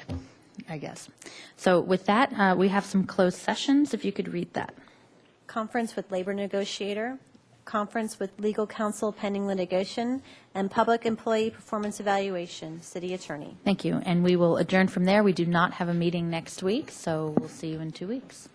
Speaker 3: I guess. So with that, we have some closed sessions, if you could read that.
Speaker 7: Conference with labor negotiator, conference with legal counsel pending litigation, and public employee performance evaluation, city attorney.
Speaker 3: Thank you. And we will adjourn from there. We do not have a meeting next week, so we'll see you in 2 weeks.